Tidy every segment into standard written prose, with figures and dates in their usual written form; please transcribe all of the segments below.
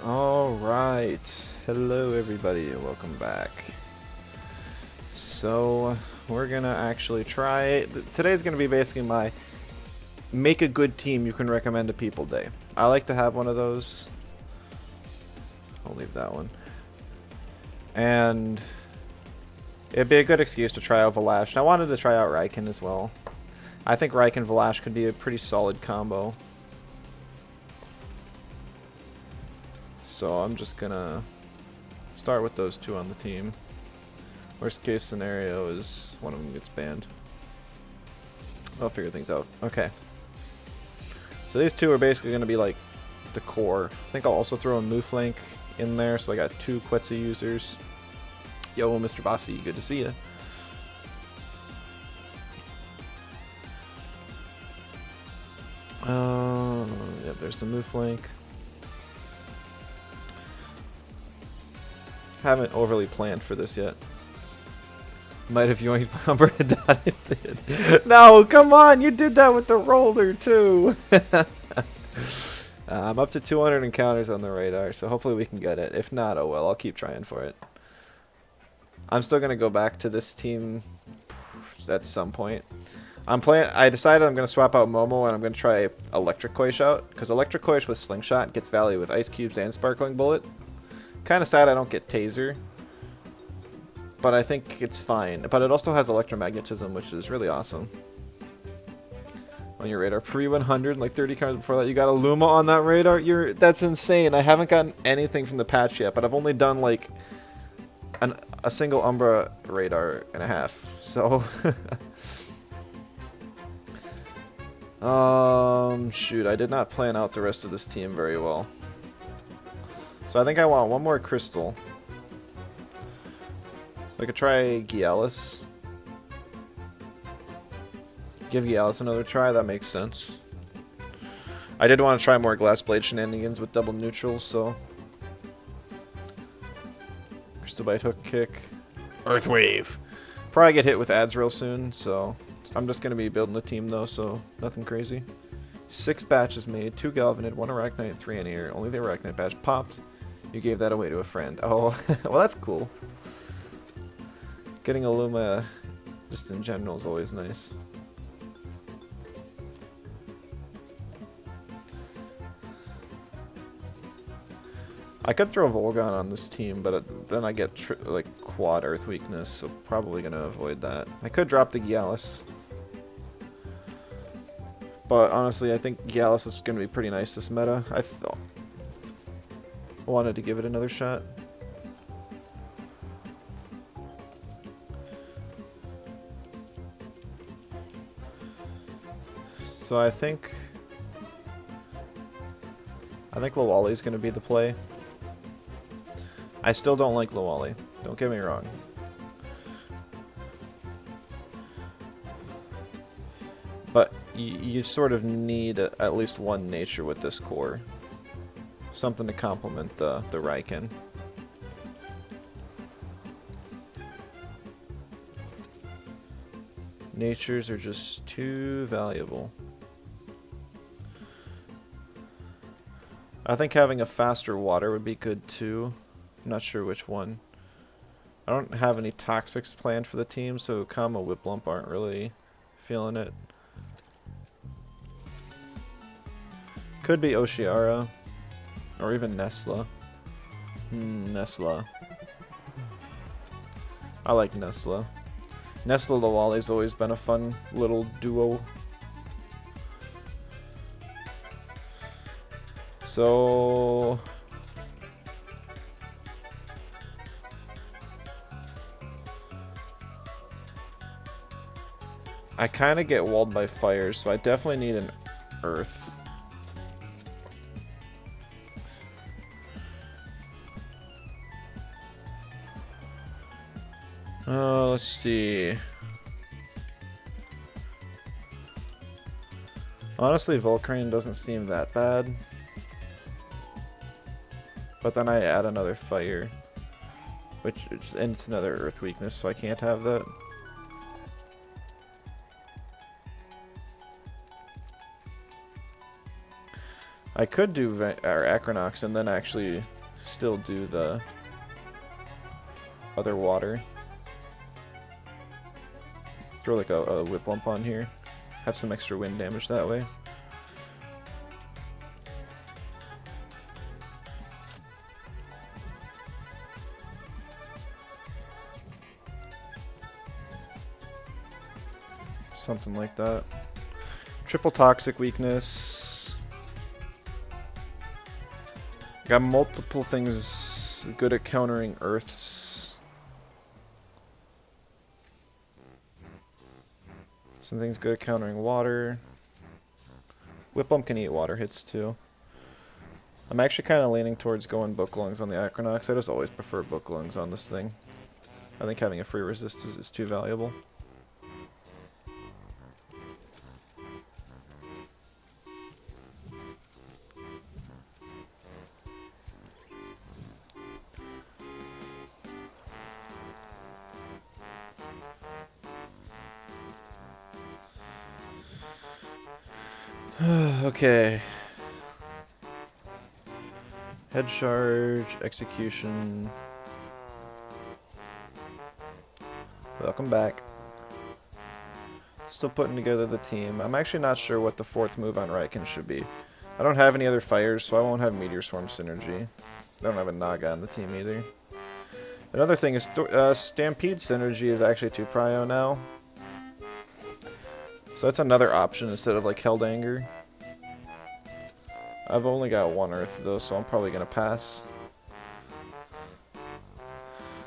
Alright, hello everybody, welcome back. So, we're gonna actually try, today's gonna be basically my make a good team you can recommend to people day. I like to have one of those. I'll leave that one. And it'd be a good excuse to try out Valash. And I wanted to try out Raican as well. I think Raican Valash could be a pretty solid combo. So I'm just gonna start with those two on the team. Worst case scenario is one of them gets banned. I'll figure things out. Okay. So these two are basically gonna be like the core. I think I'll also throw a Moveset in there, so I got two Quetzal users. Yo, Mr. Bossy, good to see ya. Yep, there's the Moveset. Haven't overly planned for this yet. Might have yoinked Bomber and died if did. No, come on, you did that with the roller too. I'm up to 200 encounters on the radar, so hopefully we can get it. If not, oh well, I'll keep trying for it. I'm still gonna go back to this team at some point. I decided I'm gonna swap out Momo and I'm gonna try Electric Koish out, because Electric Koish with Slingshot gets value with Ice Cubes and Sparkling Bullet. Kind of sad I don't get Taser, but I think it's fine. But it also has Electromagnetism, which is really awesome. On your radar, pre-100, like 30 cards before that, you got a Luma on that radar. That's insane. I haven't gotten anything from the patch yet, but I've only done like a single Umbra radar and a half. So, shoot, I did not plan out the rest of this team very well. So I think I want one more crystal. So I could try Gialis. Give Gialis another try, that makes sense. I did want to try more Glass Blade shenanigans with double neutrals, so... Crystal Bite, Hook Kick. Earth Wave! Probably get hit with ads real soon, so... I'm just going to be building a team though, so nothing crazy. 6 batches made, 2 Galvanid, 1 Arachnite, 3 Anir. Only the Arachnite batch popped. You gave that away to a friend. Oh, well that's cool. Getting a Luma just in general is always nice. I could throw Volgon on this team, but then I get like quad Earth weakness, so probably gonna avoid that. I could drop the Gialis. But honestly, I think Gialis is gonna be pretty nice this meta. I wanted to give it another shot. So I think Lawali is going to be the play. I still don't like Lawali. Don't get me wrong. But you sort of need at least one nature with this core. Something to complement the Raican. Natures are just too valuable. I think having a faster water would be good too. I'm not sure which one. I don't have any toxics planned for the team, so Kama Whiplump aren't really feeling it. Could be Oshiara. Or even Nesla. Nesla. I like Nesla. Nesla Lawali's always been a fun little duo. So... I kind of get walled by fire, so I definitely need an earth. Let's see. Honestly, Volcrane doesn't seem that bad. But then I add another fire, which ends another earth weakness, so I can't have that. I could do Acronox and then actually still do the other water. Throw like a whip lump on here. Have some extra wind damage that way. Something like that. Triple toxic weakness. Got multiple things good at countering earths. Some things good at countering water. Whiplum can eat water hits too. I'm actually kind of leaning towards going Book Lungs on the Acronox. I just always prefer Book Lungs on this thing. I think having a free resist is too valuable. Okay. Head charge, execution. Welcome back. Still putting together the team. I'm actually not sure what the fourth move on Raican should be. I don't have any other fires, so I won't have Meteor Swarm synergy. I don't have a Naga on the team either. Another thing is Stampede synergy is actually 2 prio now. So that's another option instead of like Held Anger. I've only got 1 Earth though, so I'm probably going to pass.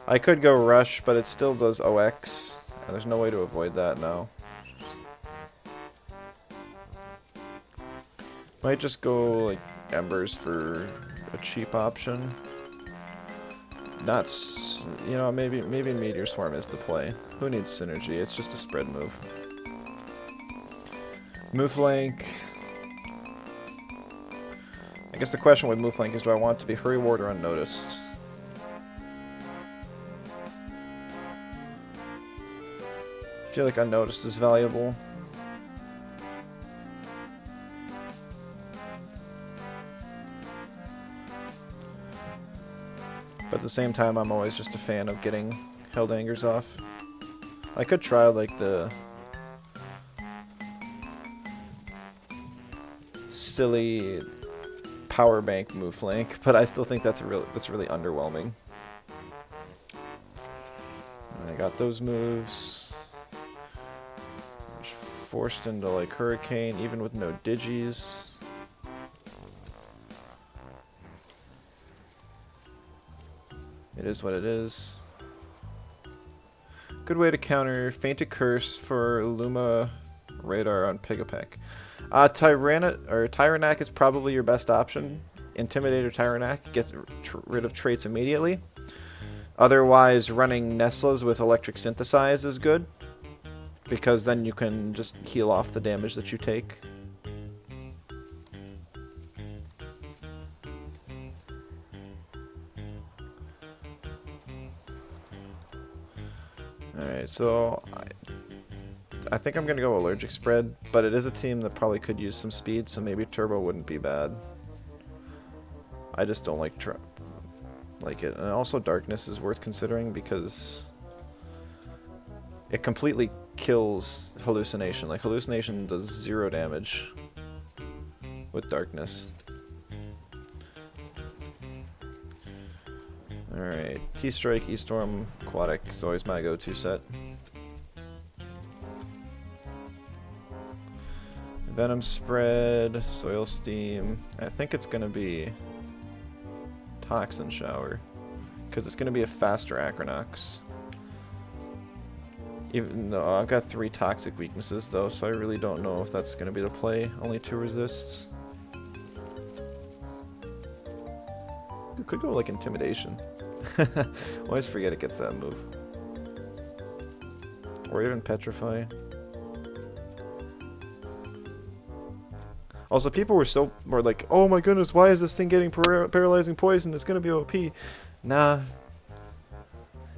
I could go Rush, but it still does OX, and there's no way to avoid that now. Might just go like Embers for a cheap option. Not, you know, maybe Meteor Swarm is the play. Who needs synergy? It's just a spread move. Movelank. I guess the question with Movelank is, do I want it to be Hurry Ward or Unnoticed? I feel like Unnoticed is valuable. But at the same time, I'm always just a fan of getting Held Angers off. I could try like the silly power bank move flank, but I still think that's really underwhelming. And I got those moves. Forced into like Hurricane, even with no digis. It is what it is. Good way to counter Fainted Curse for Luma Radar on Pigapek. Tyrannac is probably your best option. Intimidator Tyrannac gets rid of traits immediately. Otherwise, running Nestlas with Electric Synthesize is good, because then you can just heal off the damage that you take. Alright, so I think I'm going to go Allergic Spread, but it is a team that probably could use some speed, so maybe Turbo wouldn't be bad. I just don't like it. And also Darkness is worth considering because it completely kills Hallucination. Like, Hallucination does 0 damage with Darkness. Alright, T-Strike, E-Storm, Aquatic is always my go-to set. Venom Spread, Soil Steam. I think it's going to be Toxin Shower, because it's going to be a faster Acronox. Even though I've got 3 toxic weaknesses though, so I really don't know if that's going to be the play. Only 2 resists. You could go like Intimidation. Always forget it gets that move. Or even Petrify. Also, people were like, oh my goodness, why is this thing getting paralyzing poison? It's gonna be OP. Nah.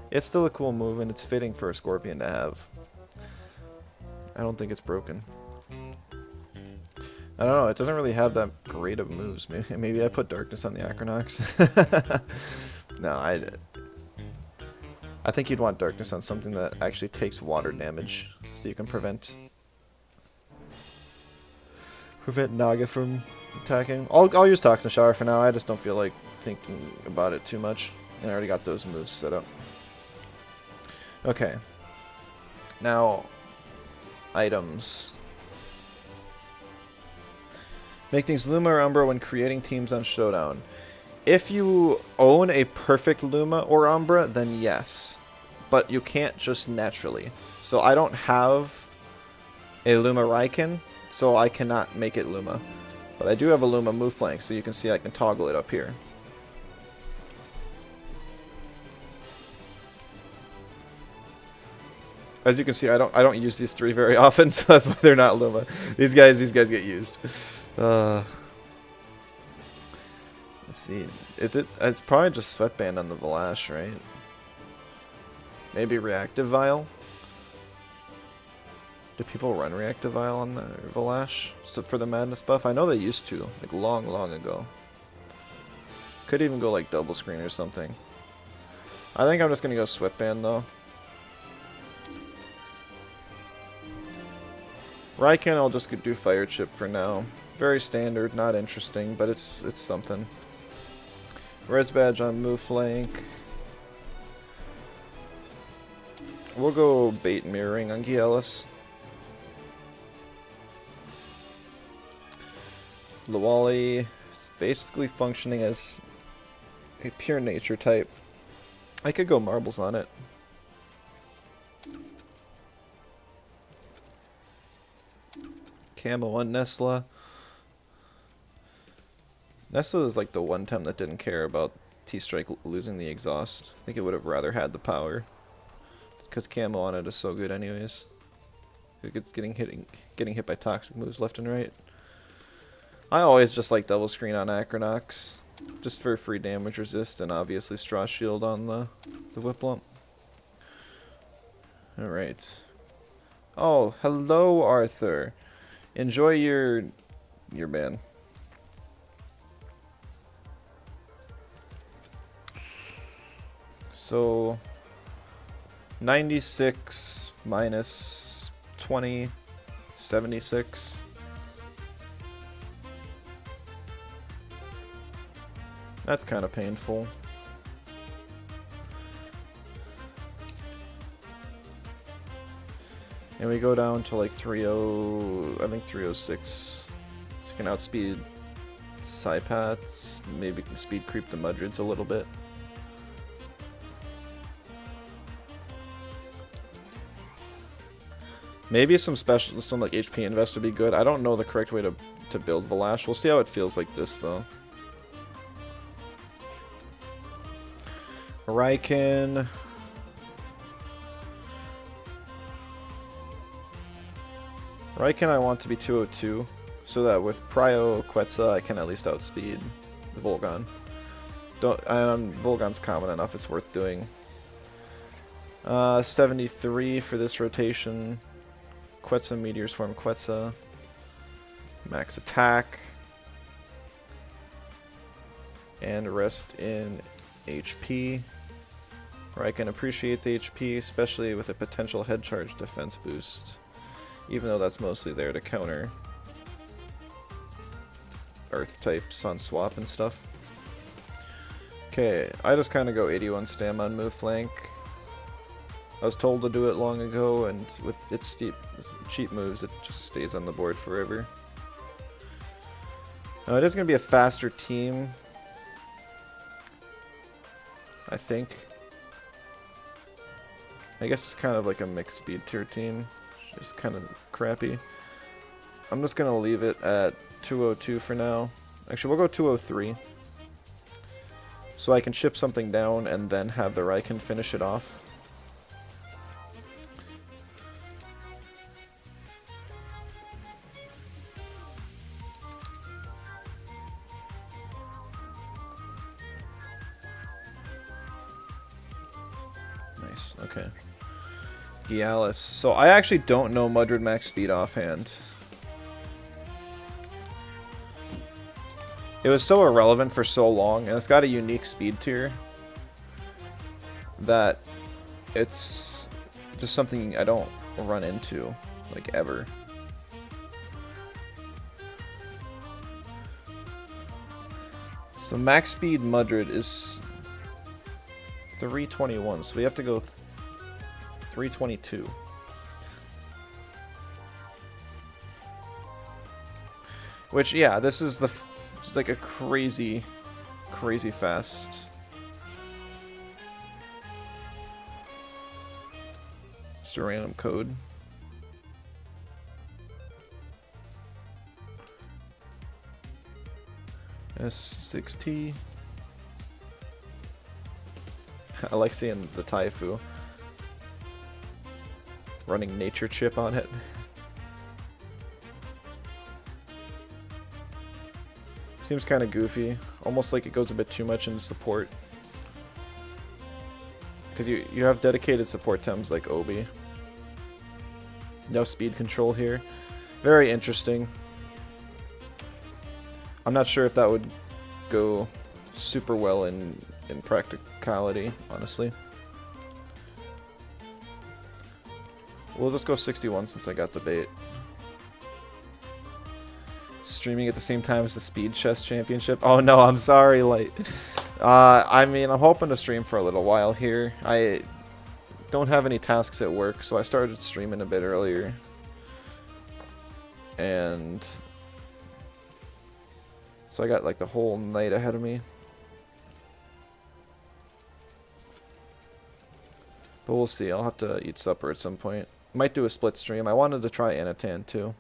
It's still a cool move, and it's fitting for a Scorpion to have. I don't think it's broken. I don't know, it doesn't really have that great of moves. Maybe I put Darkness on the Acronox. No, I think you'd want Darkness on something that actually takes water damage, so you can prevent Naga from attacking. I'll use Toxin Shower for now. I just don't feel like thinking about it too much. And I already got those moves set up. Okay. Now, items. Make things Luma or Umbra when creating teams on Showdown. If you own a perfect Luma or Umbra, then yes. But you can't just naturally. So I don't have a Luma Raican, so I cannot make it Luma. But I do have a Luma move flank, so you can see I can toggle it up here. As you can see, I don't use these three very often, so that's why they're not Luma. These guys get used. Let's see. It's probably just Sweatband on the Valash, right? Maybe Reactive Vial? Do people run Reactive Vial on the Valash? So for the Madness buff? I know they used to, like long ago. Could even go like double screen or something. I think I'm just gonna go Sweatband though. Raican, I'll just do Fire Chip for now. Very standard, not interesting, but it's something. Res Badge on move flank. We'll go Bait Mirroring on Giellis. Lawali, it's basically functioning as a pure nature type. I could go Marbles on it. Camo on Nesla. Nesla is like the one time that didn't care about T-Strike losing the exhaust. I think it would have rather had the power. Because Camo on it is so good anyways. It's getting hit by toxic moves left and right. I always just like double screen on Acronox. Just for free damage resist and obviously Straw Shield on the Whiplump. Alright. Oh, hello Arthur. Enjoy your ban. So 96 minus 20, 76. That's kind of painful. And we go down to like 3.0, I think 306. So you can outspeed Psypats, maybe speed creep the Mudrids a little bit. Maybe some like HP invest would be good. I don't know the correct way to build Valash. We'll see how it feels like this though. Raican. Raican I want to be 202, so that with Prio Quetzal I can at least outspeed the Volgon. Volgon's common enough, it's worth doing. 73 for this rotation. Quetzal Meteors form Quetzal. Max attack. And rest in HP. Raican appreciates HP, especially with a potential head charge defense boost. Even though that's mostly there to counter Earth type Sun Swap and stuff. Okay, I just kind of go 81 stam on move flank. I was told to do it long ago, and with its cheap moves, it just stays on the board forever. Now, it is going to be a faster team, I think. I guess it's kind of like a mixed speed tier team. Just kind of crappy. I'm just going to leave it at 202 for now. Actually, we'll go 203. So I can chip something down and then have the Raican finish it off. Nice, okay. Giellis. So I actually don't know Mudrid max speed offhand. It was so irrelevant for so long, and it's got a unique speed tier that it's just something I don't run into, like, ever. So max speed Mudred is 321, so we have to go 322. Which, yeah, this is it's like a crazy fast. Just a random code. S6T. I like seeing the Taifu running nature chip on it. Seems kind of goofy, almost like it goes a bit too much into support. Because you have dedicated support Tems like Obi. No speed control here. Very interesting. I'm not sure if that would go super well in practicality, honestly. We'll just go 61 since I got the bait. Streaming at the same time as the Speed Chess Championship. Oh no, I'm sorry, Light. I mean, I'm hoping to stream for a little while here. I don't have any tasks at work, so I started streaming a bit earlier. And so I got like the whole night ahead of me. But we'll see. I'll have to eat supper at some point. Might do a split stream. I wanted to try Anatan too.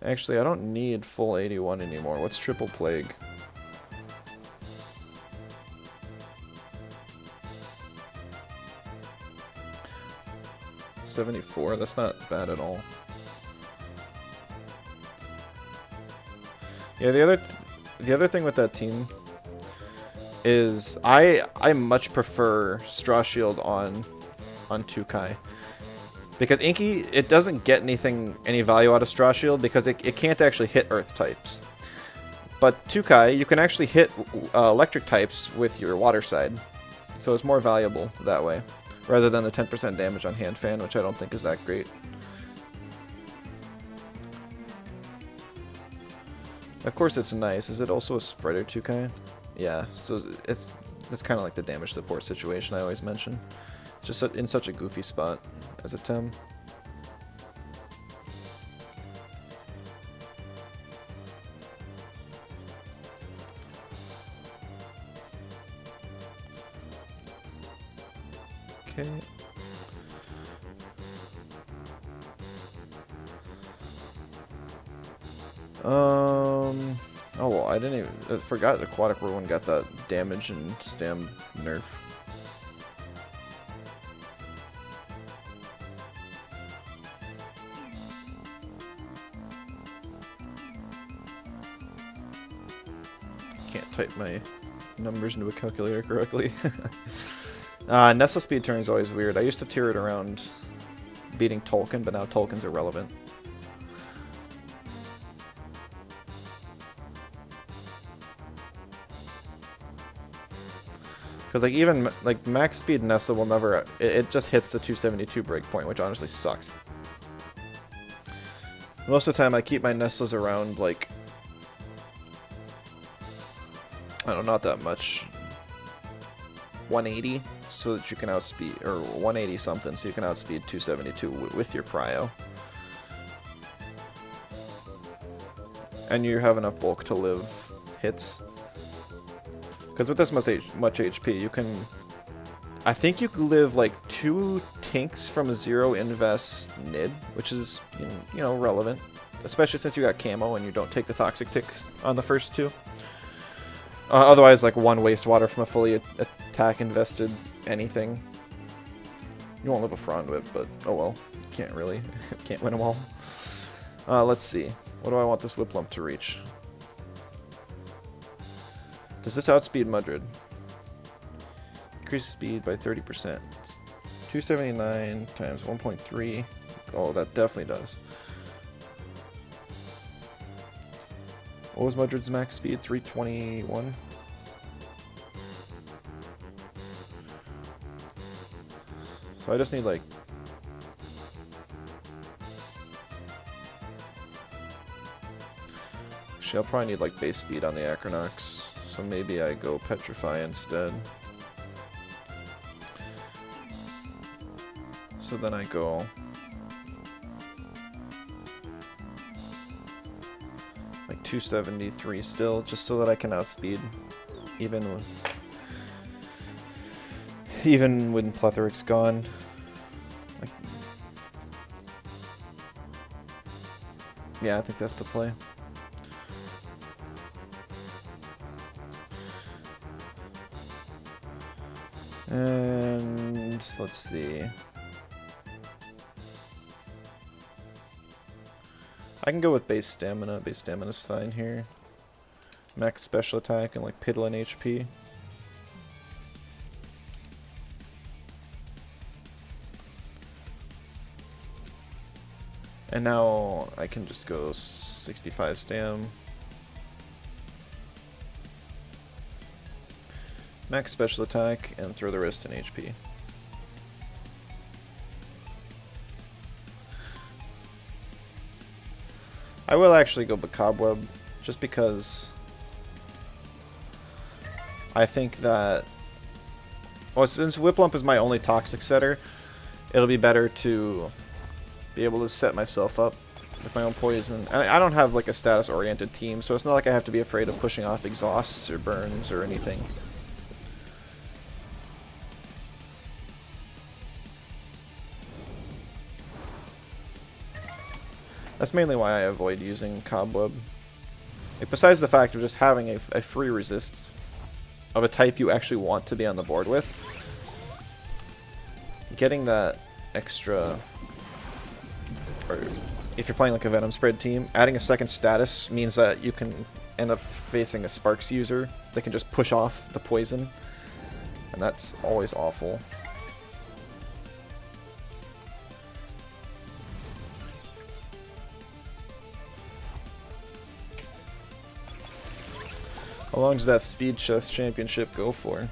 Actually, I don't need full 81 anymore. What's Triple Plague? $74. That's not bad at all. Yeah, the other thing with that team is I much prefer Straw Shield on Tukai. Because Inky, it doesn't get any value out of Straw Shield because it can't actually hit Earth types. But Tukai, you can actually hit electric types with your water side. So it's more valuable that way. Rather than the 10% damage on Hand Fan, which I don't think is that great. Of course it's nice. Is it also a spreader Tukai? Yeah, so it's kind of like the damage support situation I always mention. Just in such a goofy spot as a Tem. Okay. Oh well, I forgot Aquatic Ruin got that damage and stam nerf. Can't type my numbers into a calculator correctly. Nestle speed turn is always weird. I used to tier it around beating Tolkien, but now Tolkien's irrelevant. Because like even like max speed Nessa will never, it just hits the 272 breakpoint, which honestly sucks. Most of the time I keep my Nestles around like, I don't know, not that much, 180 so that you can outspeed, or 180 something so you can outspeed 272 with your prio. And you have enough bulk to live hits. Because with this much HP, you can... I think you can live like 2 tinks from a 0 invest nid, which is, you know, relevant. Especially since you got camo and you don't take the toxic ticks on the first 2. Otherwise, like 1 wastewater from a fully attack invested anything. You won't live a Frond Whip, but oh well. Can't really. Can't win them all. Let's see. What do I want this Whip Lump to reach? Does this outspeed Mudred? Increase speed by 30%. It's 279 times 1.3 Oh, that definitely does. What was Mudred's max speed? 321? So I just need like... Actually, I'll probably need like base speed on the Acronox. So maybe I go Petrify instead. So then I go... like 273 still, just so that I can outspeed. Even when Plethoric's gone. Like, yeah, I think that's the play. And let's see. I can go with base stamina. Base stamina's fine here. Max special attack and like piddling HP. And now I can just go 65 stam. Max special attack and throw the rest in HP. I will actually go Cobweb, just because I think that, well, since Whiplump is my only toxic setter, it'll be better to be able to set myself up with my own poison. And I don't have like a status-oriented team, so it's not like I have to be afraid of pushing off exhausts or burns or anything. That's mainly why I avoid using Cobweb. Like, besides the fact of just having a free resist of a type you actually want to be on the board with, getting that extra, or if you're playing like a Venom spread team, adding a second status means that you can end up facing a Sparks user that can just push off the poison, and that's always awful. How long does that Speed Chess Championship go for?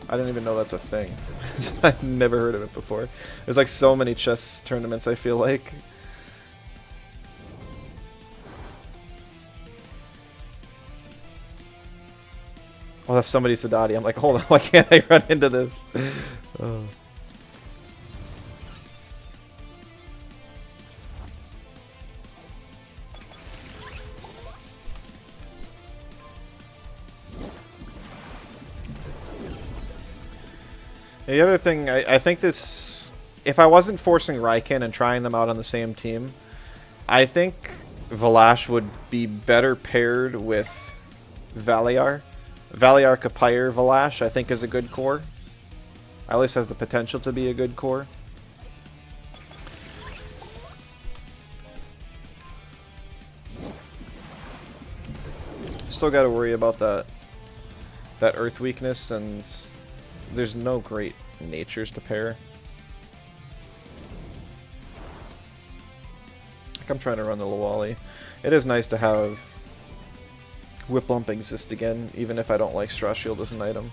I didn't even know that's a thing. I've never heard of it before. There's like so many chess tournaments, I feel like. Oh, that's somebody's Sadati. I'm like, hold on, why can't I run into this? Oh. The other thing, I think this, if I wasn't forcing Raican and trying them out on the same team, I think Valash would be better paired with Valiar. Valiar Kapire Valash, I think, is a good core. At least has the potential to be a good core. Still got to worry about that Earth weakness, and there's no great natures to pair. Like, I'm trying to run the Lawali. It is nice to have Whiplump exist again, even if I don't like Straw Shield as an item.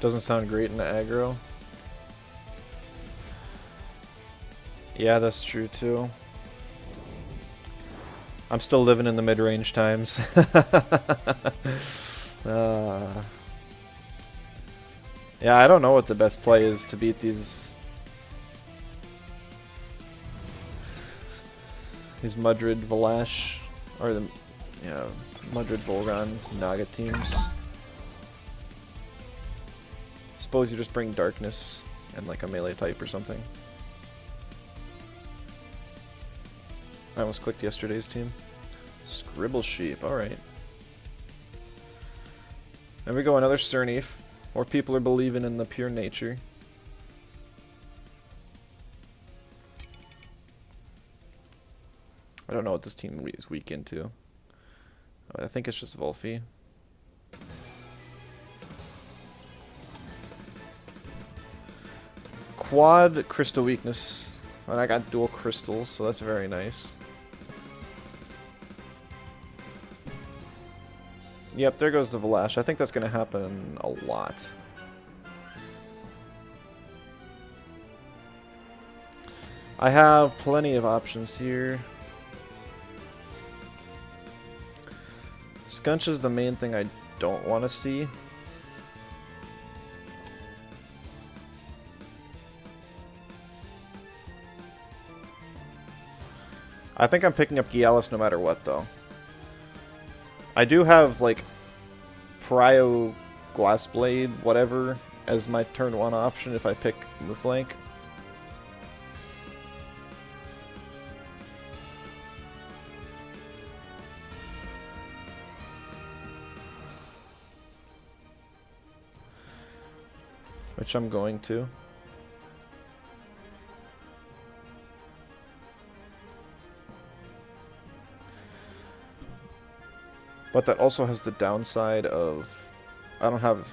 Doesn't sound great in the aggro. Yeah, that's true too. I'm still living in the mid-range times. Yeah, I don't know what the best play is to beat these Mudred Valash, or the Mudred Volgon Naga teams. Suppose you just bring Darkness and like a melee type or something. I almost clicked yesterday's team. Scribble Sheep, alright. There we go, another Cernif. More people are believing in the pure nature. I don't know what this team is weak into. I think it's just Volfi. Quad crystal weakness. And I got dual crystals, so that's very nice. Yep, there goes the Valash. I think that's going to happen a lot. I have plenty of options here. Scunch is the main thing I don't want to see. I think I'm picking up Gialis no matter what, though. I do have, like, Prio Glassblade, whatever, as my turn 1 option if I pick Mooflank. Which I'm going to. But that also has the downside of I don't have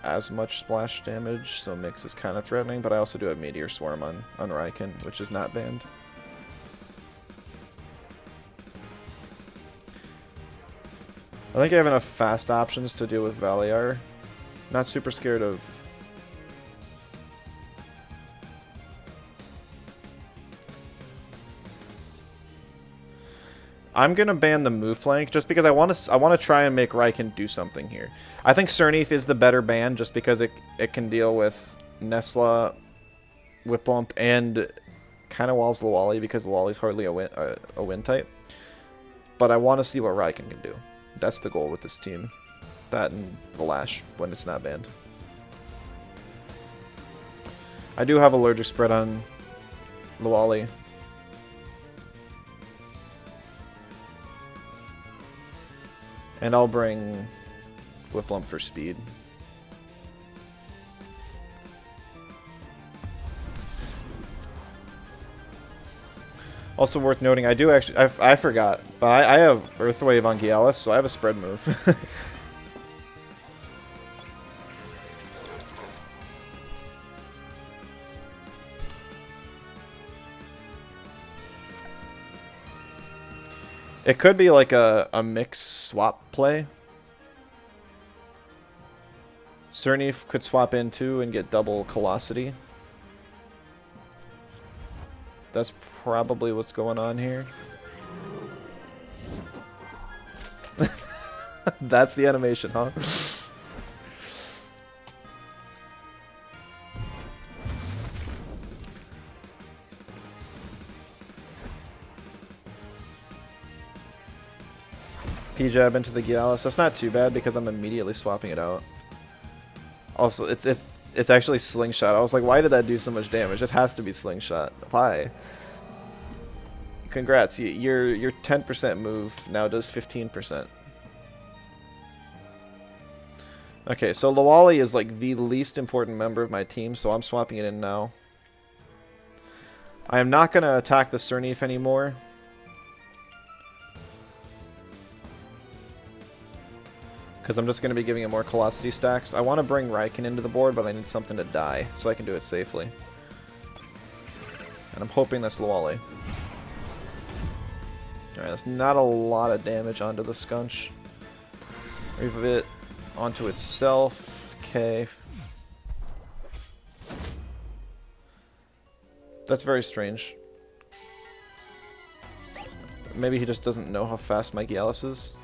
as much splash damage, so Mix is kind of threatening, but I also do have Meteor Swarm on Raican, which is not banned. I think I have enough fast options to deal with Valiar. Not super scared of... I'm gonna ban the Mooflank just because I want to try and make Raican do something here. I think Cernith is the better ban just because it can deal with Nesla, Whiplump, and kind of walls Lawali because Lawali's hardly a wind type. But I want to see what Raican can do. That's the goal with this team. That and Valash when it's not banned. I do have allergic spread on Lawali. And I'll bring Whiplump for speed. Also worth noting, I do actually... I forgot, but I have Earth Wave on Gialis, so I have a spread move. It could be like a mix swap play. Cernith could swap in too and get double Colosity. That's probably what's going on here. That's the animation, huh? P-jab into the Gialis. That's not too bad because I'm immediately swapping it out. Also, it's actually Slingshot. I was like, why did that do so much damage? It has to be Slingshot. Why? Congrats. Your 10% move now does 15%. Okay, so Lawali is like the least important member of my team, so I'm swapping it in now. I am not going to attack the Cernith anymore. Because I'm just going to be giving it more Colosity stacks. I want to bring Raican into the board, but I need something to die, so I can do it safely. And I'm hoping that's Lawali. Alright, that's not a lot of damage onto the Scunch. Move it onto itself. Okay. That's very strange. Maybe he just doesn't know how fast my Gialis is.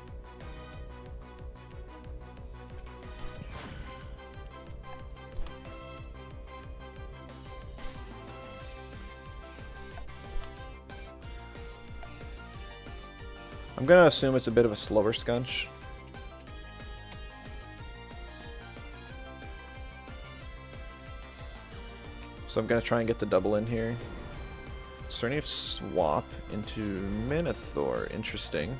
I'm going to assume it's a bit of a slower Scunch. So I'm going to try and get the double in here. Cernith swap into Minotaur. Interesting.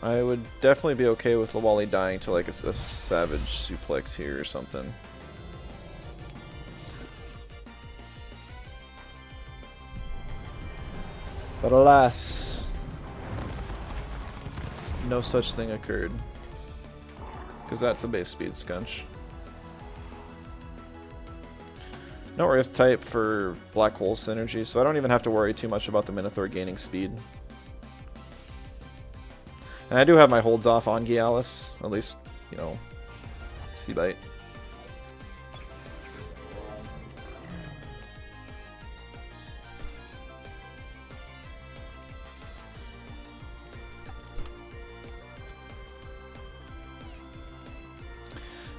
I would definitely be okay with Lawali dying to like a Savage Suplex here or something. But alas, no such thing occurred. Because that's the base speed scunch. No Earth type for Black Hole synergy, so I don't even have to worry too much about the Minotaur gaining speed. And I do have my holds off on Gialis, at least, you know, Seabite.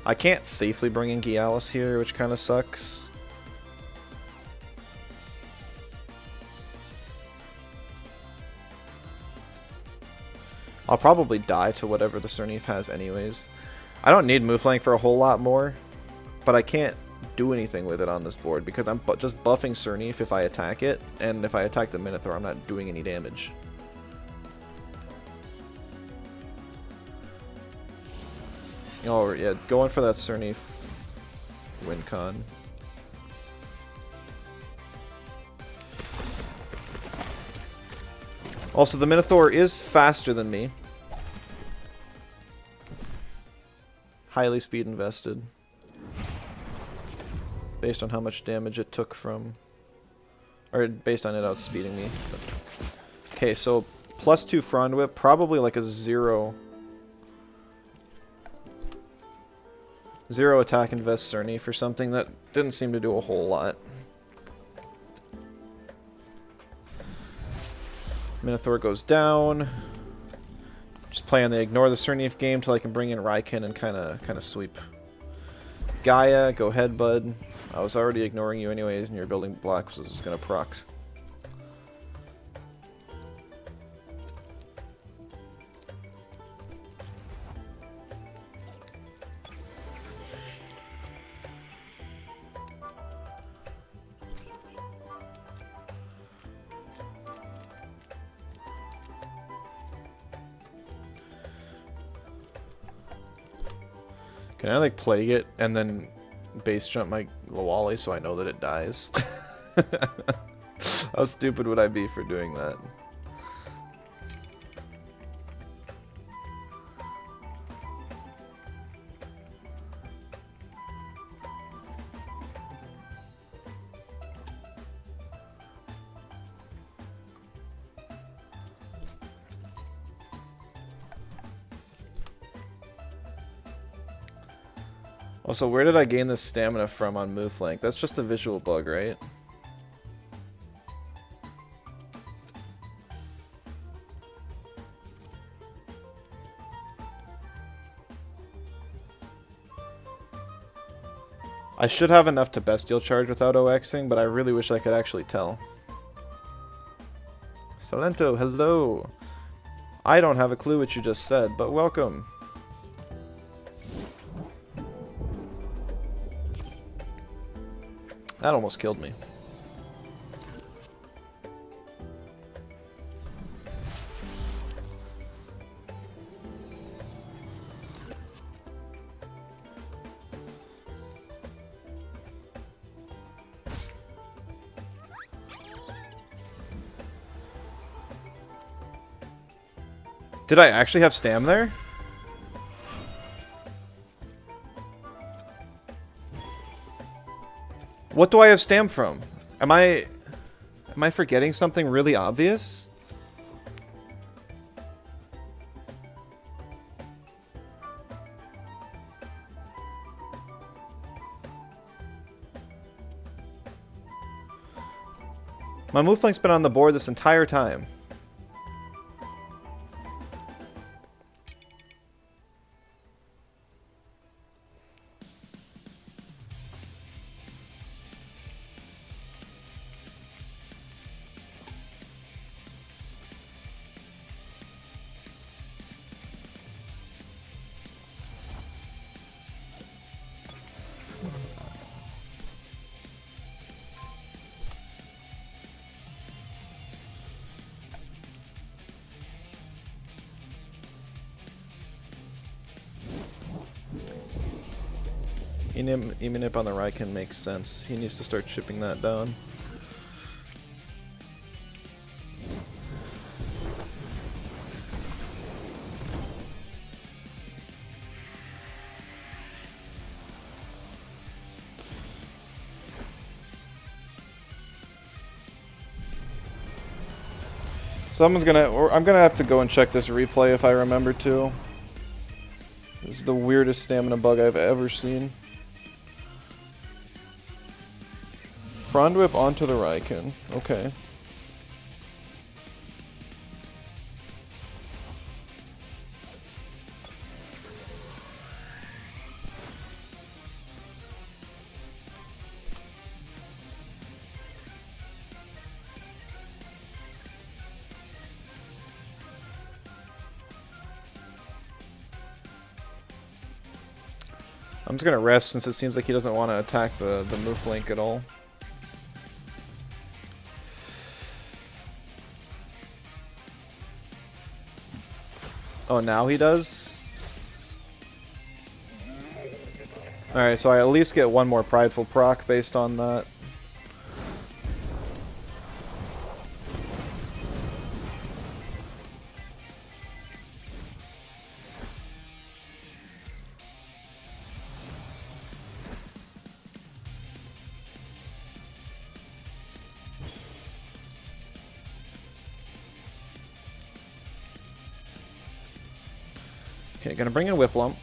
I can't safely bring in Gialis here, which kind of sucks. I'll probably die to whatever the Cernif has anyways. I don't need move flank for a whole lot more, but I can't do anything with it on this board because I'm just buffing Cernif if I attack it, and if I attack the Minotaur, I'm not doing any damage. Oh yeah, going for that Cernif win con. Also, the Minotaur is faster than me. Highly speed invested. Based on how much damage it took from... Or based on it outspeeding me. Okay, so +2 Frond Whip, probably like a 0 attack invest Cerny for something that didn't seem to do a whole lot. Minotaur goes down. Just playing the ignore the Cernif game till I can bring in Raican and kind of sweep. Gaia, go ahead, bud. I was already ignoring you anyways, and your building blocks was gonna proc. Can I like plague it and then base jump my Lawali so I know that it dies? How stupid would I be for doing that? Also, where did I gain this stamina from on move flank? That's just a visual bug, right? I should have enough to bestial charge without OXing, but I really wish I could actually tell. Solento, hello! I don't have a clue what you just said, but welcome. That almost killed me. Did I actually have stam there? What do I have stam from? Am I forgetting something really obvious? My move flank's been on the board this entire time. Emanip on the Raican makes sense. He needs to start chipping that down. I'm gonna have to go and check this replay if I remember to. This is the weirdest stamina bug I've ever seen. Frond whip onto the Raican. Okay. I'm just gonna rest since it seems like he doesn't want to attack the move link at all. Oh, now he does? Alright, so I at least get one more prideful proc based on that. Okay, gonna bring in Whiplump.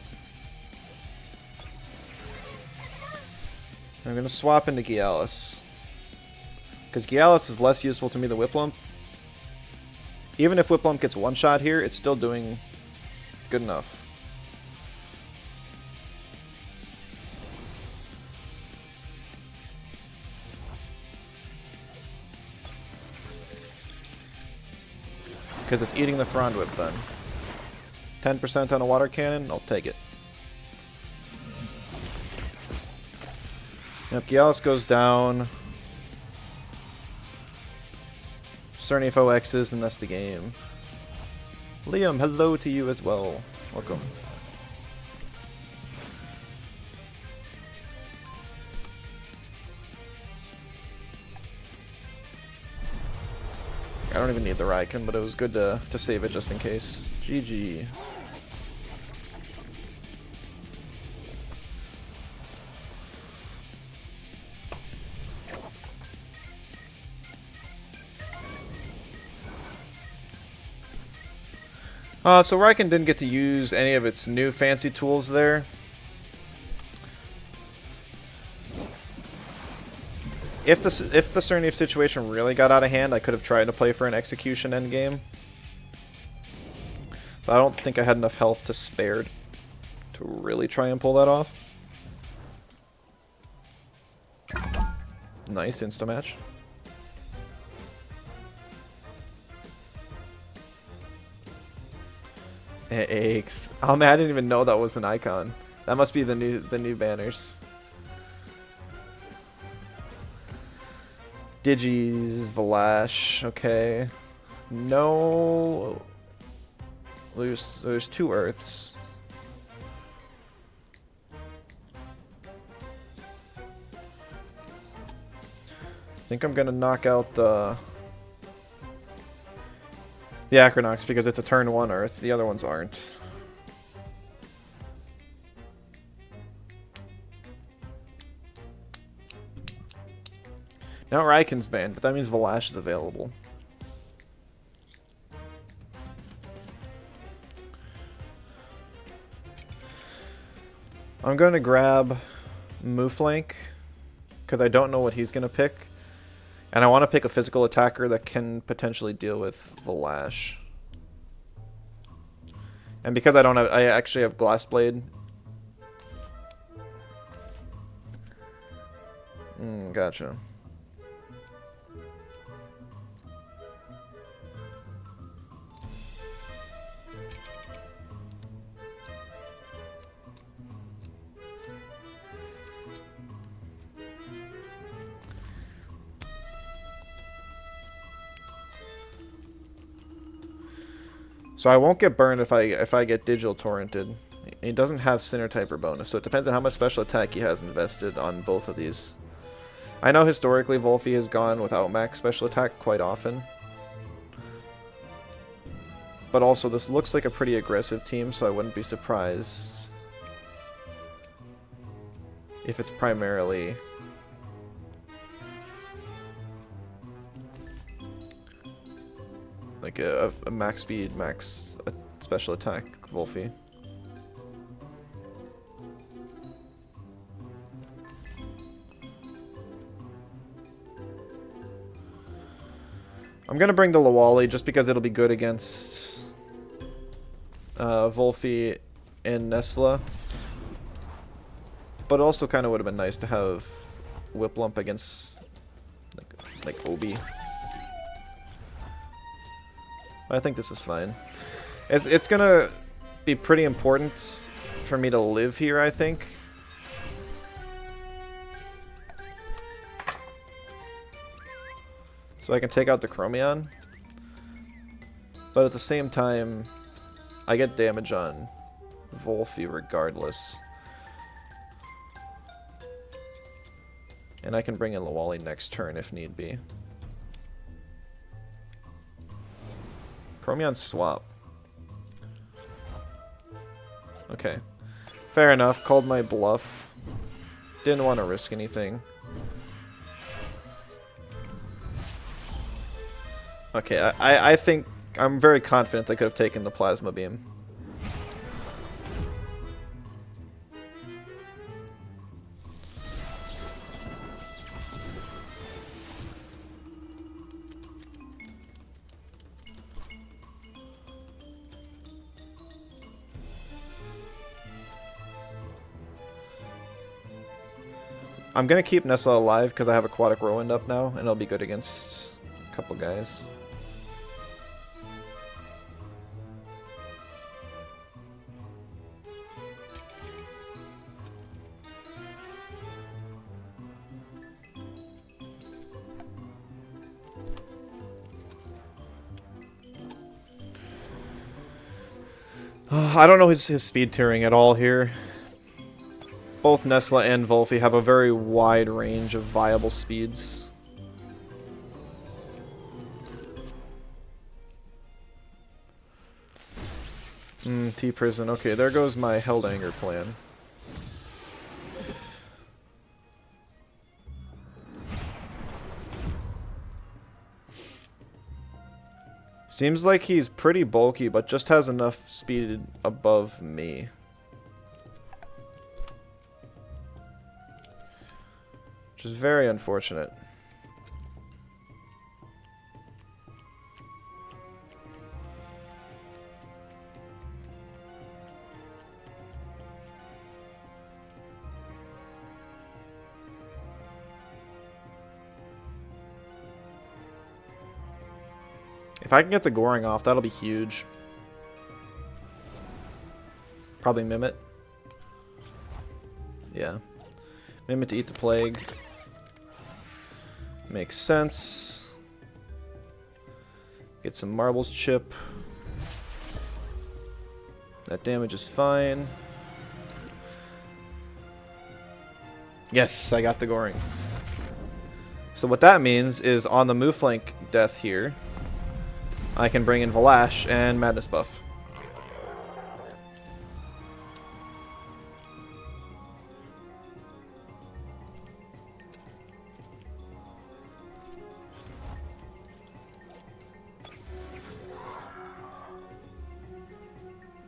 I'm gonna swap into Gialis. Because Gialis is less useful to me than Whiplump. Even if Whiplump gets one shot here, it's still doing good enough. Because it's eating the Frond Whip then. 10% on a water cannon, I'll take it. Yep, Gialis goes down. Cerny foe X's, and that's the game. Liam, hello to you as well. Welcome. I don't even need the Raican, but it was good to save it just in case. GG. So Raican didn't get to use any of its new fancy tools there. If the Cerny situation really got out of hand, I could have tried to play for an execution endgame. But I don't think I had enough health to spare to really try and pull that off. Nice insta-match. It aches. Oh man, I didn't even know that was an icon. That must be the new banners. Digis, Valash, okay. No. There's 2 Earths. I think I'm gonna knock out the Acronox because it's a turn 1 Earth. The other ones aren't. Now Raican's banned, but that means Valash is available. I'm going to grab Mooflank because I don't know what he's going to pick. And I want to pick a physical attacker that can potentially deal with Valash. And because I actually have Glass Blade. Gotcha. So I won't get burned if I get digital torrented. He doesn't have Sinner Typer bonus, so it depends on how much special attack he has invested on both of these. I know historically Volphy has gone without max special attack quite often. But also this looks like a pretty aggressive team, so I wouldn't be surprised if it's primarily like a max speed, max special attack Wolfie. I'm gonna bring the Lawali just because it'll be good against Wolfie and Nesla. But also kind of would have been nice to have Whiplump against like Obi. I think this is fine. It's gonna be pretty important for me to live here, I think. So I can take out the Chromion. But at the same time, I get damage on Wolfie regardless. And I can bring in Lawali next turn if need be. Chromion swap. Okay. Fair enough. Called my bluff. Didn't want to risk anything. Okay, I think I'm very confident I could have taken the Plasma Beam. I'm gonna keep Nessa alive because I have Aquatic Whirlwind up now, and it'll be good against a couple guys. I don't know his speed tiering at all here. Both Nesla and Wolfie have a very wide range of viable speeds. T-Prison. Okay, there goes my Held Anger plan. Seems like he's pretty bulky, but just has enough speed above me. Which is very unfortunate. If I can get the Goring off, that'll be huge. Probably Mimit. Yeah. Mimit to eat the Plague. Makes sense. Get some Marbles Chip. That damage is fine. Yes, I got the Goring. So what that means is on the move flank death here, I can bring in Valash and Madness buff.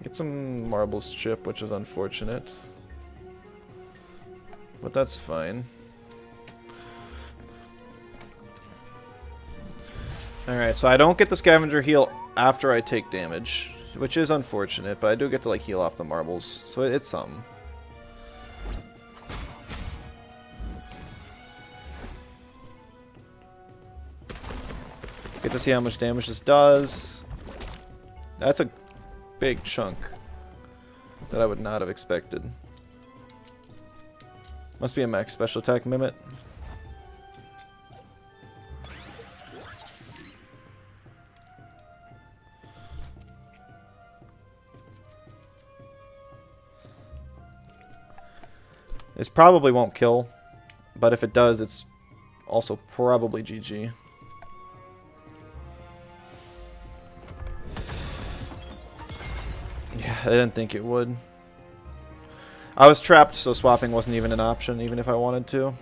Get some Marbles Chip, which is unfortunate. But that's fine. Alright, so I don't get the Scavenger heal after I take damage, which is unfortunate, but I do get to like heal off the marbles, so it's something. Get to see how much damage this does. That's a big chunk that I would not have expected. Must be a max special attack Mimit. This probably won't kill, but if it does, it's also probably GG. Yeah, I didn't think it would. I was trapped, so swapping wasn't even an option, even if I wanted to.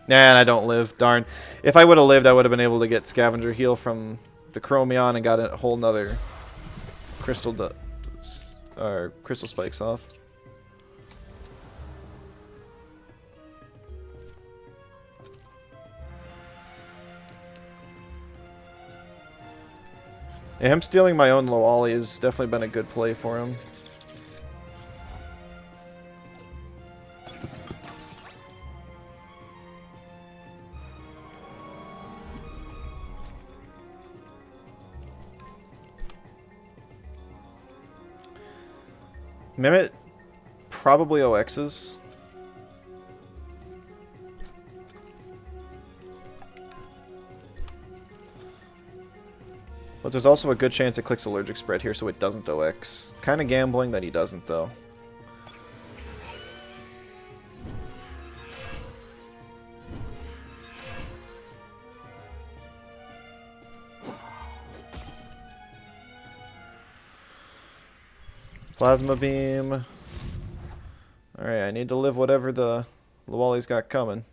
And I don't live. Darn. If I would have lived, I would have been able to get Scavenger Heal from the Chromion and got a whole nother crystal crystal spikes off. Yeah, him stealing my own Lawali has definitely been a good play for him. Mimit probably OXs. But there's also a good chance it clicks Allergic Spread here so it doesn't OX. Kind of gambling that he doesn't though. Plasma Beam. Alright, I need to live whatever the Lawali's got coming.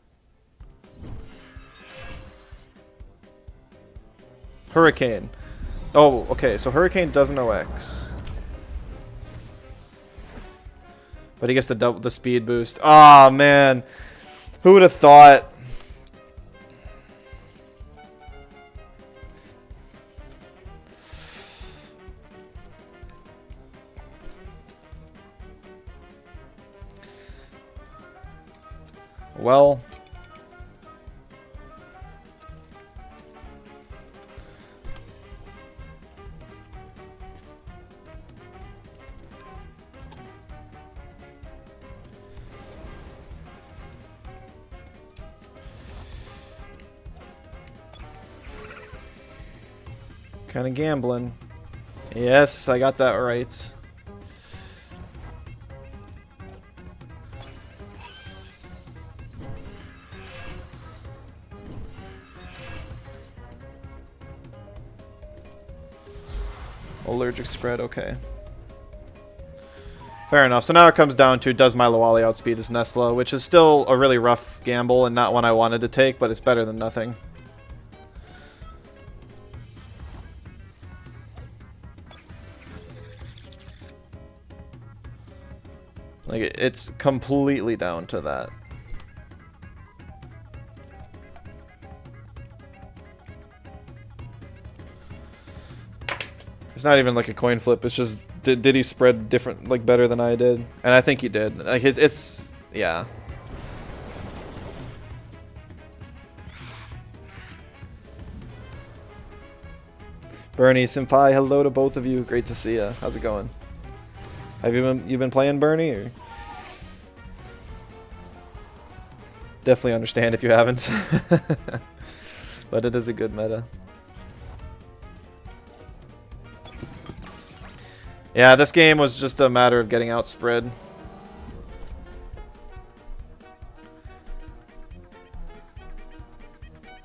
Hurricane. Oh, okay, so Hurricane doesn't OX. But he gets the speed boost. Ah, man. Who would have thought? Well, kind of gambling. Yes, I got that right. Allergic Spread, okay. Fair enough. So now it comes down to, does my Lawali outspeed his Nestla, which is still a really rough gamble and not one I wanted to take, but it's better than nothing. Like, it's completely down to that. It's not even like a coin flip. It's just did he spread different, like better than I did? And I think he did. Like it's yeah. Bernie Senpai, hello to both of you. Great to see ya. How's it going? Have you been playing Bernie? Or? Definitely understand if you haven't. But it is a good meta. Yeah, this game was just a matter of getting outspread.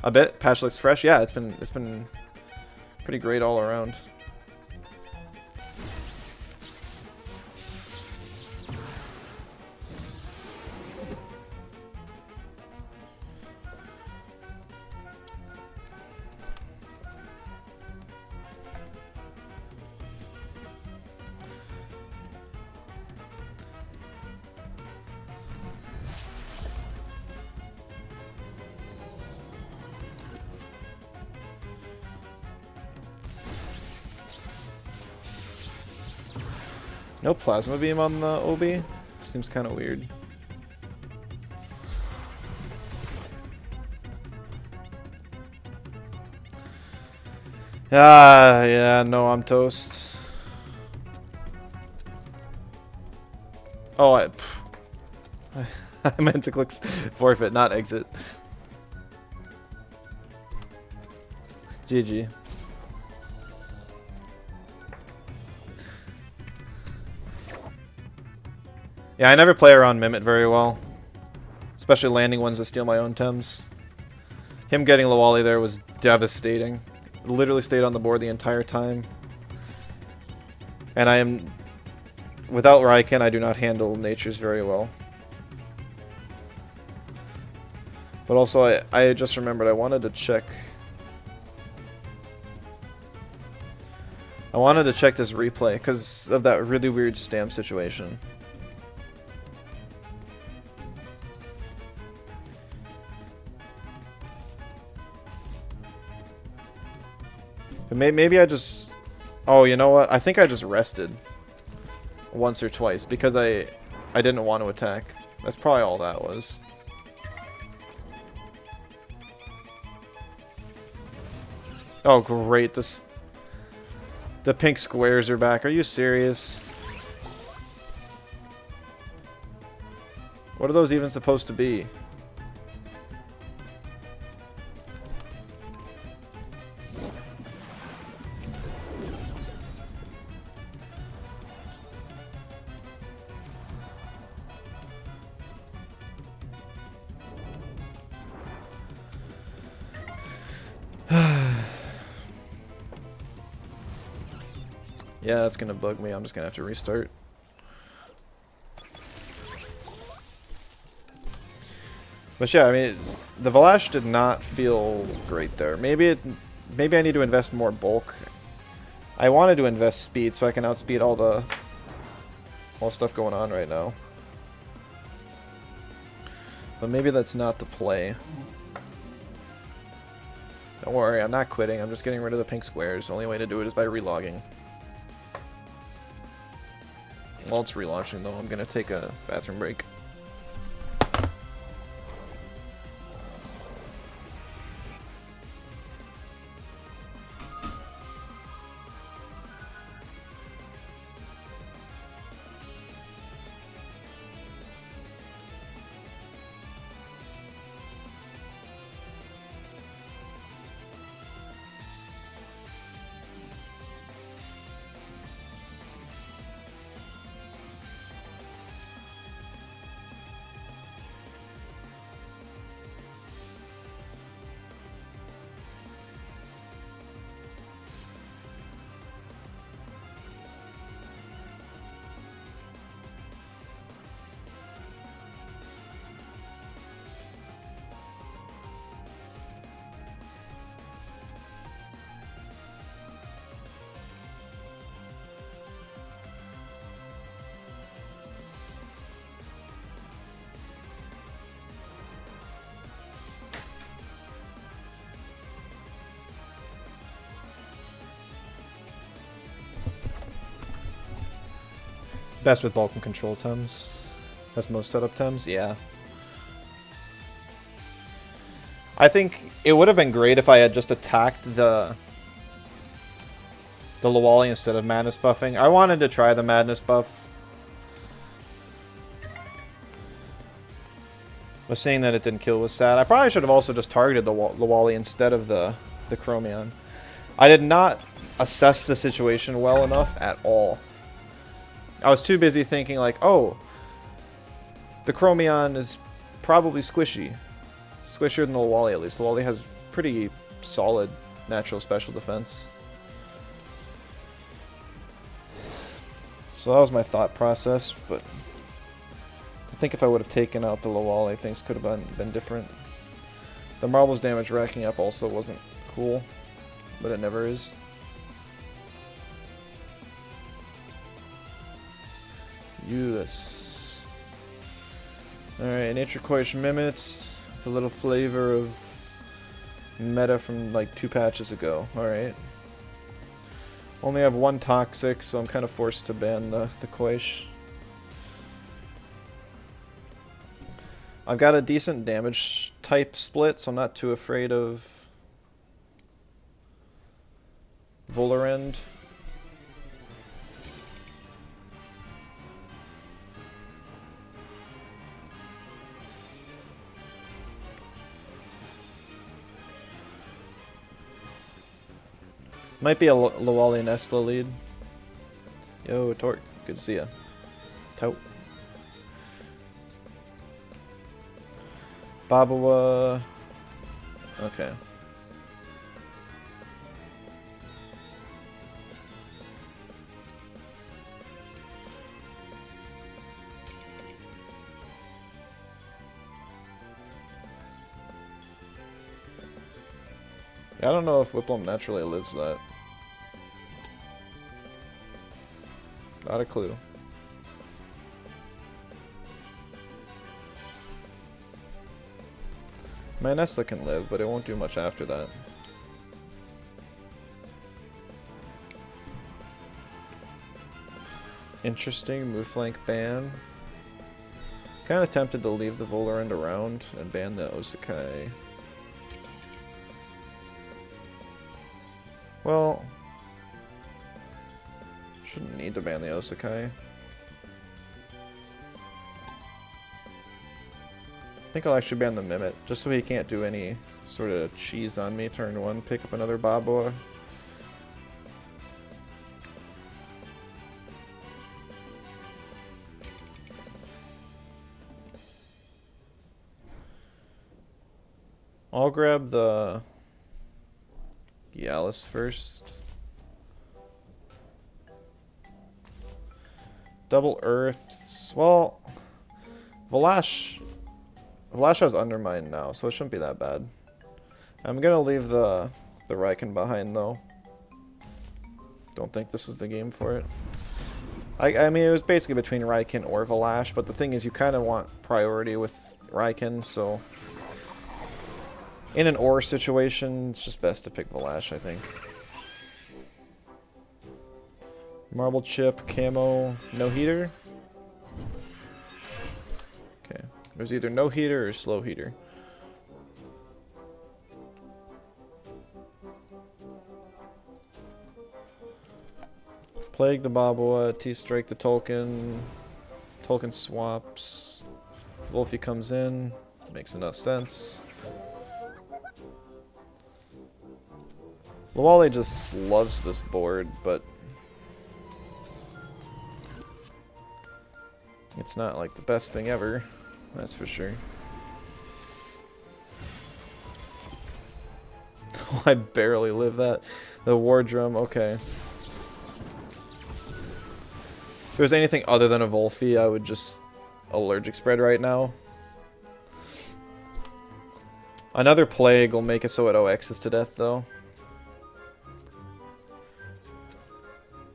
A bit. Patch looks fresh. Yeah, it's been pretty great all around. No Plasma Beam on the OB? Seems kind of weird. Ah, yeah, no, I'm toast. Oh, I meant to click forfeit, not exit. GG. Yeah, I never play around Mimit very well. Especially landing ones that steal my own Tems. Him getting Lawali there was devastating. Literally stayed on the board the entire time. And I am... Without Raican, I do not handle natures very well. But also, I just remembered I wanted to check... I wanted to check this replay because of that really weird stamp situation. But maybe I just... Oh, you know what? I think I just rested once or twice because I didn't want to attack. That's probably all that was. Oh, great. The pink squares are back. Are you serious? What are those even supposed to be? Yeah, that's gonna bug me. I'm just gonna have to restart. But yeah, I mean, the Valash did not feel great there. Maybe I need to invest more bulk. I wanted to invest speed so I can outspeed all the stuff going on right now. But maybe that's not the play. Don't worry, I'm not quitting. I'm just getting rid of the pink squares. The only way to do it is by relogging. While it's relaunching, though, I'm gonna take a bathroom break. Best with bulk and control Tems. That's most setup Tems, yeah. I think it would have been great if I had just attacked the Lawali instead of madness buffing. I wanted to try the madness buff. But seeing that it didn't kill was sad. I probably should have also just targeted the Lawali instead of the Chromion. I did not assess the situation well enough at all. I was too busy thinking like, oh, the Chromion is probably squishy. Squishier than the Lawali at least. The Lawali has pretty solid natural special defense. So that was my thought process, but I think if I would have taken out the Lawali, things could have been different. The marbles damage racking up also wasn't cool, but it never is. Yes. Alright, Nature Coish Mimets with a little flavor of meta from like 2 patches ago. Alright. Only have 1 toxic, so I'm kind of forced to ban the Coish. I've got a decent damage type split, so I'm not too afraid of Volarend. Might be a Lawali Nestla lead. Yo, Torque. Good to see ya. Tout. Babawa. Okay. I don't know if Whipplum naturally lives that. Not a clue. My Nestle can live, but it won't do much after that. Interesting, move flank ban. Kind of tempted to leave the Volarend around and ban the Osakai. Well, shouldn't need to ban the Osakai. I think I'll actually ban the Mimit, just so he can't do any sort of cheese on me turn 1, pick up another Baboa. I'll grab the Gyalis first. Double Earths. Well, Valash has Undermine now, so it shouldn't be that bad. I'm gonna leave the Raican behind though. Don't think this is the game for it. I mean, it was basically between Raican or Valash, but the thing is, you kind of want priority with Raican, so in an or situation, it's just best to pick Valash, I think. Marble chip, camo, no heater. Okay, there's either no heater or slow heater. Plague the Baboa, T-Strike the Tolkien. Tolkien swaps. Wolfie comes in. Makes enough sense. Lawali just loves this board, but it's not like the best thing ever, that's for sure. Oh, I barely live that. The War Drum, okay. If there was anything other than a Wolfie, I would just allergic spread right now. Another Plague will make it so it OXs to death, though.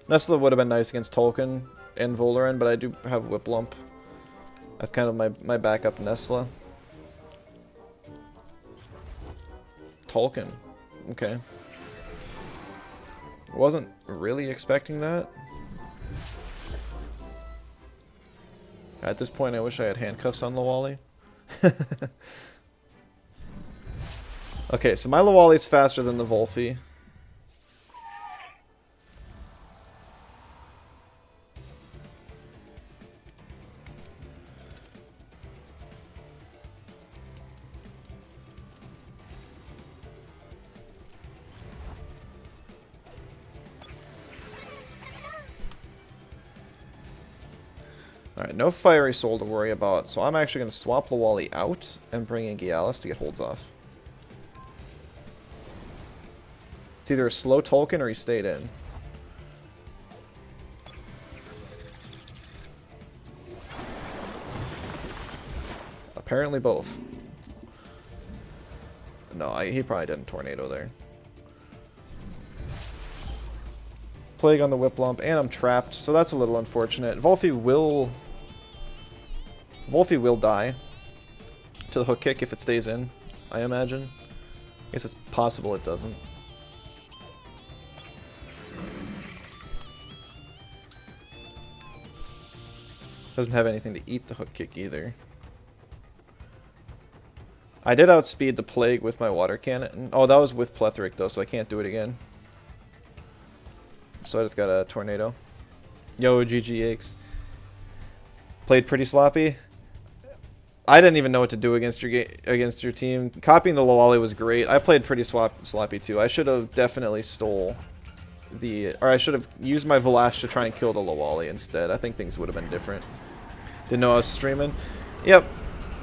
Nestle would have been nice against Tolkien and Volarend, but I do have Whiplump. That's kind of my backup Nestle. Tolkien. Okay. Wasn't really expecting that. At this point, I wish I had handcuffs on Lawali. Okay, so my Lawali's faster than the Wolfie. Alright, no Fiery Soul to worry about, so I'm actually going to swap Lawali out and bring in Gyalis to get holds off. It's either a slow Tolkien or he stayed in. Apparently both. No, he probably didn't tornado there. Plague on the Whiplump, and I'm trapped, so that's a little unfortunate. Wolfie will die to the hook kick if it stays in, I imagine. I guess it's possible it doesn't. Doesn't have anything to eat the hook kick either. I did outspeed the Plague with my water cannon. Oh, that was with Plethoric though, so I can't do it again. So I just got a tornado. Yo, GG aches. Played pretty sloppy. I didn't even know what to do against your team. Copying the Lawali was great. I played pretty sloppy too. I should have definitely stole the, or I should have used my Valash to try and kill the Lawali instead. I think things would have been different. Didn't know I was streaming. Yep.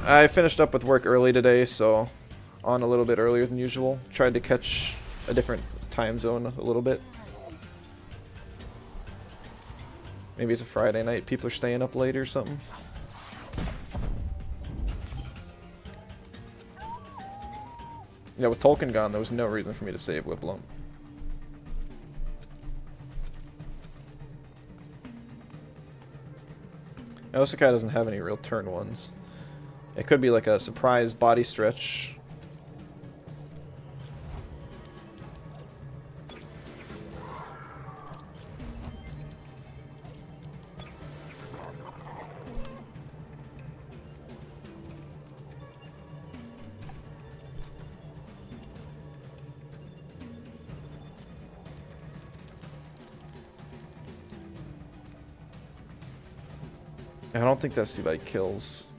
I finished up with work early today, so on a little bit earlier than usual. Tried to catch a different time zone a little bit. Maybe it's a Friday night, people are staying up late or something. You know, with Tolkien gone, there was no reason for me to save Whipplum. Osekai doesn't have any real turn ones. It could be like a surprise body stretch. I don't think that Seabite kills.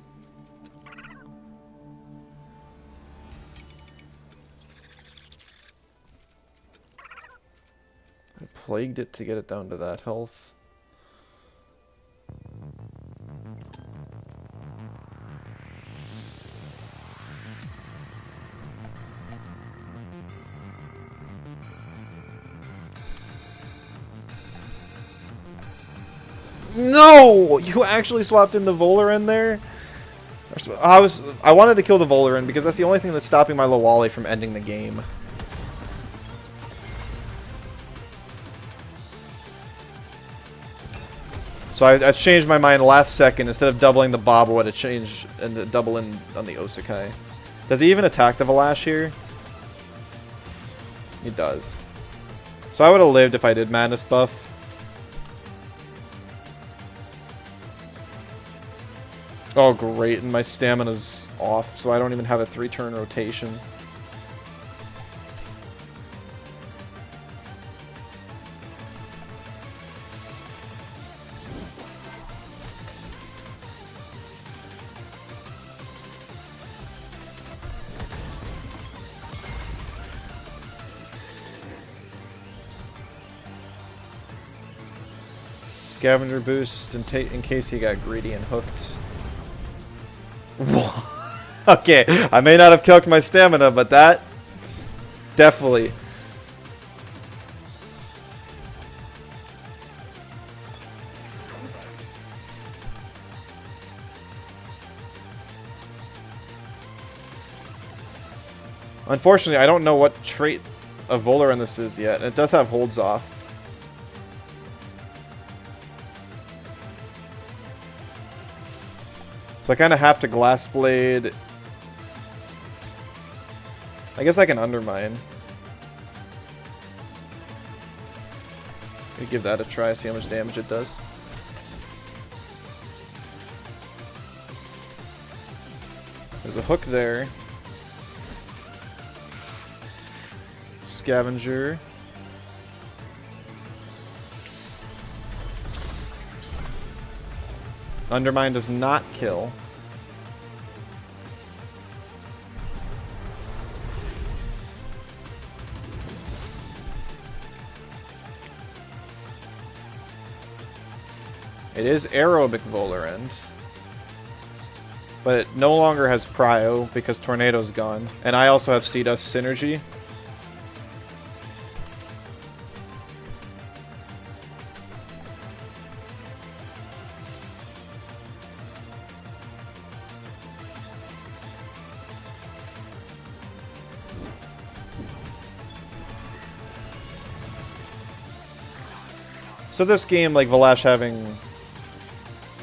I plagued it to get it down to that health. No! You actually swapped in the Volaran there? I wanted to kill the Volaran because that's the only thing that's stopping my Lawali from ending the game. So I changed my mind last second. Instead of doubling the Bobble, to change and double in on the Osekai. Does he even attack the Valash here? He does. So I would have lived if I did Madness buff. Oh great, and my stamina's off, so I don't even have a 3-turn rotation. Scavenger boost in case he got greedy and hooked. Okay, I may not have calced my stamina, but that definitely. Unfortunately, I don't know what trait of Volaran this is yet. It does have holds off. So I kind of have to Glass Blade. I guess I can Undermine. Let me give that a try, see how much damage it does. There's a hook there. Scavenger. Undermine does not kill. It is aerobic Volarend. But it no longer has Prio because Tornado's gone. And I also have Sea Dust Synergy. So this game, like Valash having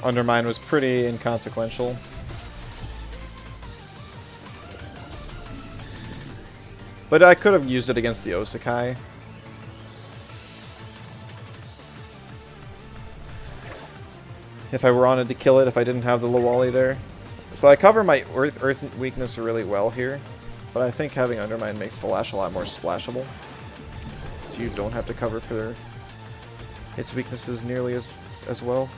Undermine, was pretty inconsequential. But I could have used it against the Osekai. If I wanted to kill it, if I didn't have the Lawali there. So I cover my Earth weakness really well here. But I think having Undermine makes Valash a lot more splashable. So you don't have to cover for its weaknesses nearly as well.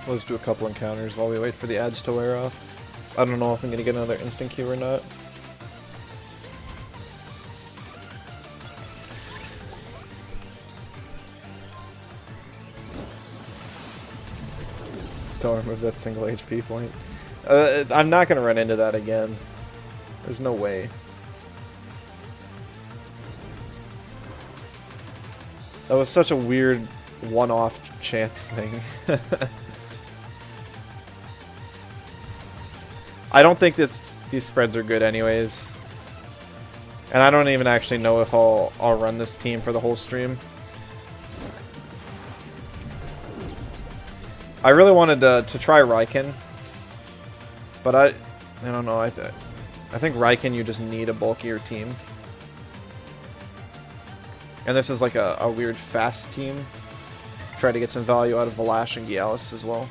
Let's do a couple encounters while we wait for the ads to wear off. I don't know if I'm going to get another instant queue or not. Don't remove that single HP point. I'm not going to run into that again. There's no way. That was such a weird one-off chance thing. I don't think these spreads are good anyways. And I don't even actually know if I'll run this team for the whole stream. I really wanted to try Raican. But I don't know, I think Raican you just need a bulkier team. And this is like a weird fast team. Try to get some value out of Valash and Gyalis as well.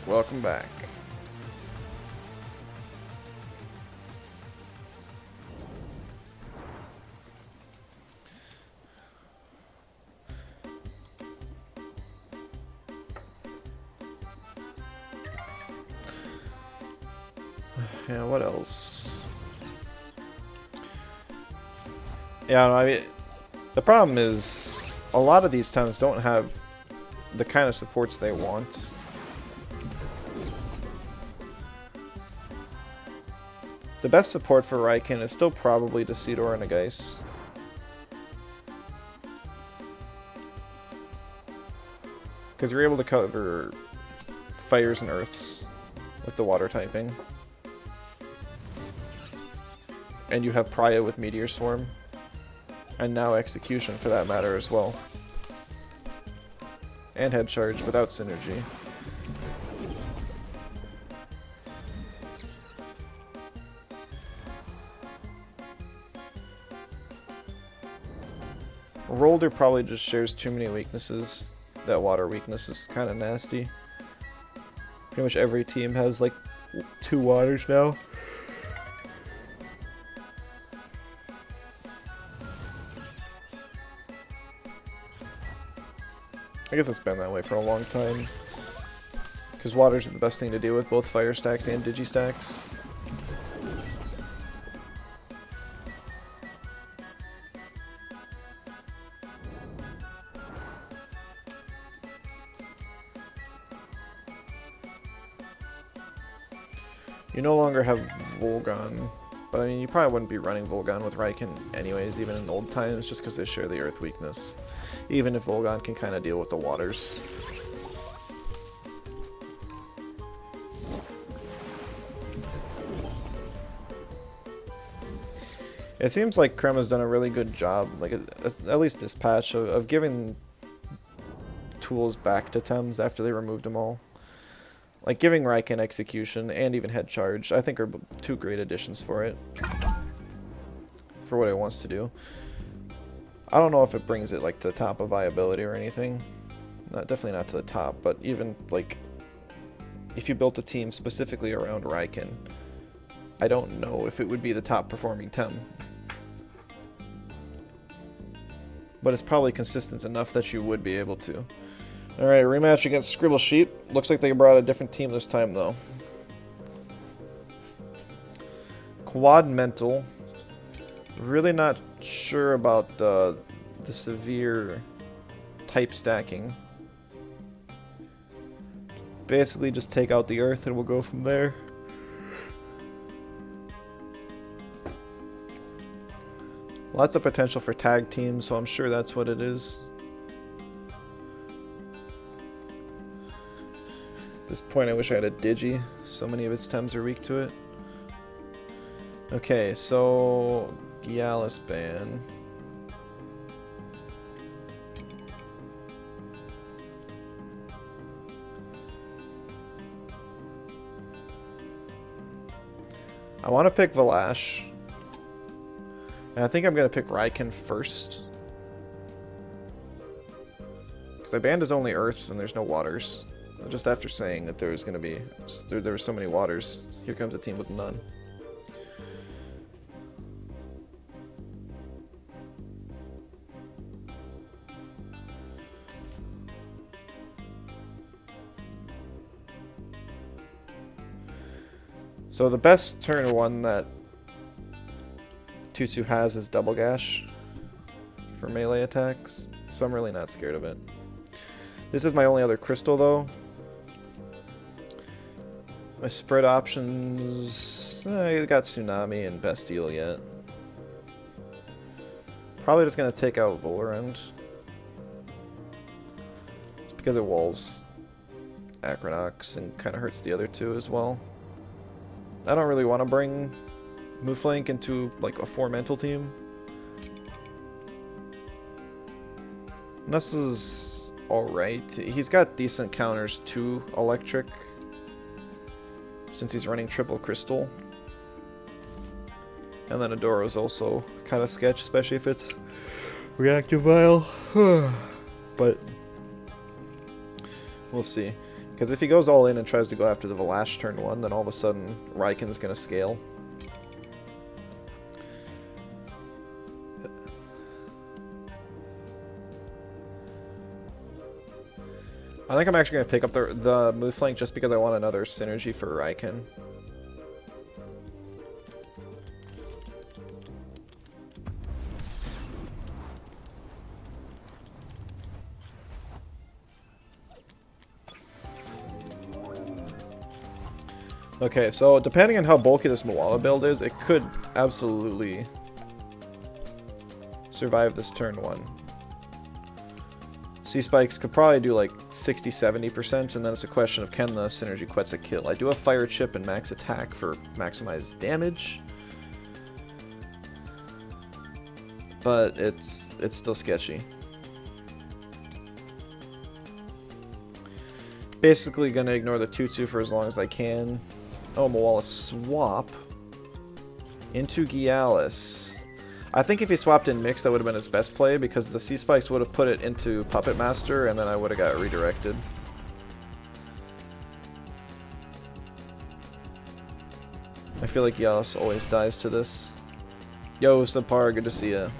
Welcome back. Yeah, what else? Yeah, I mean, the problem is a lot of these towns don't have the kind of supports they want. The best support for Raican is still probably Decidor and a Geist. Because you're able to cover fires and earths with the water typing. And you have Praya with Meteor Swarm. And now Execution for that matter as well. And Head Charge without synergy. Rolder probably just shares too many weaknesses. That water weakness is kind of nasty. Pretty much every team has like 2 waters now. I guess it's been that way for a long time. Because waters are the best thing to do with both fire stacks and digi stacks. You no longer have Volgon, but I mean, you probably wouldn't be running Volgon with Raican anyways, even in old times, just because they share the earth weakness. Even if Volgon can kind of deal with the waters. It seems like Krem has done a really good job, like at least this patch, of giving tools back to Thames after they removed them all. Like giving Raican Execution and even Head Charge, I think are 2 great additions for it. For what it wants to do. I don't know if it brings it like to the top of viability or anything. Definitely not to the top, but even like if you built a team specifically around Raican, I don't know if it would be the top performing Tem. But it's probably consistent enough that you would be able to. Alright, rematch against Scribble Sheep. Looks like they brought a different team this time, though. Quad Mental. Really not sure about the severe type stacking. Basically, just take out the earth and we'll go from there. Lots of potential for tag teams, so I'm sure that's what it is. At this point, I wish I had a Digi. So many of its Tems are weak to it. Okay, so Gyalis ban. I want to pick Valash. And I think I'm going to pick Raican first. Because I banned his only Earth and there's no waters. Just after saying that there was going to be... There were so many waters. Here comes a team with none. So the best turn 1 that Tutsu has is double gash for melee attacks, so I'm really not scared of it. This is my only other crystal though. My spread options, I got Tsunami and Bestial yet. Probably just gonna take out Volerend. Just because it walls Acronox and kind of hurts the other two as well. I don't really want to bring Mooflank into like a 4 mental team. Ness is alright. He's got decent counters to electric since he's running triple crystal. And then Adoro is also kind of sketch, especially if it's reactive vial. But we'll see. Because if he goes all in and tries to go after the Valash turn 1, then all of a sudden Raican's going to scale. I think I'm actually going to pick up the Mooflank just because I want another synergy for Raican. Okay, so depending on how bulky this Moala build is, it could absolutely survive this turn 1. C-Spikes could probably do like 60-70%, and then it's a question of can the Synergy Quetzal kill. I do have Fire Chip and Max Attack for maximized damage, but it's still sketchy. Basically gonna ignore the 2-2 for as long as I can. Oh, Moala swap into Gialis. I think if he swapped in Mix, that would have been his best play, because the C-Spikes would have put it into Puppet Master, and then I would have got redirected. I feel like Gialis always dies to this. Yo, Subpar, good to see ya.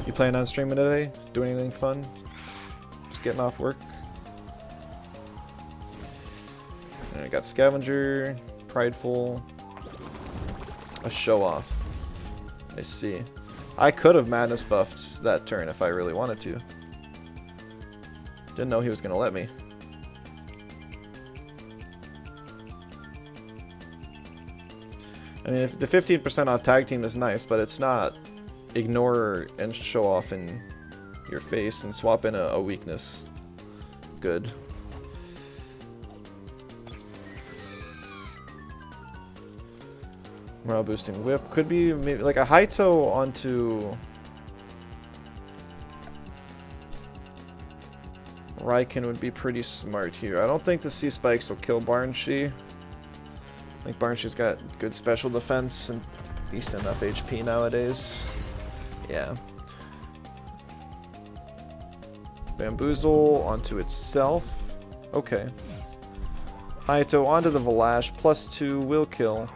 You playing on streaming today? Doing anything fun? Just getting off work? And I got Scavenger, Prideful, a Show Off. I see. I could have Madness buffed that turn if I really wanted to. Didn't know he was going to let me. I mean, if the 15% off tag team is nice, but it's not ignore and show off in your face and swap in a weakness. Good. Morale boosting whip could be maybe like a high toe onto Raican would be pretty smart here. I don't think the C-Spikes will kill Barnshee. I think Barnshee's got good special defense and decent enough HP nowadays. Yeah. Bamboozle onto itself. Okay. Hayato onto the Valash. +2 will kill.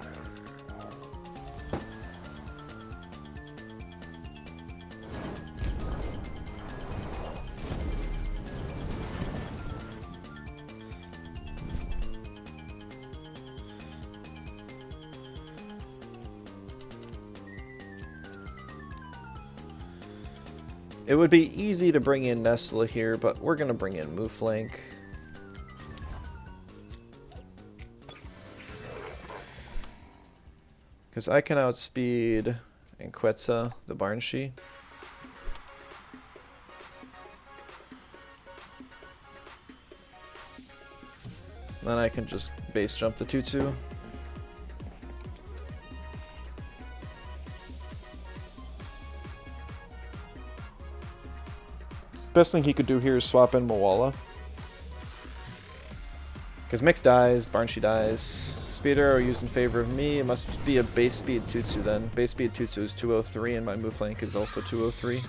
It would be easy to bring in Nestle here, but we're going to bring in Mooflank. Because I can outspeed and Quetzal the Barnshee. Then I can just base jump the 2-2. Best thing he could do here is swap in Moala. Because Mix dies, Barnshee dies. Speed Arrow used in favor of me. It must be a base speed Tutsu then. Base speed Tutsu is 203 and my Mooflank is also 203.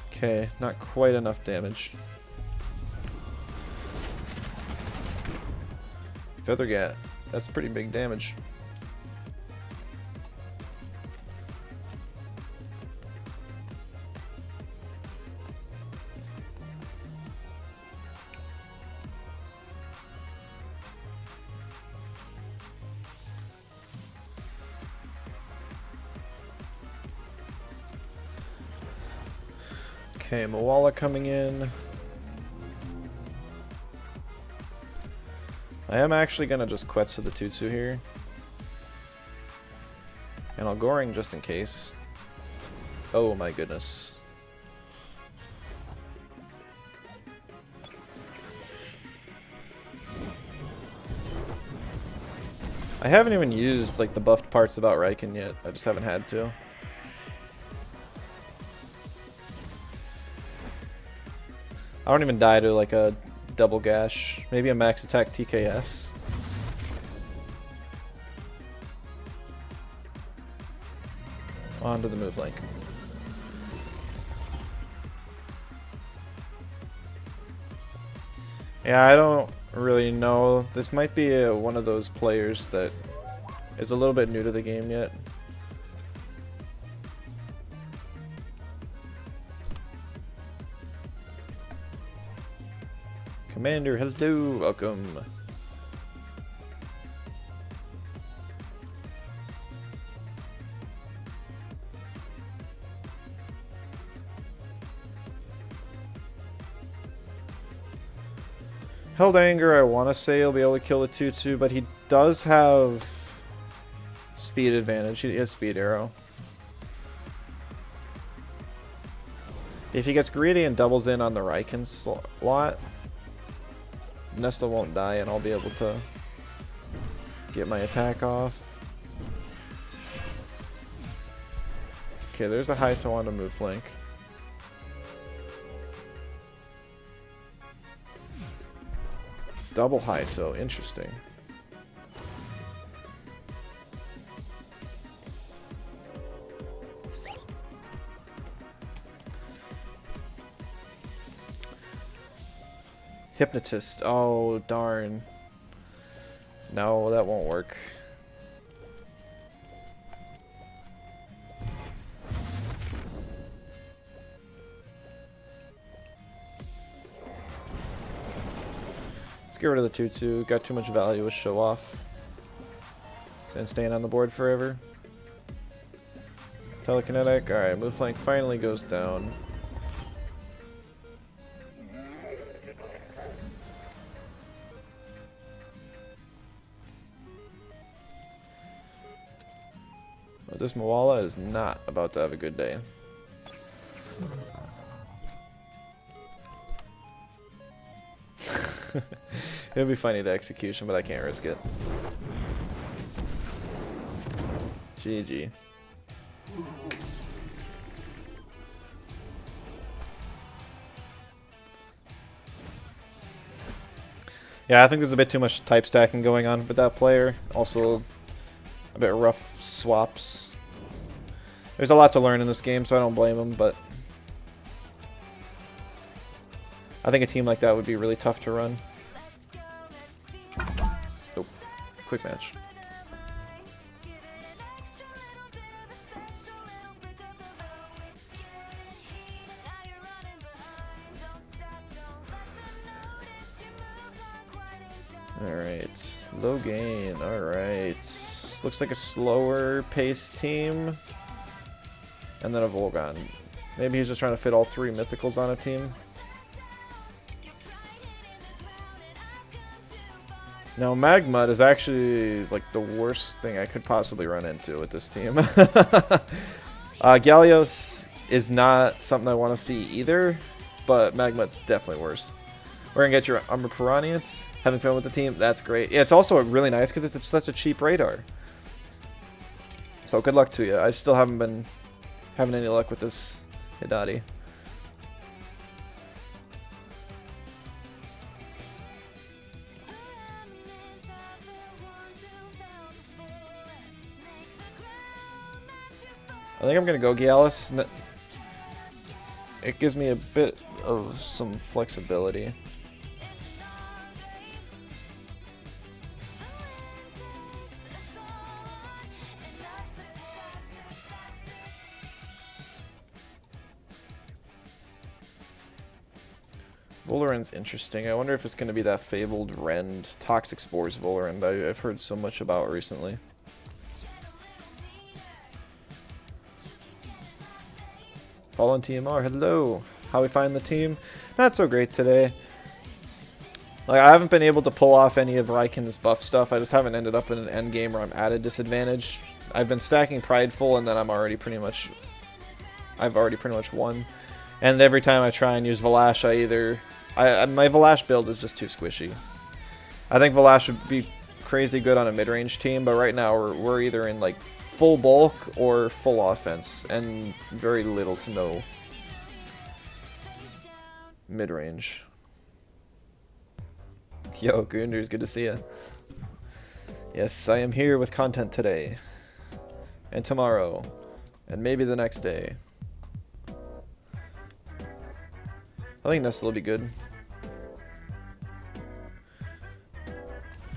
Okay, not quite enough damage. Feathergat. That's pretty big damage. Okay, Moala coming in. I am actually gonna just Quetza the Tutsu here. And I'll Goring just in case. Oh my goodness. I haven't even used like the buffed parts about Raican yet. I just haven't had to. I don't even die to like a double gash. Maybe a max attack TKS. On to the move link. Yeah, I don't really know. This might be one of those players that is a little bit new to the game yet. Commander, hello, welcome. Held Anger, I want to say he'll be able to kill the 2-2, but he does have speed advantage. He has speed arrow. If he gets greedy and doubles in on the Raican slot, Nesta won't die and I'll be able to get my attack off. Okay, there's a Haito on the move flank. Double Haito, interesting. Hypnotist, oh darn. No, that won't work. Let's get rid of the 2-2. Got too much value with show off. And staying on the board forever. Telekinetic. Alright, move flank finally goes down. But this Moala is not about to have a good day. It would be funny to execution, but I can't risk it. GG. Yeah, I think there's a bit too much type stacking going on with that player. Also, a bit rough swaps. There's a lot to learn in this game, so I don't blame him, but I think a team like that would be really tough to run. Oh, quick match. Alright, low gain, alright. Looks like a slower paced team. And then a Volgon. Maybe he's just trying to fit all three mythicals on a team. Now, Magmud is actually like the worst thing I could possibly run into with this team. Gallios is not something I want to see either, but Magmud's definitely worse. We're going to get your Armor Piranhas. Having fun with the team, that's great. Yeah, it's also really nice because it's such a cheap radar. So good luck to you. I still haven't been having any luck with this Hidati. I think I'm going to go Gialis. It gives me a bit of some flexibility. Voloran's interesting. I wonder if it's going to be that fabled Rend, Toxic Spores Voloran that I've heard so much about recently. Fallen TMR, hello. how we find the team. Not so great today. Like, I haven't been able to pull off any of Raican's buff stuff. I just haven't ended up in an end game where I'm at a disadvantage. I've been stacking Prideful, and then I've already pretty much won. And every time I try and use Valash, my Valash build is just too squishy. I think Valash would be crazy good on a mid-range team, but right now we're either in like full bulk or full offense, and very little to no mid-range. Yo, Goonders, good to see you. Yes, I am here with content today. And tomorrow. And maybe the next day. I think Nestle will be good.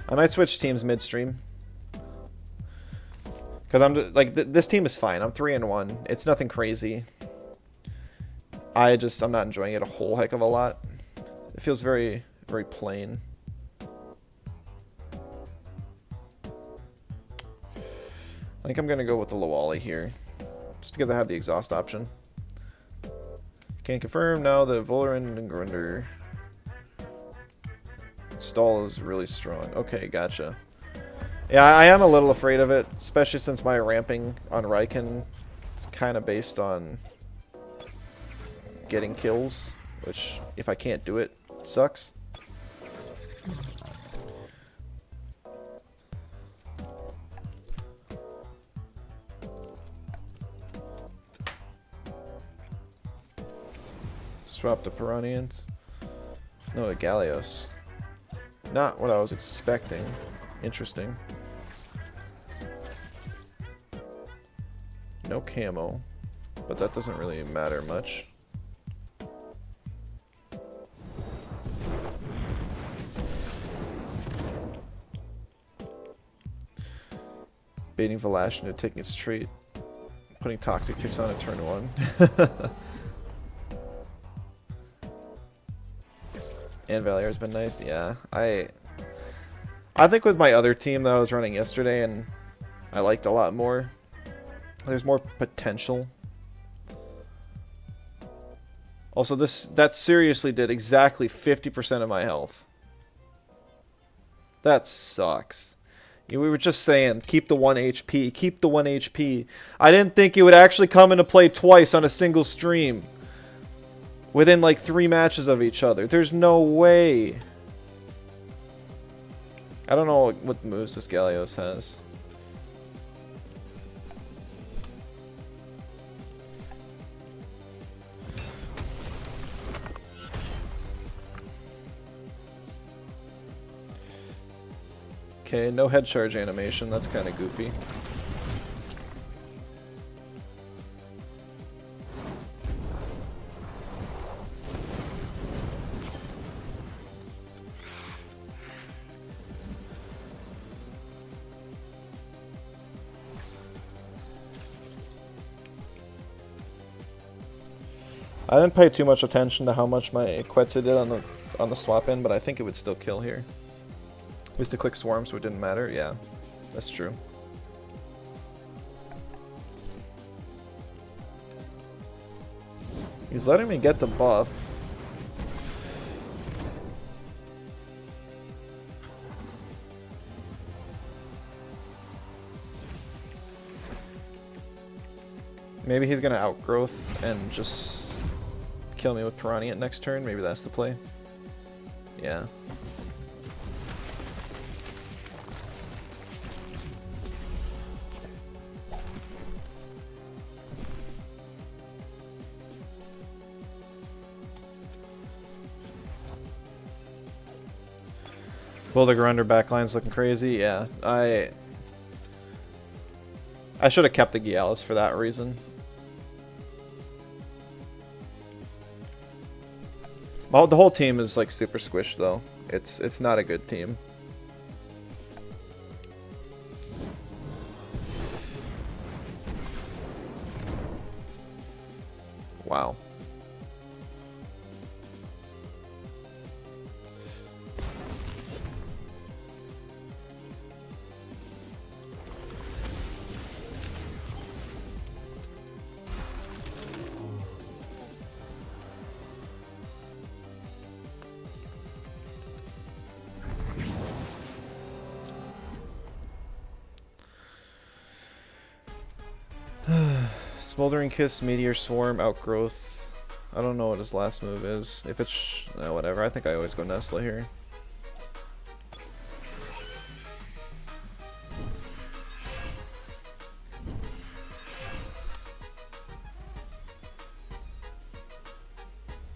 I might switch teams midstream. Because I'm just, like, this team is fine. I'm 3-1. It's nothing crazy. I'm not enjoying it a whole heck of a lot. It feels very, very plain. I think I'm going to go with the Lawali here. Just because I have the exhaust option. Can't confirm now the Volerin and Grunder. Stall is really strong. Okay, gotcha. Yeah, I am a little afraid of it, especially since my ramping on Raican is kind of based on getting kills, which, if I can't do it, sucks. Swap the Piranians. No, the Gallios. Not what I was expecting. Interesting. No camo, but that doesn't really matter much. Baiting Valash into taking its trait. Putting Toxic Ticks on at turn 1. And Valier's been nice, yeah. I think with my other team that I was running yesterday and I liked a lot more, there's more potential. Also, that seriously did exactly 50% of my health. That sucks. We were just saying, keep the 1 HP, keep the 1 HP. I didn't think it would actually come into play twice on a single stream. Within like 3 matches of each other. There's no way. I don't know what moves this Gallios has. Okay, no head charge animation. That's kind of goofy. I didn't pay too much attention to how much my Quetzal did on the swap in, but I think it would still kill here. At least to click Swarm, so it didn't matter. Yeah, that's true. He's letting me get the buff. Maybe he's gonna outgrowth and just kill me with Piranha next turn. Maybe that's the play. Yeah. Bulldigger under backline's looking crazy. Yeah, I should have kept the Gialis for that reason. Well, the whole team is like super squished though. It's not a good team. Wow. Smoldering Kiss, Meteor Swarm, Outgrowth. I don't know what his last move is. If it's... no, whatever. I think I always go Nestle here.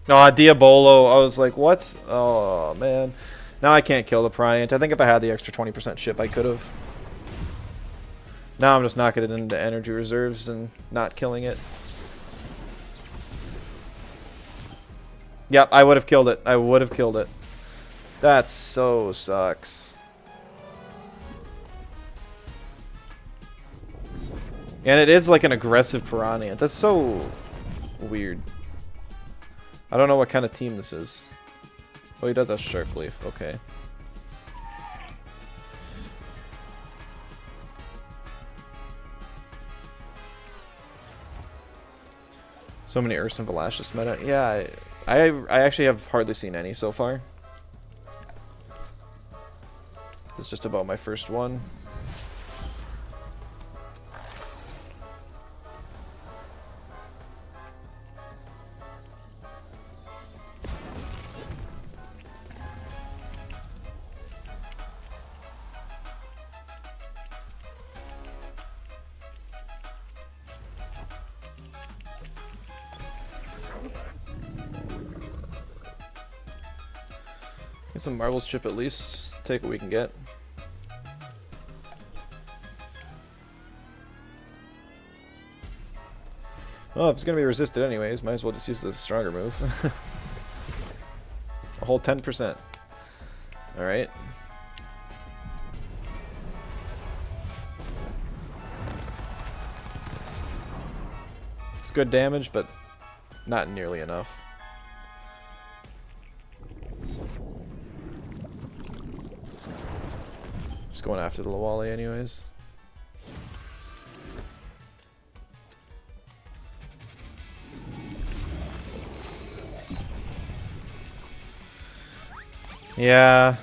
No, Diabolo. I was like, what? Oh, man. Now I can't kill the Piranha. I think if I had the extra 20% ship, I could have. Now I'm just knocking it into energy reserves and not killing it. Yep, I would have killed it. I would have killed it. That so sucks. And it is like an aggressive Piranha. That's so weird. I don't know what kind of team this is. Oh, he does have Sharp Leaf. Okay. So many Ursa and Valash this meta. Yeah, I actually have hardly seen any so far. This is just about my first one. Get some Marvel's chip at least. Take what we can get. Well, if it's gonna be resisted anyways, might as well just use the stronger move. A whole 10%. Alright. It's good damage, but not nearly enough. Just going after the Lawali anyways. Yeah.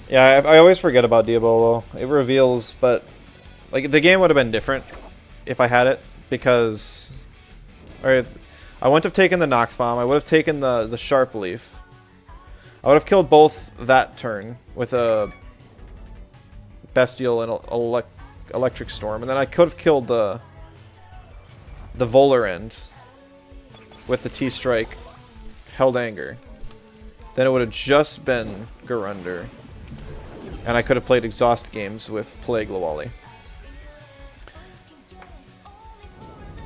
Yeah, I always forget about Diabolo. It reveals, but like the game would have been different if I had it because alright, I wouldn't have taken the Nox Bomb, I would have taken the Sharp Leaf. I would have killed both that turn with a Bestial and Electric Storm, and then I could have killed the Volar end with the T-Strike, Held Anger. Then it would have just been Garunder. And I could have played Exhaust games with Plague Lawali.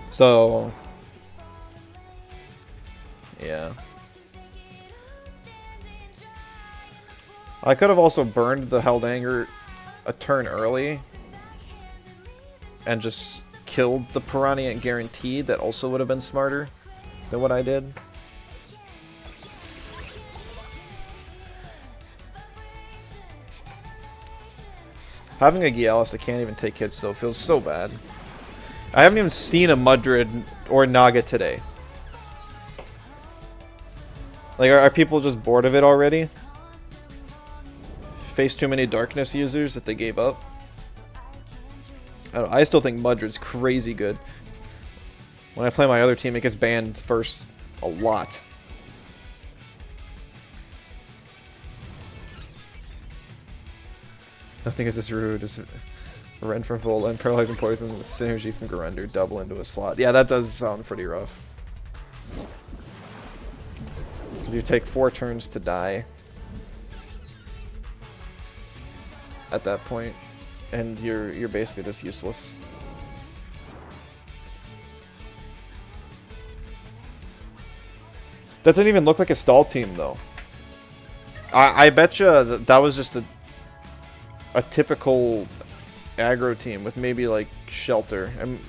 So... yeah. I could have also burned the Held Anger a turn early. And just killed the Piranha guaranteed. That also would have been smarter than what I did. Having a Gialis that can't even take hits though feels so bad. I haven't even seen a Mudrid or Naga today. Like, are people just bored of it already? Face too many Darkness users that they gave up? I don't know, I still think Mudrid's crazy good. When I play my other team, it gets banned first a lot. Nothing is as rude as Rend from Vola and Paralyzing Poison with synergy from Garunder double into a slot. Yeah, that does sound pretty rough. Because you take 4 turns to die at that point, and you're basically just useless. That didn't even look like a stall team though. I bet you that was just a typical aggro team with maybe like Shelter and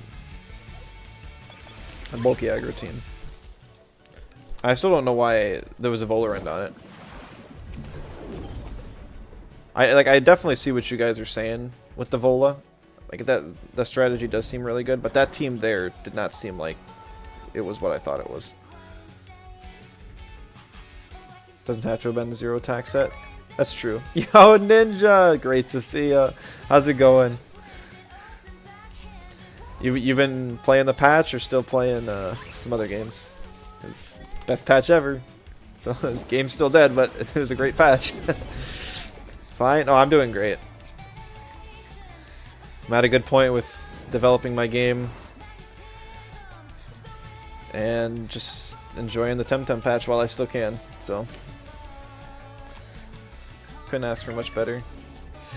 a bulky aggro team. I still don't know why there was a Volarend on it. I definitely see what you guys are saying with the Vola. Like the strategy does seem really good, but that team there did not seem like it was what I thought it was. Doesn't have to have been the 0 attack set. That's true. Yo, Ninja! Great to see ya. How's it going? You've been playing the patch or still playing some other games? It's best patch ever. So game's still dead, but it was a great patch. Fine. Oh, I'm doing great. I'm at a good point with developing my game and just enjoying the Temtem patch while I still can. So couldn't ask for much better.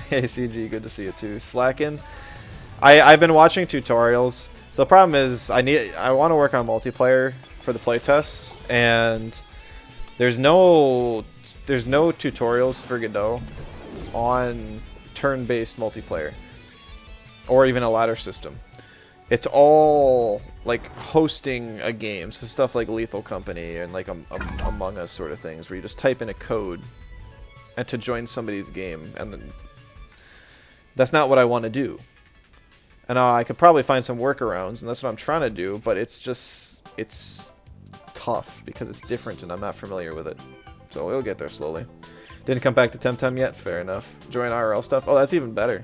Hey CG, good to see you too. Slacking. I've been watching tutorials. So the problem is I want to work on multiplayer for the playtests, and there's no tutorials for Godot on turn-based multiplayer or even a ladder system. It's all like hosting a game, so stuff like Lethal Company and like Among Us sort of things, where you just type in a code and to join somebody's game, and then that's not what I want to do. And I could probably find some workarounds, and that's what I'm trying to do, but it's tough because it's different and I'm not familiar with it. So we'll get there slowly. Didn't come back to Temtem yet? Fair enough. Join IRL stuff? Oh, that's even better.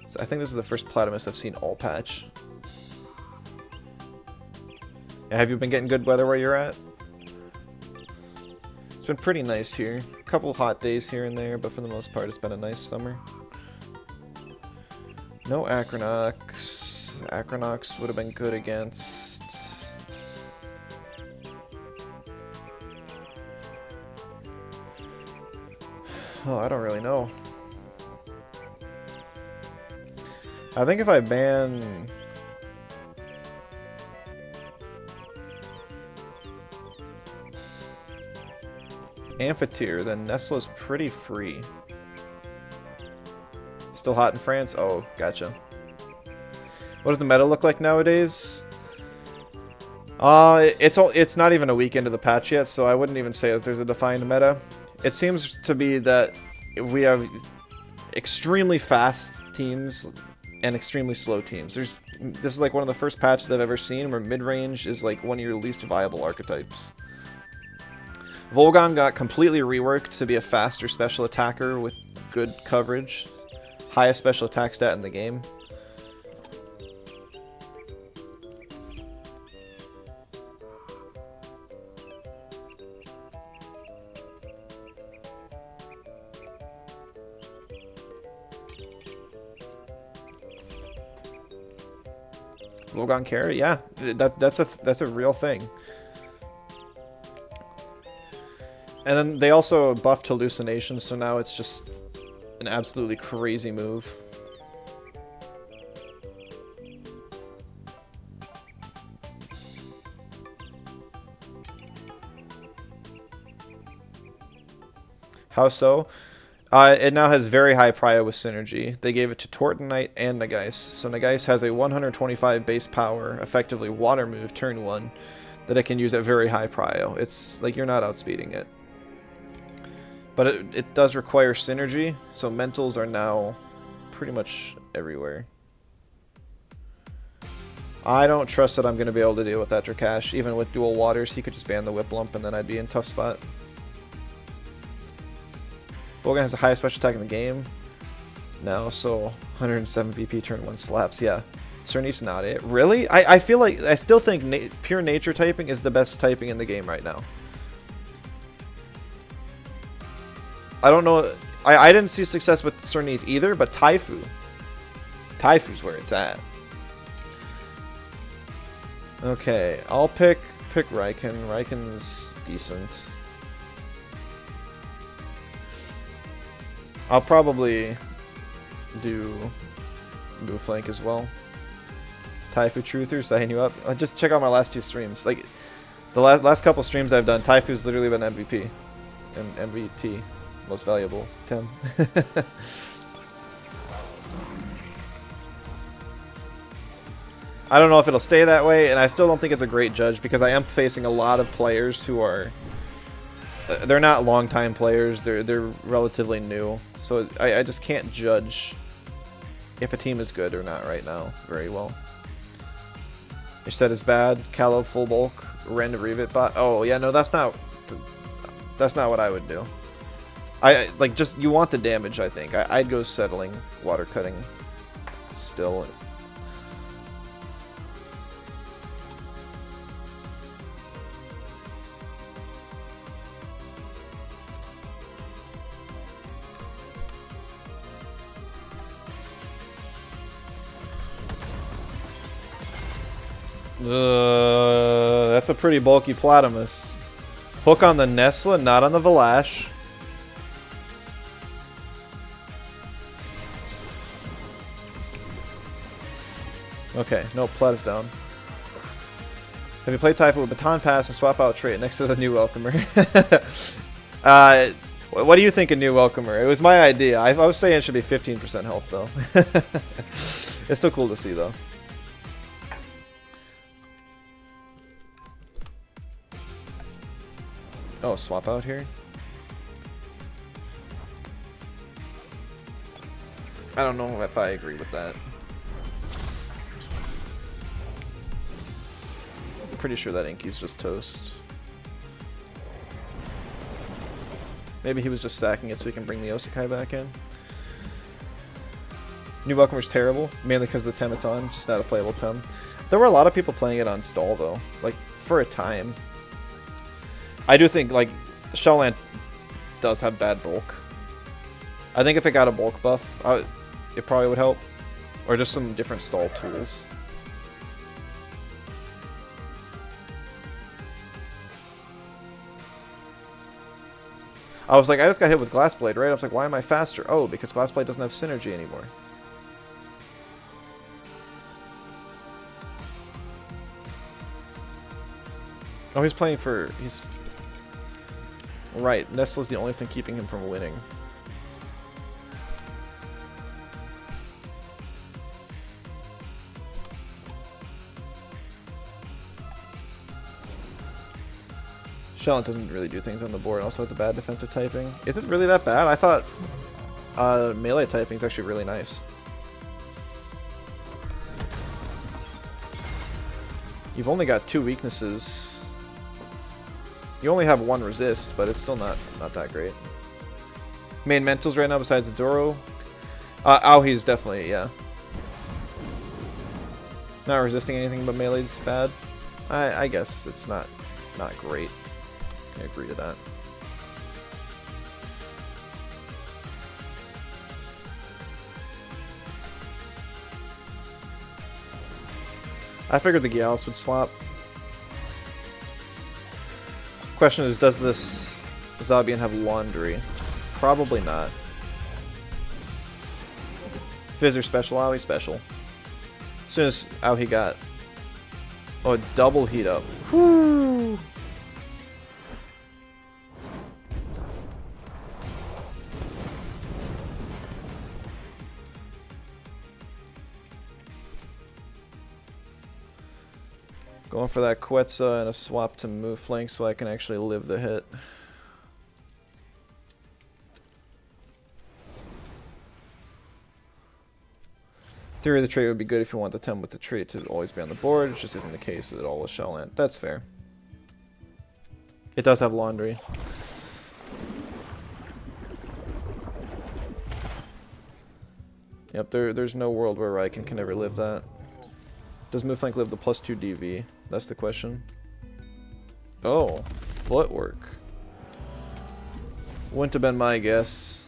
So I think this is the first Platymus I've seen all patch. Yeah, have you been getting good weather where you're at? It's been pretty nice here. A couple hot days here and there, but for the most part it's been a nice summer. No Acronox. Acronox would have been good against... Oh, I don't really know. I think if I ban... Amphitheater, then Nestle's pretty free. Still hot in France? Oh, gotcha. What does the meta look like nowadays? It's not even a week into the patch yet, so I wouldn't even say that there's a defined meta. It seems to be that we have extremely fast teams and extremely slow teams. This is like one of the first patches I've ever seen where mid-range is like one of your least viable archetypes. Volgon got completely reworked to be a faster special attacker with good coverage. Highest special attack stat in the game. Volgon carry, yeah, that's a real thing. And then they also buffed hallucinations, so now it's just an absolutely crazy move. How so? It now has very high prio with synergy. They gave it to Tortonite and Nagais. So Nagais has a 125 base power, effectively water move, turn 1, that it can use at very high prio. It's like you're not outspeeding it. But it does require synergy, so mentals are now pretty much everywhere. I don't trust that I'm going to be able to deal with that Drakash. Even with dual waters, he could just ban the Whip Lump and then I'd be in tough spot. Volgan has the highest special attack in the game now, so 107 BP turn 1 slaps, yeah. Cernif's not it. Really? I feel like, I still think pure nature typing is the best typing in the game right now. I don't know. I didn't see success with Cernif either, but Taifu. Taifu's where it's at. Okay, I'll pick Raican. Raican's decent. I'll probably do Move Flank as well. Taifu Truther, sign you up. Just check out my last 2 streams. Like, the last couple streams I've done, Taifu's literally been MVP. And MVT. Most valuable, Tim. I don't know if it'll stay that way, and I still don't think it's a great judge because I am facing a lot of players who are... They're not long-time players, they're relatively new. So I just can't judge if a team is good or not right now very well. Your set is bad. Callow full bulk. Random revet bot. Oh yeah, no, that's not what I would do. I like just you want the damage. I think I'd go settling, water cutting, still. That's a pretty bulky Platamus. Hook on the Nesla, not on the Valash. Okay, no, Plata's down. Have you played Typhoon with Baton Pass and swap out trait next to the new Welcomer? What do you think of new Welcomer? It was my idea. I was saying it should be 15% health though. It's still cool to see though. Oh, swap out here? I don't know if I agree with that. I'm pretty sure that Inky's just toast. Maybe he was just sacking it so he can bring the Osekai back in. New Welcomer's terrible, mainly because of the Tem it's on, just not a playable Tem. There were a lot of people playing it on stall though, like for a time. I do think, like, Shellland does have bad bulk. I think if it got a bulk buff, it probably would help. Or just some different stall tools. I was like, I just got hit with Glassblade, right? I was like, why am I faster? Oh, because Glassblade doesn't have synergy anymore. Oh, he's playing for... he's... Right, Nestle's the only thing keeping him from winning. Shellent doesn't really do things on the board, also has a bad defensive typing. Is it really that bad? I thought melee typing is actually really nice. You've only got 2 weaknesses. You only have 1 resist, but it's still not that great. Main mentals right now besides Adoro. Aohi's definitely, yeah. Not resisting anything but melee's bad. I guess it's not great. I agree to that. I figured the Gyalis would swap. Question is, does this Zabian have laundry? Probably not. Fizz or special? Aoi special. As soon as Aoi got... oh, a double heat up. Whoo! Going for that Quetzal and a swap to move flank so I can actually live the hit. Theory of the trait would be good if you want the Tem with the trait to always be on the board. It just isn't the case at all with Shellland. That's fair. It does have laundry. Yep, there's no world where Raican can ever live that. Does Mooflank live the +2 DV? That's the question. Oh, footwork. Wouldn't have been my guess.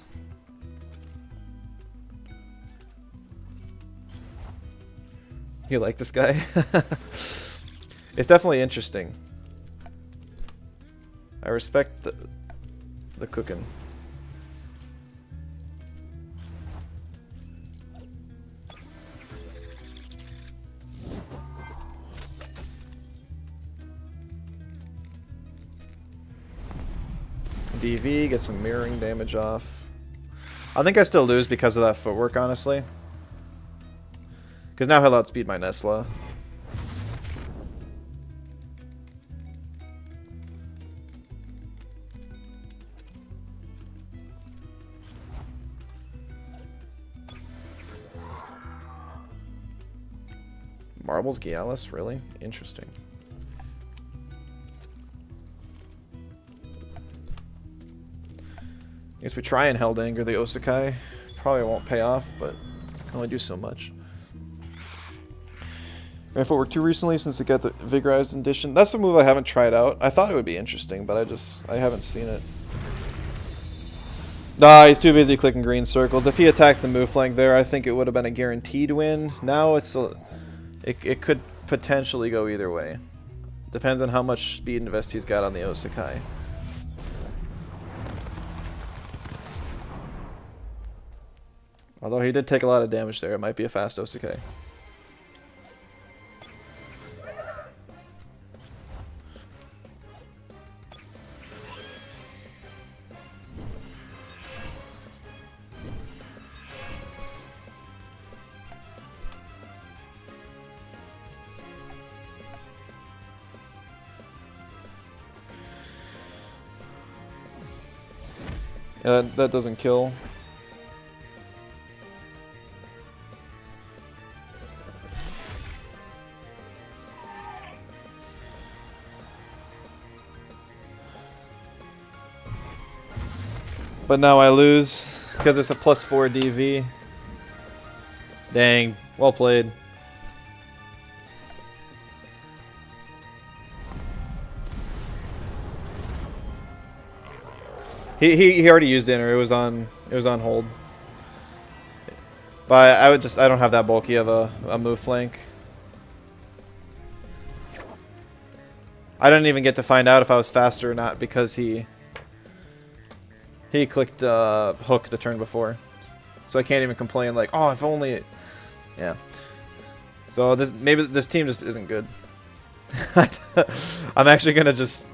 You like this guy? It's definitely interesting. I respect the cooking. DV, get some mirroring damage off. I think I still lose because of that footwork, honestly. Because now he'll outspeed my Nesla. Marbles Gialis? Really? Interesting. I guess we try and Helldanger the Osakai. Probably won't pay off, but can only do so much. Rifle worked too recently since it got the Vigorized edition. That's the move I haven't tried out. I thought it would be interesting, but I haven't seen it. Nah, he's too busy clicking green circles. If he attacked the move flank there, I think it would have been a guaranteed win. Now it could potentially go either way. Depends on how much speed invest he's got on the Osakai. Although he did take a lot of damage there, it might be a fast Osakai. Yeah, that doesn't kill. But now I lose because it's a +4 DV. Dang, well played. He already used Inner. It was on hold. But I don't have that bulky of a move flank. I didn't even get to find out if I was faster or not because he clicked hook the turn before. So I can't even complain like, oh, if only yeah. So maybe this team just isn't good. I'm actually gonna just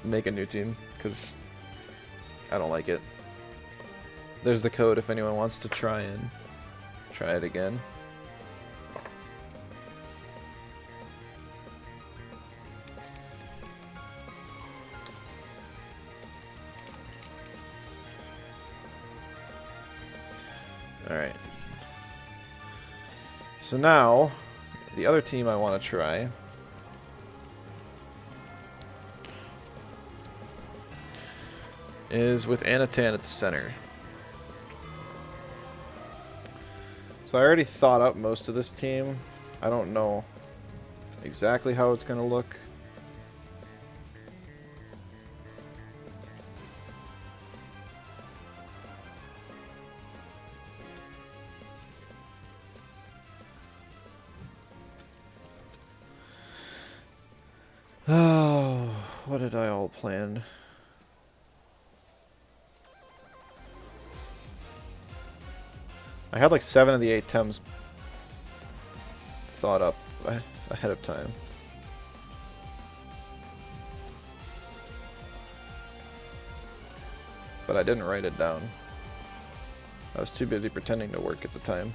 make a new team because I don't like it. There's the code if anyone wants to try it again. Alright. So now, the other team I want to try is with Anatan at the center. So I already thought up most of this team. I don't know exactly how it's going to look. Oh, what did I all plan? I had like 7 of the 8 Tems thought up ahead of time. But I didn't write it down. I was too busy pretending to work at the time.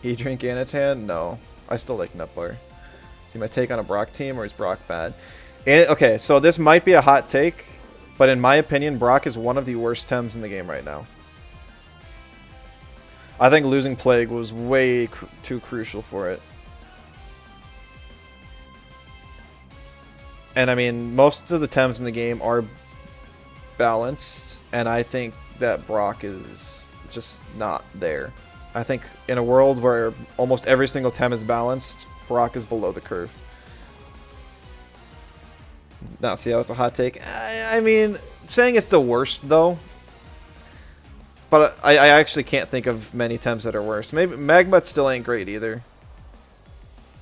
He drink Anatan? No. I still like Nutbar. See my take on a Brock team, or is Brock bad? Okay, so this might be a hot take, but in my opinion, Brock is one of the worst Tems in the game right now. I think losing Plague was way too crucial for it. And I mean, most of the Tems in the game are balanced, and I think that Brock is just not there. I think in a world where almost every single Tem is balanced, Brock is below the curve. Now, see how it's a hot take? I mean, saying it's the worst, though. But I actually can't think of many Tems that are worse. Maybe Magmut still ain't great either.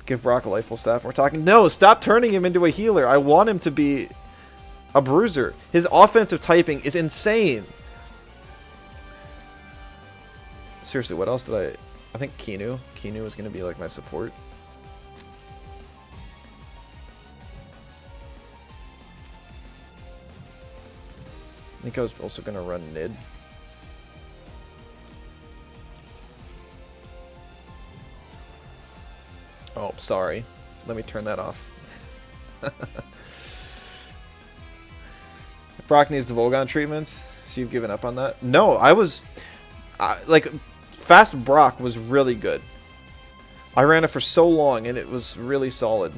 Give Brock a Lifeful Staff. We're talking... No, stop turning him into a healer. I want him to be a bruiser. His offensive typing is insane. Seriously, what else did I think Kinu. Kinu was going to be like my support. I think I was also going to run Nid. Oh, sorry. Let me turn that off. Brock needs the Volgon treatments. So you've given up on that? No, I was... like, Fast Brock was really good. I ran it for so long, and it was really solid.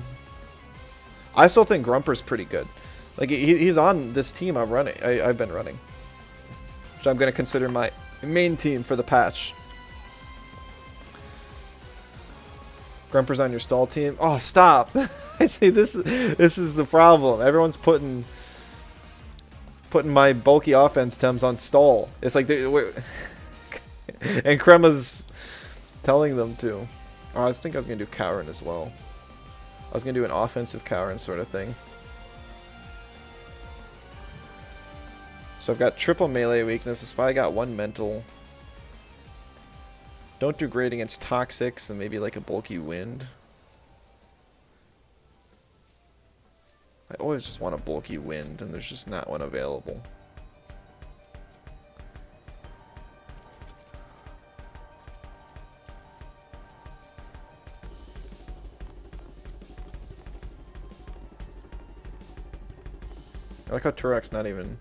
I still think Grumper's pretty good. Like, he's on this team I'm running. I've been running. Which I'm going to consider my main team for the patch. Grumper's on your stall team. Oh, stop! I see. This is the problem. Everyone's putting my bulky offense Tems on stall. It's like and Crema's telling them to. Oh, I think I was gonna do Cowrin as well. I was gonna do an offensive Cowrin sort of thing. So I've got triple melee weakness. The spy got 1 mental. Don't do great against toxics and maybe like a bulky wind. I always just want a bulky wind, and there's just not one available. I like how Turak's not even...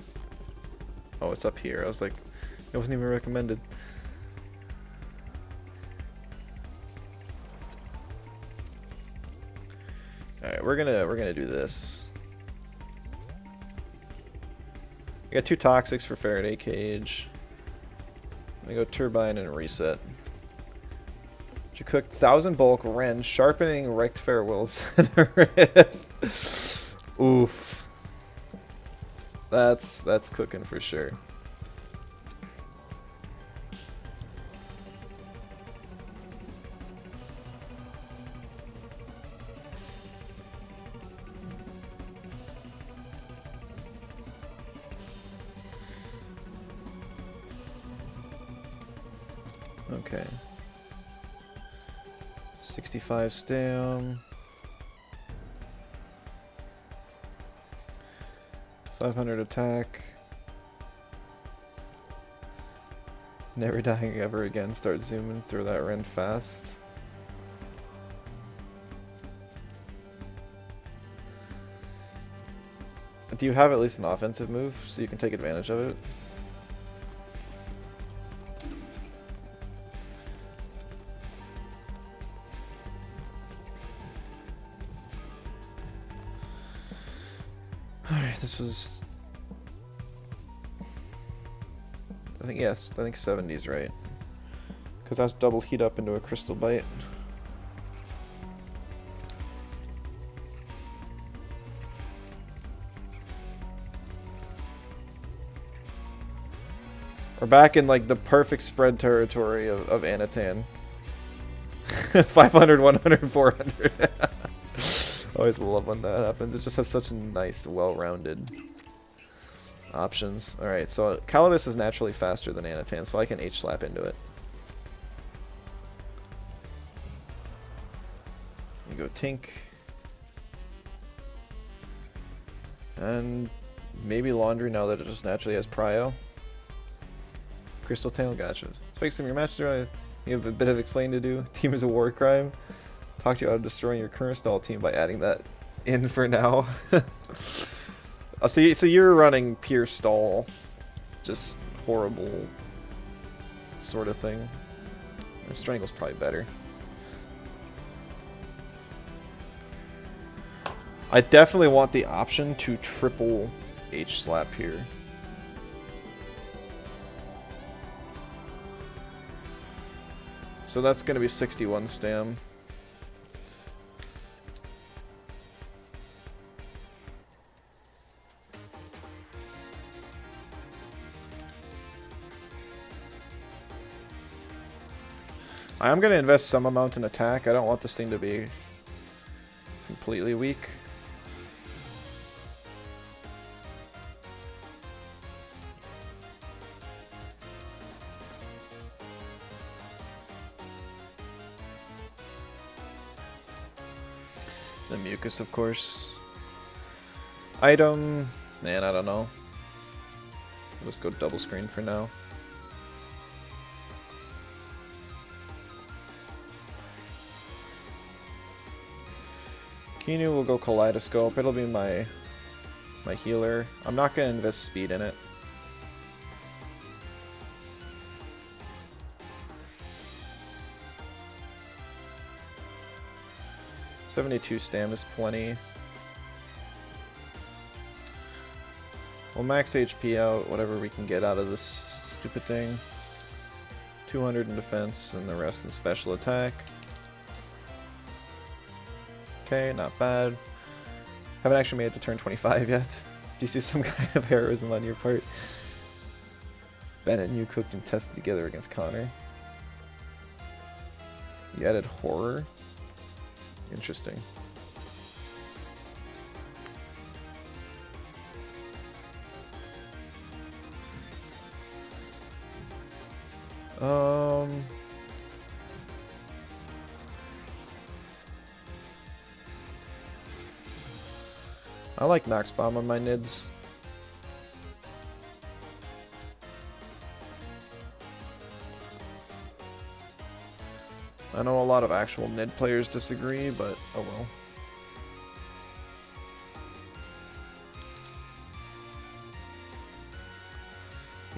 Oh, it's up here. I was like, it wasn't even recommended. Alright, we're gonna do this. I got 2 toxics for Faraday Cage. I'm gonna go Turbine and reset. You cooked 1000 bulk, Ren, sharpening wrecked farewells. Oof. That's cooking for sure. Okay. 65 stam. 500 attack. Never dying ever again. Start zooming through that Ren fast. Do you have at least an offensive move so you can take advantage of it? Alright, this was... I think, yes, I think 70's right. Because that's double heat up into a crystal bite. We're back in like the perfect spread territory of Anatan. 500, 100, 400. Always love when that happens. It just has such nice, well-rounded options. Alright, so Calibus is naturally faster than Anatan, so I can H-slap into it. You go Tink. And maybe Laundry now that it just naturally has Prio. Crystal Tail, gotcha. Spikes from your match, you have a bit of explain to do. Team is a war crime. Talk to you out of destroying your current stall team by adding that in for now. So you're running pure stall, just horrible sort of thing. And Strangle's probably better. I definitely want the option to triple H-slap here. So that's going to be 61 stam. I'm going to invest some amount in attack. I don't want this thing to be completely weak. The mucus, of course. Item, man, I don't know. Let's go double screen for now. Kinu will go Kaleidoscope. It'll be my my healer. I'm not going to invest speed in it. $72 stam is plenty. We'll max HP out, whatever we can get out of this stupid thing. 200 in defense and the rest in special attack. Okay, not bad. Haven't actually made it to turn 25 yet. Do you see some kind of heroism on your part? Bennett and you cooked and tested together against Connor. You added horror? Interesting. I like Nox Bomb on my nids. I know a lot of actual nid players disagree, but oh well.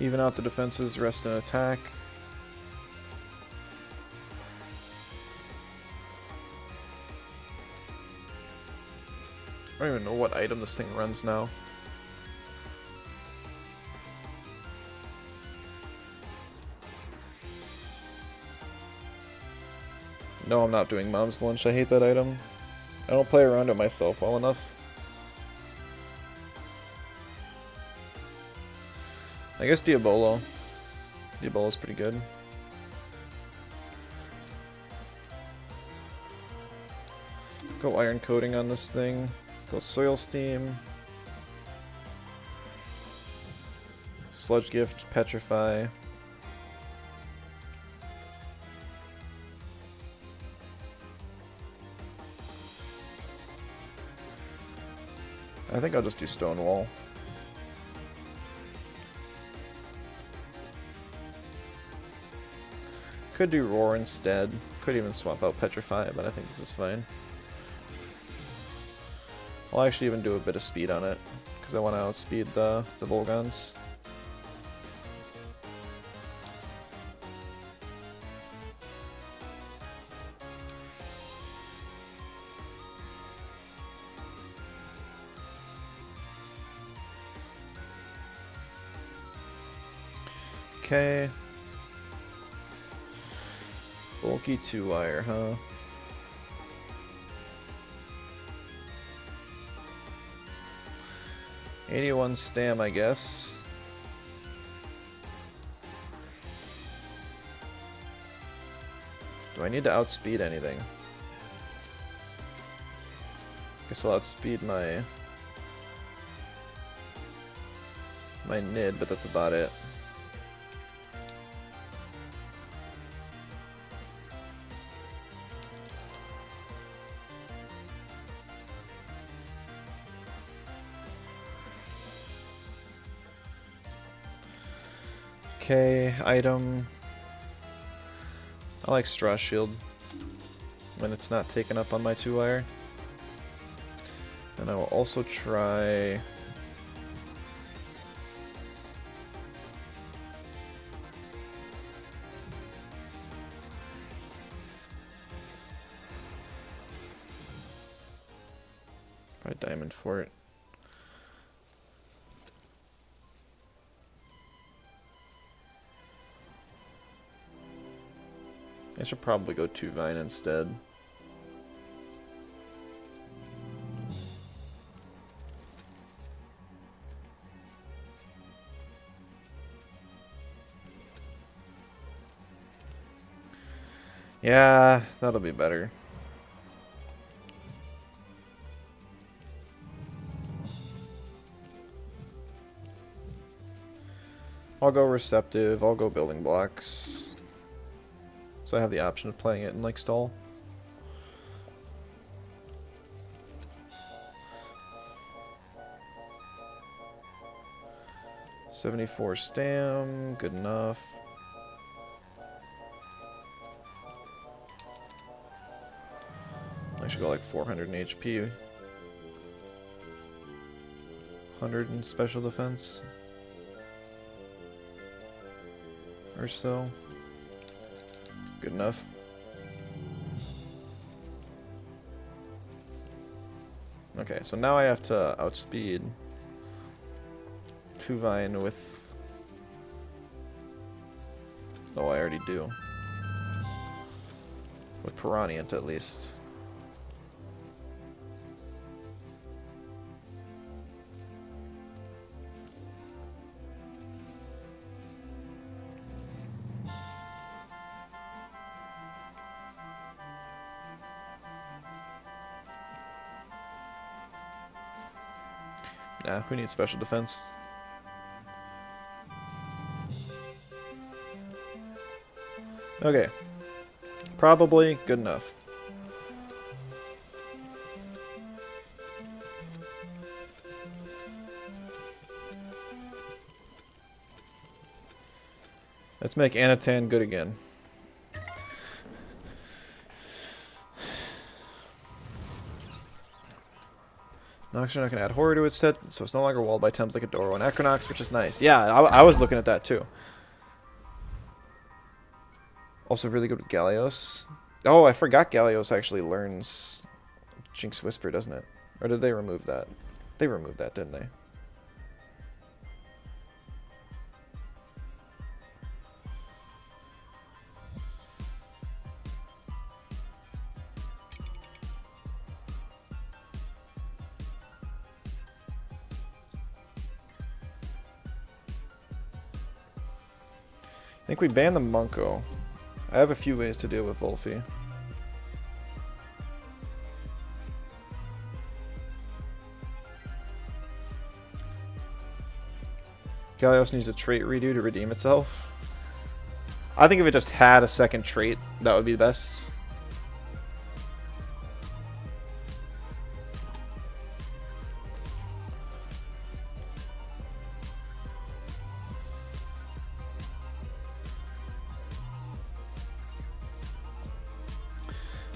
Even out the defenses, rest and attack. I don't even know what item this thing runs now. No, I'm not doing Mom's Lunch. I hate that item. I don't play around it myself well enough. I guess Diabolo. Diabolo's pretty good. Go Iron Coating on this thing. Go Soil Steam. Sludge Gift, Petrify. I think I'll just do Stonewall. Could do Roar instead. Could even swap out Petrify, but I think this is fine. I'll actually even do a bit of speed on it, because I want to outspeed the Volgons. Okay. Bulky 2-wire, huh? $81 stam, I guess. Do I need to outspeed anything? Guess I'll outspeed my nid, but that's about it. Okay, item. I like Straw Shield when it's not taken up on my 2-wire. And I will also try Diamond Fort. I should probably go 2 Vine instead. Yeah, that'll be better. I'll go Receptive, I'll go Building Blocks. So I have the option of playing it in like stall. $74 stam, good enough. I should go like 400 in HP. 100 in special defense. Or so. Good enough. Okay, so now I have to outspeed Tuvine with... Oh, I already do. With Piranhient, at least. Nah, we need special defense. Okay. Probably good enough. Let's make Anatan good again. Noxtron can add horror to its set, so it's no longer walled by Thames like a Doro and Equinox, which is nice. Yeah, I was looking at that too. Also really good with Gallios. Oh, I forgot Gallios actually learns Jinx Whisper, doesn't it? Or did they remove that? They removed that, didn't they? I think we banned the Munko. I have a few ways to deal with Wolfie. Gallios needs a trait redo to redeem itself. I think if it just had a second trait, that would be best.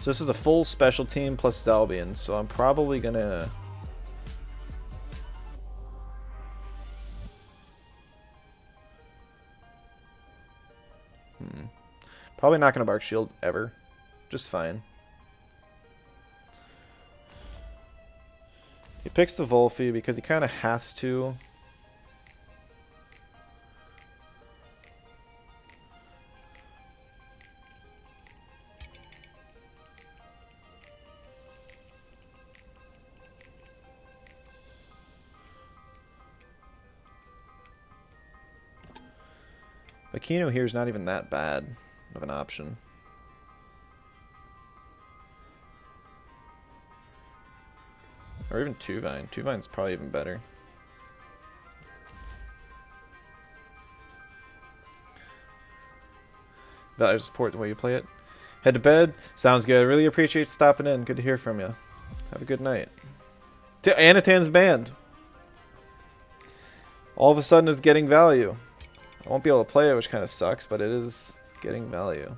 So this is a full special team plus Zalbian, so I'm probably gonna... Probably not gonna Bark Shield ever. Just fine. He picks the Volphy because he kind of has to. Aquino here is not even that bad of an option. Or even Tuvine. Tuvine's probably even better. Value support the way you play it. Head to bed. Sounds good. Really appreciate stopping in. Good to hear from you. Have a good night. Anatan's banned. All of a sudden it's getting value. I won't be able to play it, which kind of sucks, but it is getting value.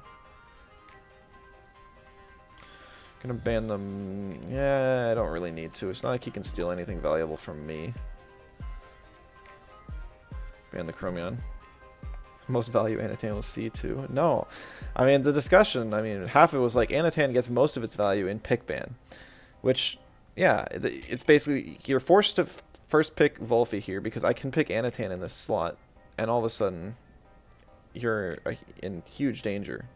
Gonna ban them. Yeah, I don't really need to. It's not like he can steal anything valuable from me. Ban the Chromion. Most value Anatan was C2. No. I mean, the discussion, I mean, half of it was like Anatan gets most of its value in pick ban. Which, yeah, it's basically, you're forced to first pick Volphy here because I can pick Anatan in this slot. And all of a sudden, you're in huge danger.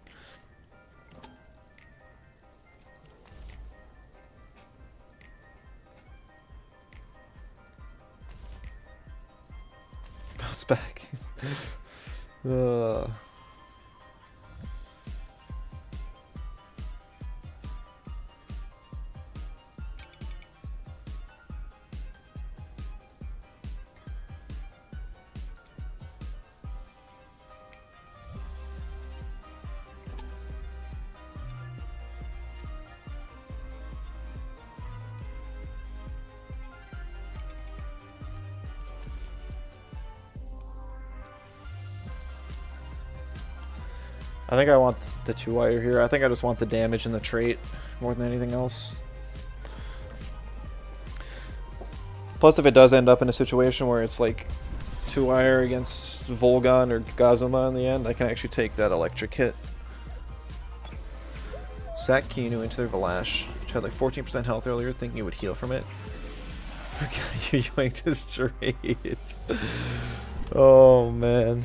Bounce back. I think I want the 2-wire here. I think I just want the damage and the trait more than anything else. Plus, if it does end up in a situation where it's like 2-wire against Volgon or Gazuma in the end, I can actually take that electric hit. Sack Kinu into their Valash, which had like 14% health earlier, thinking it would heal from it. Forgot you yoinked it straight. Oh man.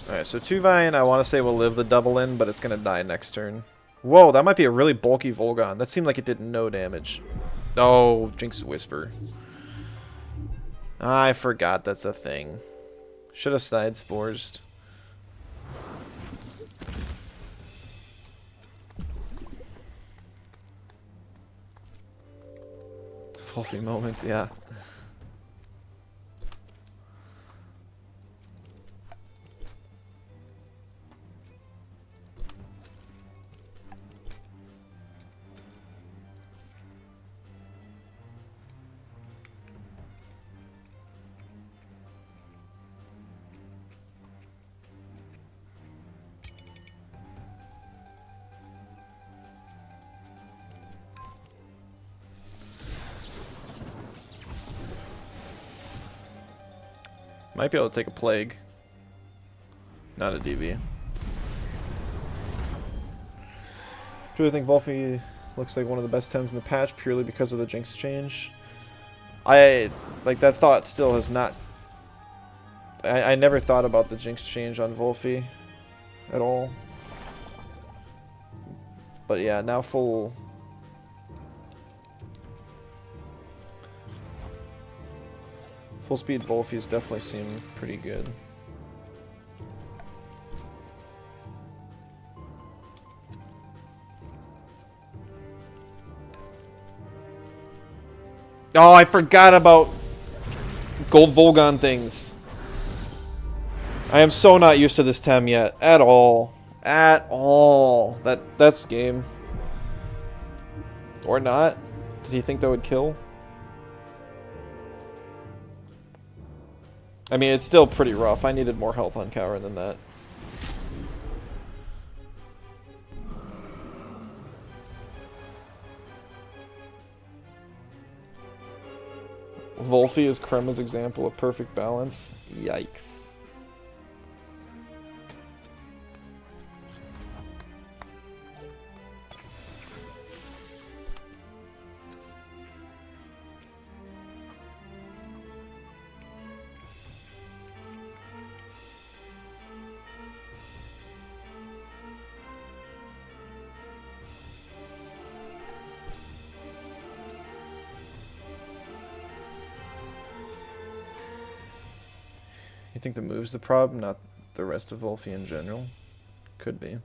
Alright, so 2-Vine I want to say will live the double in, but it's going to die next turn. Whoa, that might be a really bulky Volgon. That seemed like it did no damage. Oh, Jinx Whisper. I forgot that's a thing. Should have side spores. Wolfie moment, yeah. Might be able to take a Plague. Not a DB. Do I think Wolfie looks like one of the best Tems in the patch purely because of the Jinx change? That thought still has not... I never thought about the Jinx change on Wolfie at all. But yeah, now full speed Wolfies definitely seem pretty good. Oh, I forgot about gold Volgon things. I am so not used to this Tem yet. At all. At all. That's game. Or not. Did he think that would kill? I mean, it's still pretty rough. I needed more health on Cower than that. Wolfie is Krema's example of perfect balance. Yikes. You think the move's the problem, not the rest of Wolfie in general? Could be.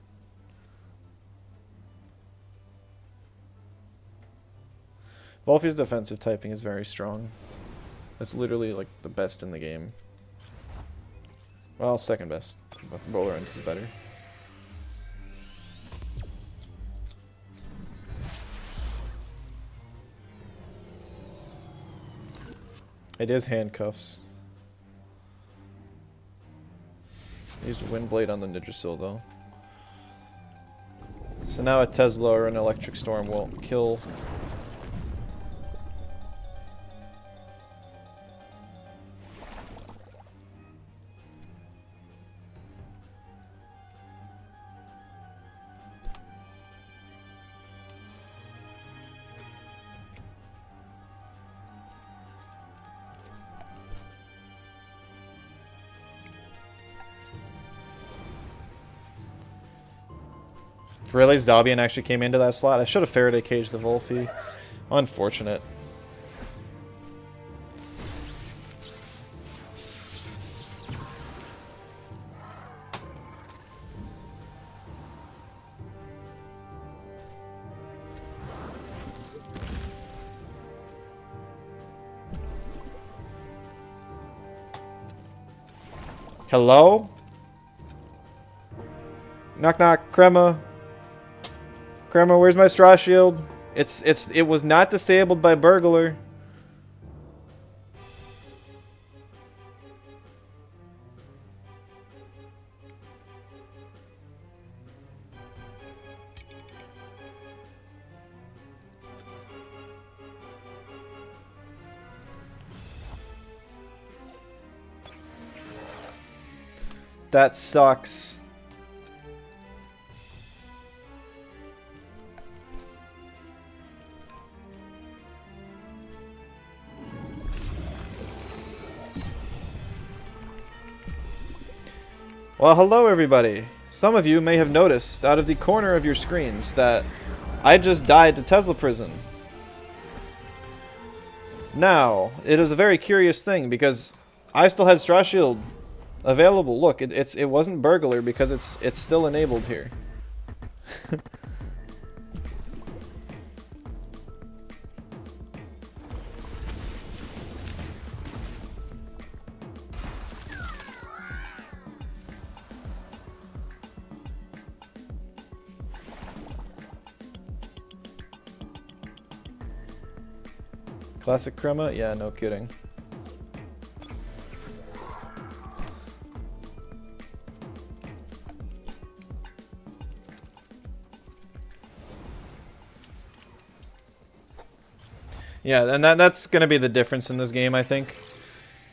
Wolfie's defensive typing is very strong. It's literally like the best in the game. Well, second best. But Roller Ends is better. It is handcuffs. Used Windblade on the Nidrasil though. So now a Tesla or an Electric Storm won't kill. Really, Zabian actually came into that slot. I should have Faraday caged the Wolfie. Unfortunate. Hello? Knock knock, Crema. Crema, where's my straw shield? It was not disabled by burglar. That sucks. Well, hello everybody. Some of you may have noticed out of the corner of your screens that I just died to Tesla Prison. Now, it is a very curious thing because I still had Straw Shield available. Look, it wasn't burglar because it's still enabled here. Classic Crema? Yeah, no kidding. Yeah, and that's going to be the difference in this game, I think.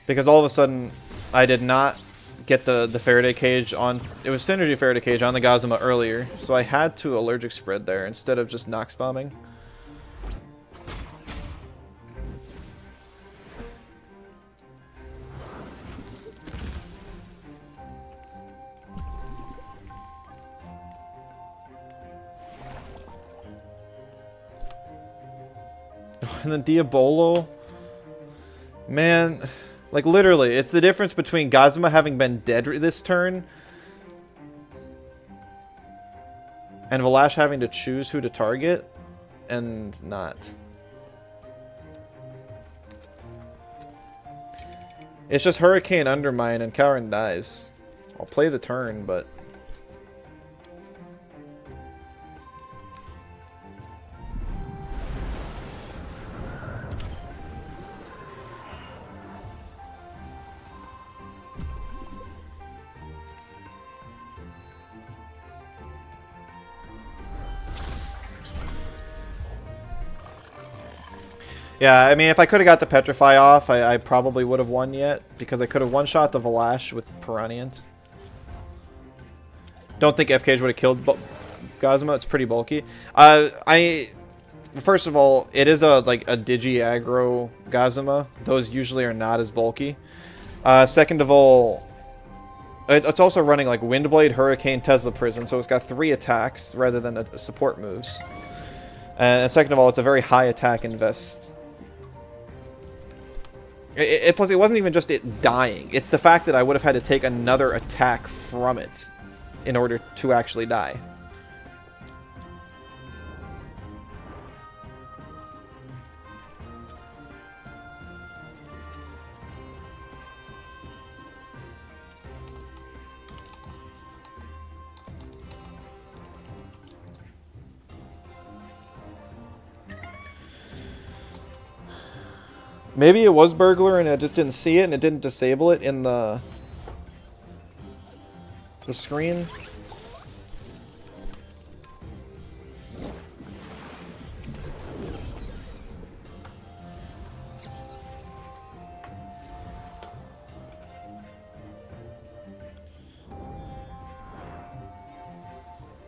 Because all of a sudden, I did not get the Faraday cage on... It was Synergy Faraday cage on the Gazuma earlier, so I had to allergic spread there instead of just Nox bombing. And then Diabolo, man, like literally, it's the difference between Gazuma having been dead this turn and Valash having to choose who to target and not. It's just Hurricane Undermine and Kaurin dies. I'll play the turn, but... Yeah, I mean, if I could have got the Petrify off, I probably would have won yet, because I could have one-shot the Valash with Piranhans. Don't think FKage would have killed Gazuma. It's pretty bulky. First of all, it is a digi aggro Gazuma. Those usually are not as bulky. Second of all, it's also running like Windblade, Hurricane, Tesla Prison, so it's got 3 attacks rather than support moves. And second of all, it's a very high attack invest. Plus, it wasn't even just it dying. It's the fact that I would have had to take another attack from it in order to actually die. Maybe it was burglar and I just didn't see it and it didn't disable it in the screen.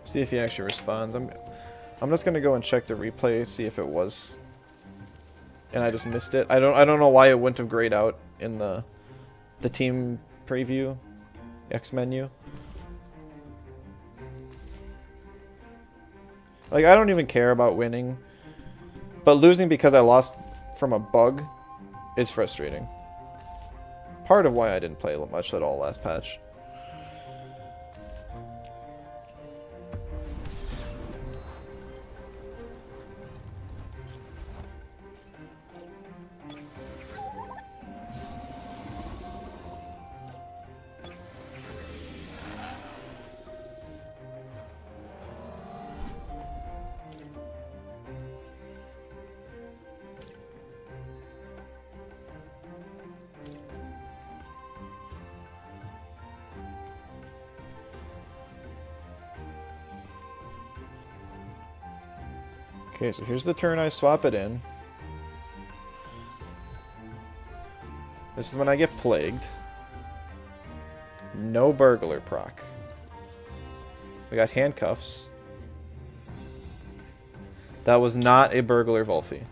See if he actually responds. I'm just gonna go and check the replay, see if it was. And I just missed it. I don't know why it wouldn't have grayed out in the team preview X menu. Like, I don't even care about winning, but losing because I lost from a bug is frustrating. Part of why I didn't play much at all last patch. Okay, so here's the turn I swap it in. This is when I get plagued. no burglar proc. We got handcuffs. That was not a burglar Volphy.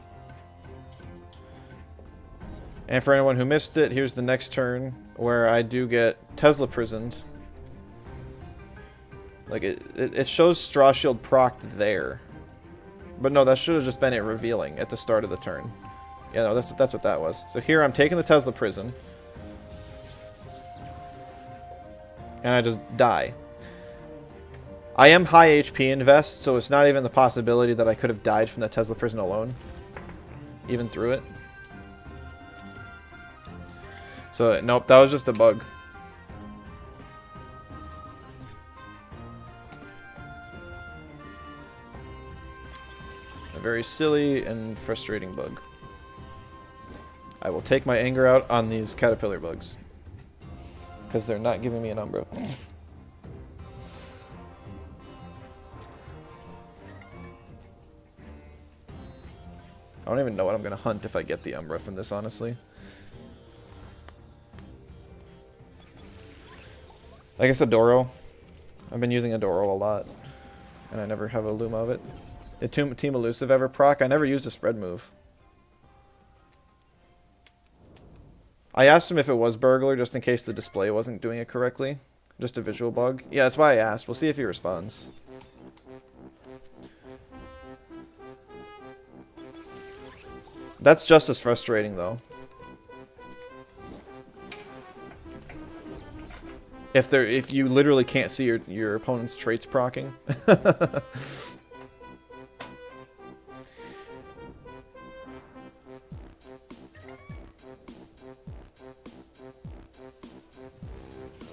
And for anyone who missed it, here's the next turn where I do get Tesla prisoned. Like, it shows Straw Shield procced there. But no, that should have just been it revealing at the start of the turn. Yeah, no, that's what that was. So here I'm taking the Tesla prison. And I just die. I am high HP in Vest, so it's not even the possibility that I could have died from that Tesla prison alone. Even through it. So, nope, that was just a bug. A very silly and frustrating bug. I will take my anger out on these caterpillar bugs. Because they're not giving me an Umbra. I don't even know what I'm going to hunt if I get the Umbra from this, honestly. I guess Adoro. I've been using Adoro a lot. And I never have a Luma of it. Did Team Elusive ever proc? I never used a spread move. I asked him if it was burglar, just in case the display wasn't doing it correctly. Just a visual bug. Yeah, that's why I asked. We'll see if he responds. That's just as frustrating, though. If you literally can't see your opponent's traits proccing.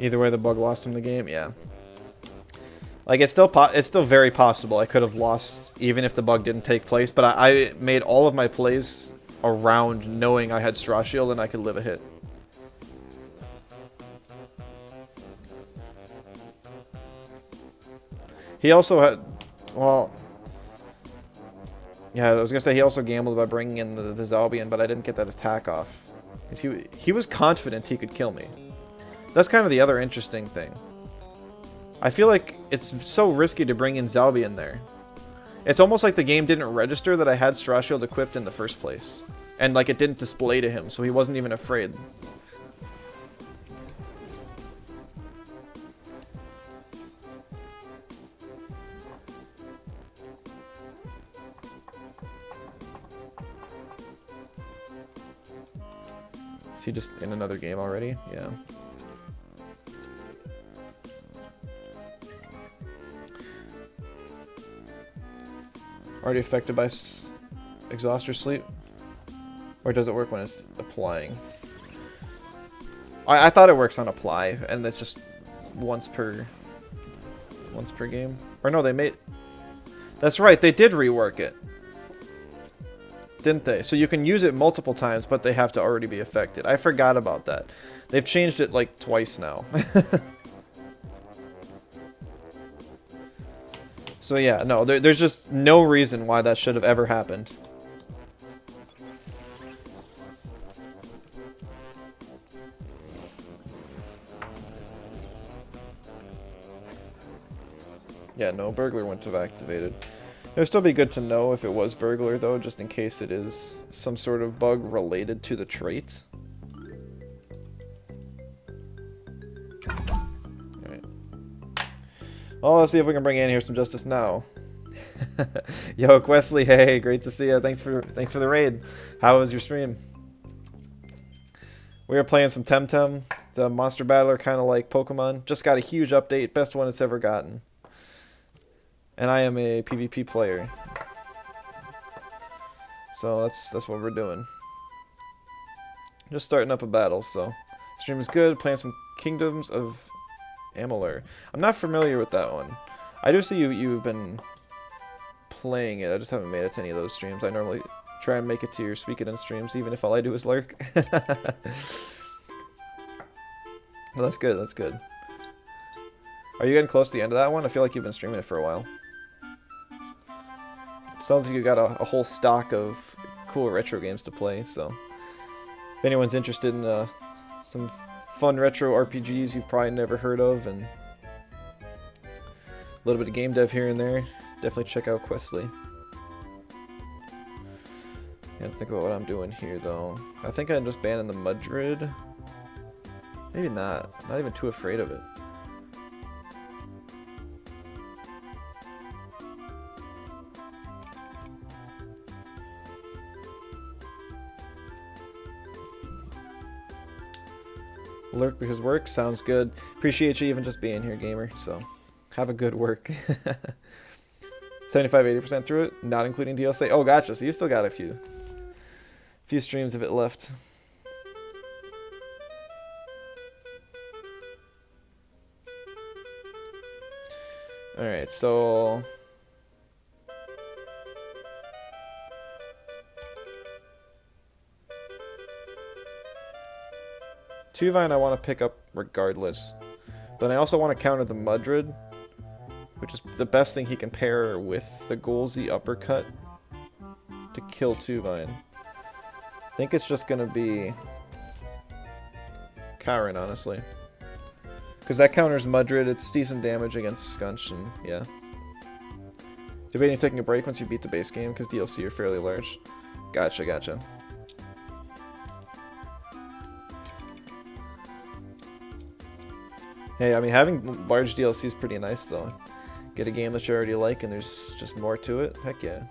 Either way, the bug lost him the game. Yeah. Like, it's still very possible I could have lost even if the bug didn't take place, but I made all of my plays around knowing I had Straw Shield and I could live a hit. He also had, well, yeah, I was gonna say he also gambled by bringing in the Zalbian, but I didn't get that attack off. He was confident he could kill me. That's kind of the other interesting thing. I feel like it's so risky to bring in Zalbian there. It's almost like the game didn't register that I had Straw Shield equipped in the first place. And like it didn't display to him, so he wasn't even afraid. Is he just in another game already? Yeah. Already affected by exhaust or sleep? Or does it work when it's applying? I thought it works on apply, and it's just once per game. Or no, they made... That's right, they did rework it. Didn't they? So you can use it multiple times, but they have to already be affected. I forgot about that. They've changed it like twice now. So yeah, no, there's just no reason why that should have ever happened. Yeah, no, burglar wouldn't have activated. It would still be good to know if it was burglar, though, just in case it is some sort of bug related to the trait. Alright. Well, let's see if we can bring in here some justice now. Yo, Questley, hey, great to see you. Thanks for the raid. How was your stream? We were playing some Temtem. It's a monster battler, kind of like Pokemon. Just got a huge update, best one it's ever gotten. And I am a PvP player. So that's what we're doing. Just starting up a battle, so. Stream is good, playing some Kingdoms of Amalur. I'm not familiar with that one. I do see you've been playing it, I just haven't made it to any of those streams. I normally try and make it to your Speak It In streams, even if all I do is lurk. Well, that's good, that's good. Are you getting close to the end of that one? I feel like you've been streaming it for a while. Sounds like you got a whole stock of cool retro games to play, so if anyone's interested in some fun retro RPGs you've probably never heard of, and a little bit of game dev here and there. Definitely check out Questly. Can't think about what I'm doing here though. I think I'm just banning the Mudrid. Maybe not. Not even too afraid of it. Lurk because work sounds good. Appreciate you even just being here, gamer. So have a good work. 75-80% through it, not including DLC. Oh, gotcha. So you still got a few streams of it left. All right, so Tuvine I want to pick up regardless, but I also want to counter the Mudrid, which is the best thing he can pair with the Golzy uppercut to kill Tuvine. I think it's just going to be Karen, honestly. Because that counters Mudrid, it's decent damage against Skunch, and yeah. Debating taking a break once you beat the base game, because DLC are fairly large. Gotcha, gotcha. Hey, I mean, having large DLC is pretty nice, though. Get a game that you already like, and there's just more to it. Heck yeah.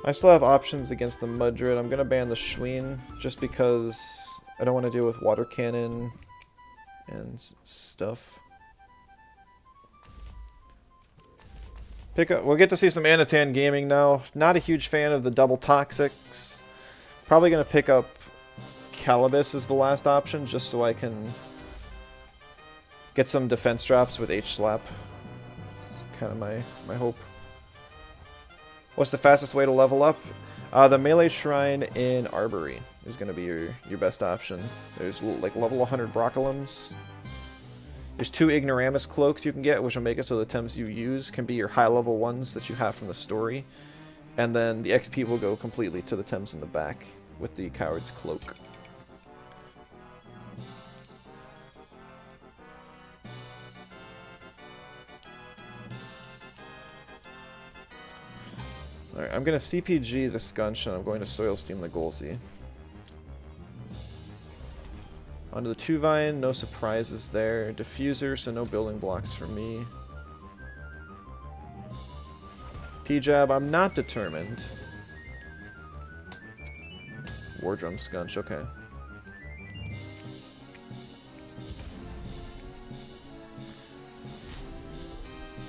I still have options against the Mudrid. I'm gonna ban the Schween, just because I don't want to deal with Water Cannon and stuff. We'll get to see some Anatan gaming now. Not a huge fan of the double Toxics. Probably gonna pick up Calibus as the last option, just so I can get some defense drops with H-Slap. It's kind of my hope. What's the fastest way to level up? The Melee Shrine in Arbory is going to be your best option. There's like level 100 Broccolums. There's 2 Ignoramus Cloaks you can get, which will make it so the Tems you use can be your high-level ones that you have from the story. And then the XP will go completely to the Tems in the back with the Coward's Cloak. Alright, I'm going to CPG the Skunch, and I'm going to Soil Steam the Golzy. Onto the Tuvine, no surprises there. Diffuser, so no building blocks for me. P-Jab, I'm not determined. War Drum Skunch, okay.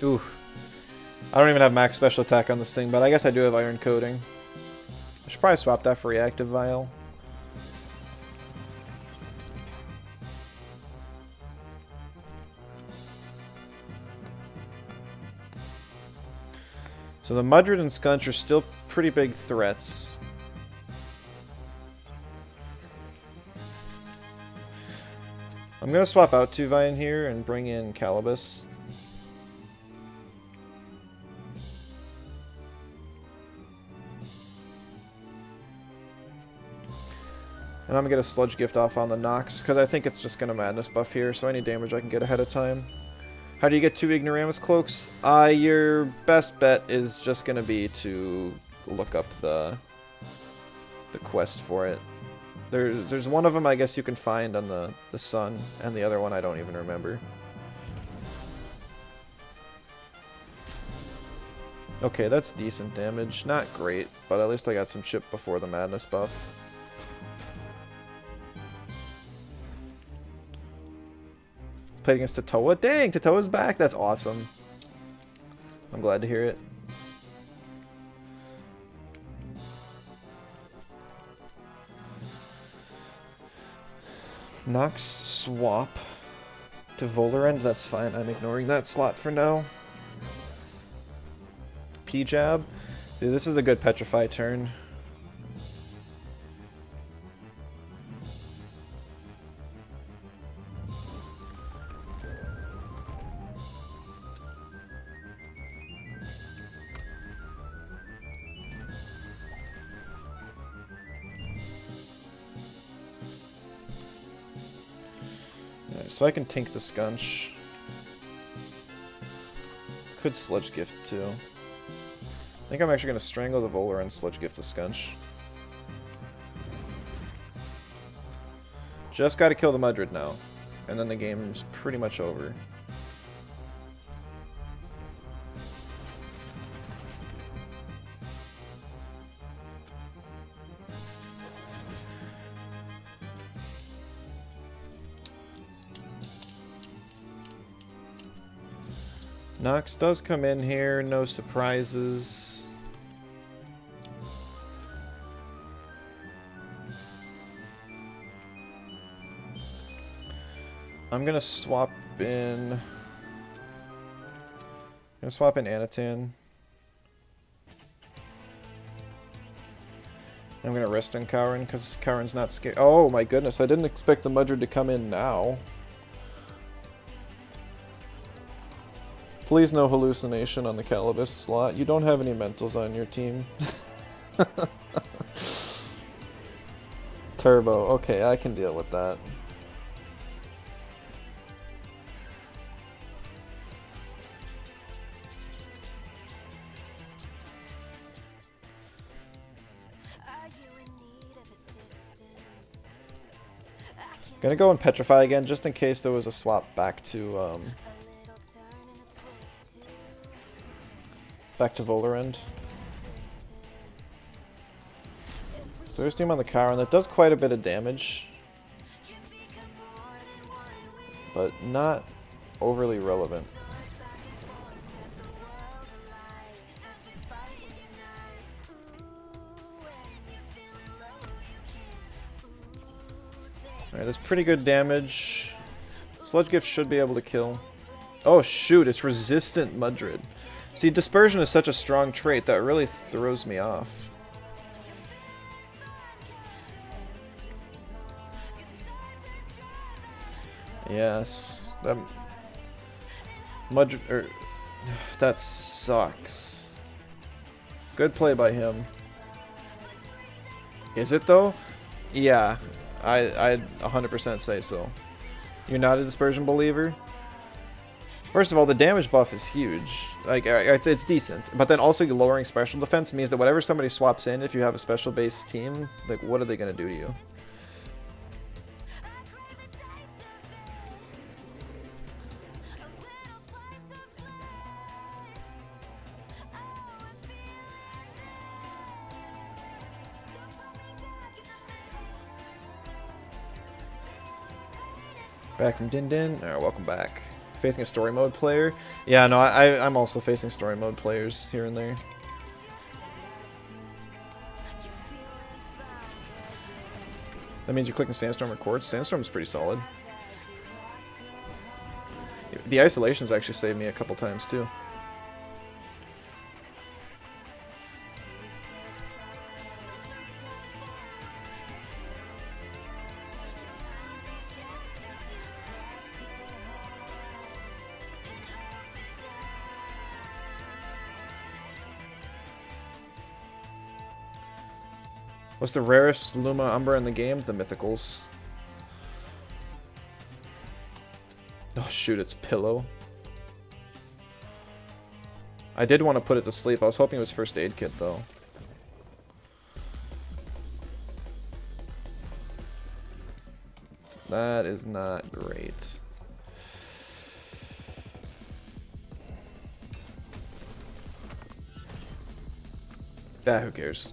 Ooh. I don't even have max special attack on this thing, but I guess I do have Iron Coating. I should probably swap that for Reactive Vial. So the Mudrid and Skunch are still pretty big threats. I'm going to swap out Tuvine here and bring in Calibus. And I'm going to get a Sludge Gift off on the Nox, because I think it's just going to Madness buff here, so any damage I can get ahead of time. How do you get 2 Ignoramus Cloaks? Your best bet is just going to be to look up the quest for it. There's one of them I guess you can find on the Sun, and the other one I don't even remember. Okay, that's decent damage. Not great, but at least I got some chip before the Madness buff. Played against Tatoa. Dang, Tatoa's back. That's awesome. I'm glad to hear it. Nox swap to Volerend. That's fine. I'm ignoring that slot for now. P-Jab. See, this is a good Petrify turn. So I can Tink to Scunch. Could Sludge Gift too. I think I'm actually going to Strangle the Volar and Sludge Gift to Scunch. Just got to kill the Mudrid now. And then the game's pretty much over. Nox does come in here, no surprises. I'm gonna swap in... Anatan. I'm gonna rest on Kaurin, because Kaurin's not scared. Oh my goodness, I didn't expect the Mudrid to come in now. Please no hallucination on the Calibus slot. You don't have any mentals on your team. Turbo. Okay, I can deal with that. Gonna go and Petrify again, just in case there was a swap back to, back to Volarend. So there's team on the Chiron that does quite a bit of damage, but not overly relevant. Alright, that's pretty good damage. Sludge Gift should be able to kill. Oh shoot, it's resistant Mudrid. See, Dispersion is such a strong trait that really throws me off. Yes, that sucks. Good play by him. Is it though? Yeah, I'd 100% say so. You're not a Dispersion believer? First of all, the damage buff is huge. Like, it's decent. But then also lowering special defense means that whatever somebody swaps in, if you have a special base team, like, what are they going to do to you? Back from Din Din. Alright, welcome back. Facing a story mode player? Yeah, no, I'm also facing story mode players here and there. That means you're clicking Sandstorm or Quartz. Sandstorm's pretty solid. The isolations actually saved me a couple times too. What's the rarest Luma Umbra in the game? The Mythicals. Oh shoot, it's Pillow. I did want to put it to sleep. I was hoping it was First Aid Kit though. That is not great. Ah, who cares?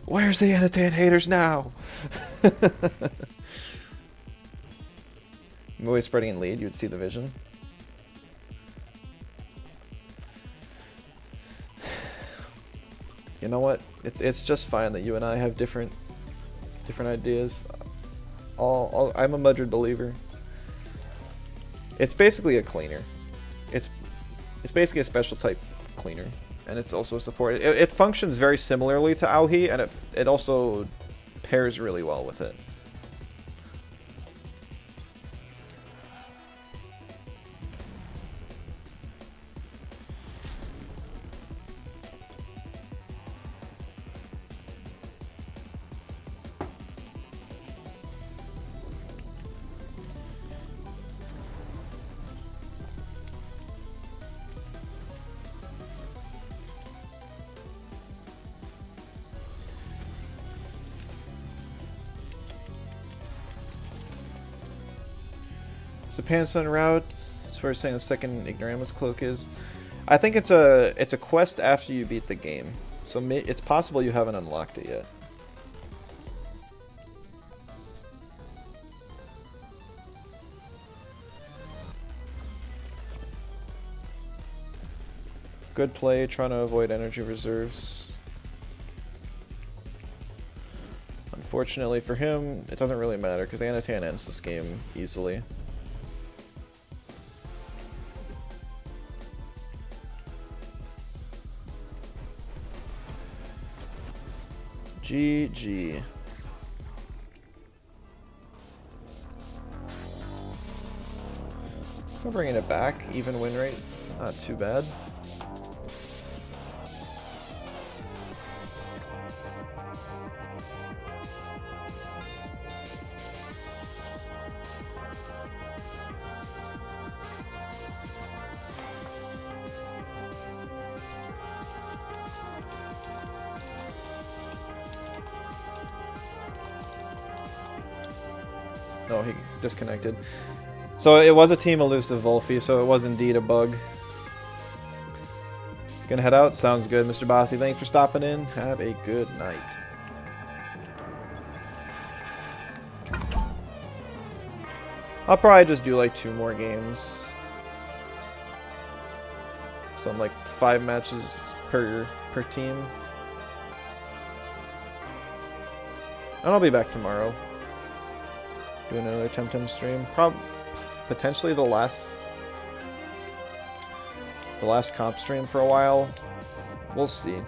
Where's the Anatan haters now? I'm always spreading in lead, you would see the vision. You know what? It's just fine that you and I have different ideas. I'm a Mudrid believer. It's basically a cleaner. It's basically a special type cleaner. And it's also supported. It functions very similarly to Auhi, and it also pairs really well with it. So Pansun route. That's where it's saying the second Ignoramus cloak is. I think it's a quest after you beat the game, so it's possible you haven't unlocked it yet. Good play, trying to avoid energy reserves. Unfortunately for him, it doesn't really matter because Anatan ends this game easily. GG. We're bringing it back, even win rate, not too bad. Oh, he disconnected. So it was a team elusive Volphy, so it was indeed a bug. Gonna head out? Sounds good, Mr. Bossy. Thanks for stopping in. Have a good night. I'll probably just do like 2 more games. So I'm like 5 matches per team. And I'll be back tomorrow. Do another Temtem stream. Potentially the last comp stream for a while. We'll see.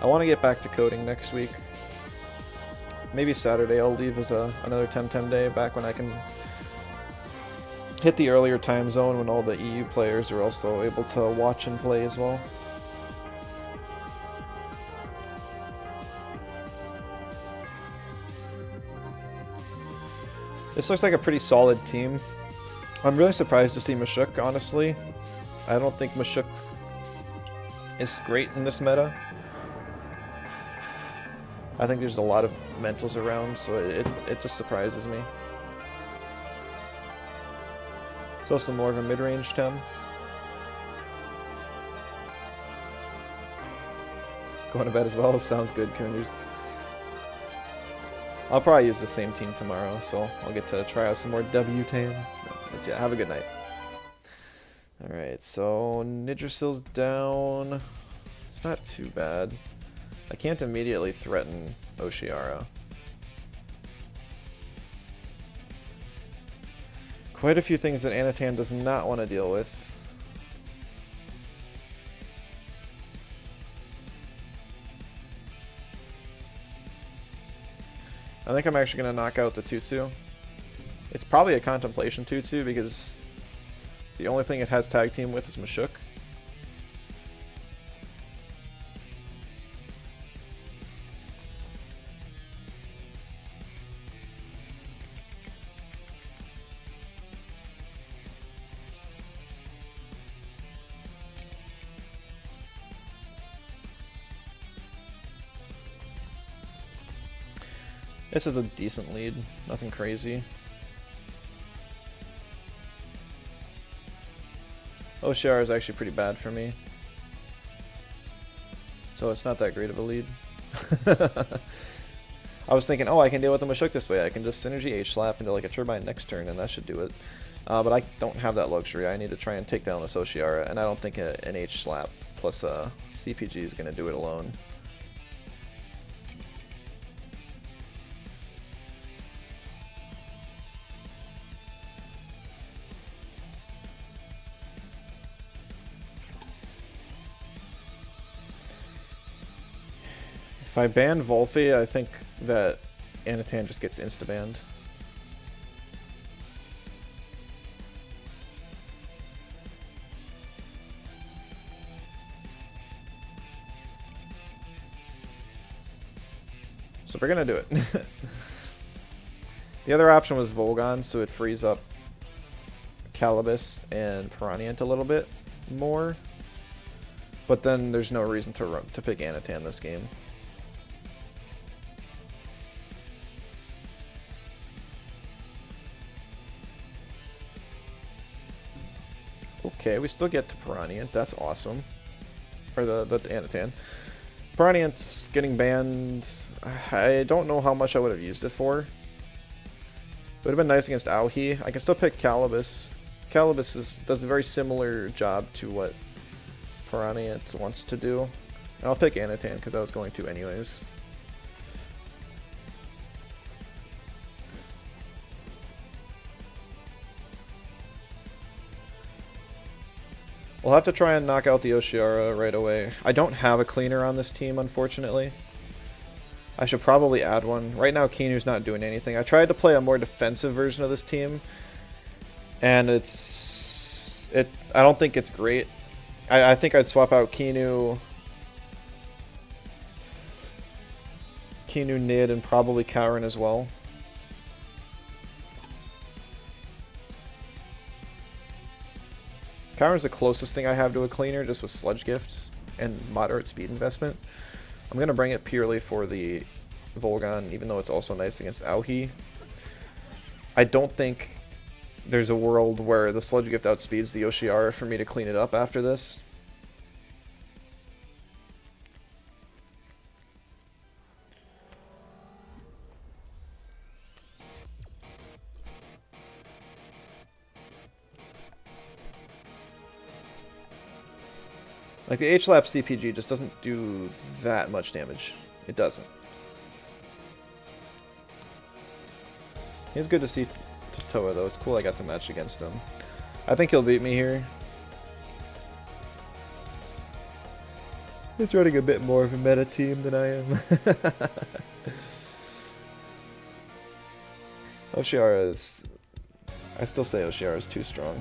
I want to get back to coding next week. Maybe Saturday I'll leave as another Temtem day, back when I can hit the earlier time zone when all the EU players are also able to watch and play as well. This looks like a pretty solid team. I'm really surprised to see Mashuk, honestly. I don't think Mashuk is great in this meta. I think there's a lot of mentals around, so it just surprises me. It's also more of a mid-range Tem. Going to bed as well? Sounds good, Cooners. I'll probably use the same team tomorrow, so I'll get to try out some more W-Tam. But yeah, have a good night. Alright, so Nidrasil's down. It's not too bad. I can't immediately threaten Oshiara. Quite a few things that Anatan does not want to deal with. I think I'm actually going to knock out the Tutsu. It's probably a Contemplation Tutsu because the only thing it has tag team with is Mashuk. This is a decent lead, nothing crazy. Oshiara is actually pretty bad for me, so it's not that great of a lead. I was thinking, oh, I can deal with the Mashuk this way. I can just synergy H-slap into like a turbine next turn, and that should do it. But I don't have that luxury. I need to try and take down this Oshiara, and I don't think an H-slap plus a CPG is going to do it alone. If I ban Volphy, I think that Anatan just gets insta-banned. So we're gonna do it. The other option was Volgon, so it frees up Calibus and Piranhient a little bit more. But then there's no reason to pick Anatan this game. Okay, we still get to Piranha. That's awesome. Or the Anatan. Piranha's getting banned. I don't know how much I would have used it for. It would have been nice against Auhi. I can still pick Calibus. Calibus does a very similar job to what Piranha wants to do. And I'll pick Anatan because I was going to anyways. We'll have to try and knock out the Oshiara right away. I don't have a cleaner on this team, unfortunately. I should probably add one. Right now, Kinu's not doing anything. I tried to play a more defensive version of this team, and I don't think it's great. I think I'd swap out Kinu, Nid, and probably Karen as well. Karen's the closest thing I have to a cleaner, just with Sludge Gift and moderate speed investment. I'm going to bring it purely for the Volgon, even though it's also nice against Auhi. I don't think there's a world where the Sludge Gift outspeeds the Oshiara for me to clean it up after this. Like, the H-Lap CPG just doesn't do that much damage. It doesn't. It's good to see Toa, though. It's cool I got to match against him. I think he'll beat me here. He's running a bit more of a meta team than I am. Oshiara is... I still say Oshiara is too strong.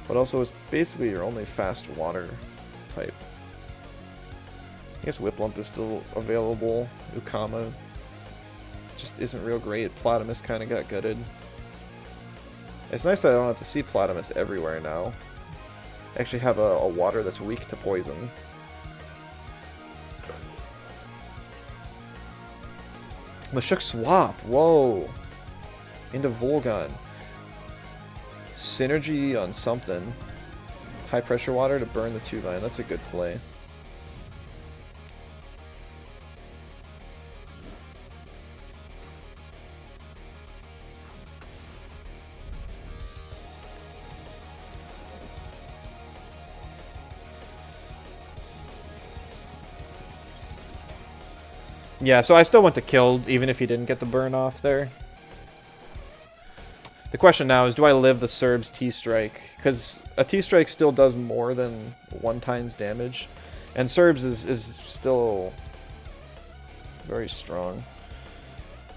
But also, it's basically your only fast water type. I guess Whiplump is still available. Ukama just isn't real great. Platamus kind of got gutted. It's nice that I don't have to see Platamus everywhere now. I actually have a water that's weak to poison. Mashuk swap! Whoa! Into Volgon. Synergy on something. High pressure water to burn the 2-vine. That's a good play. Yeah, so I still went to kill even if he didn't get the burn off there. The question now is, do I live the Serb's T-Strike? Because a T-Strike still does more than 1x damage. And Serb's is still very strong.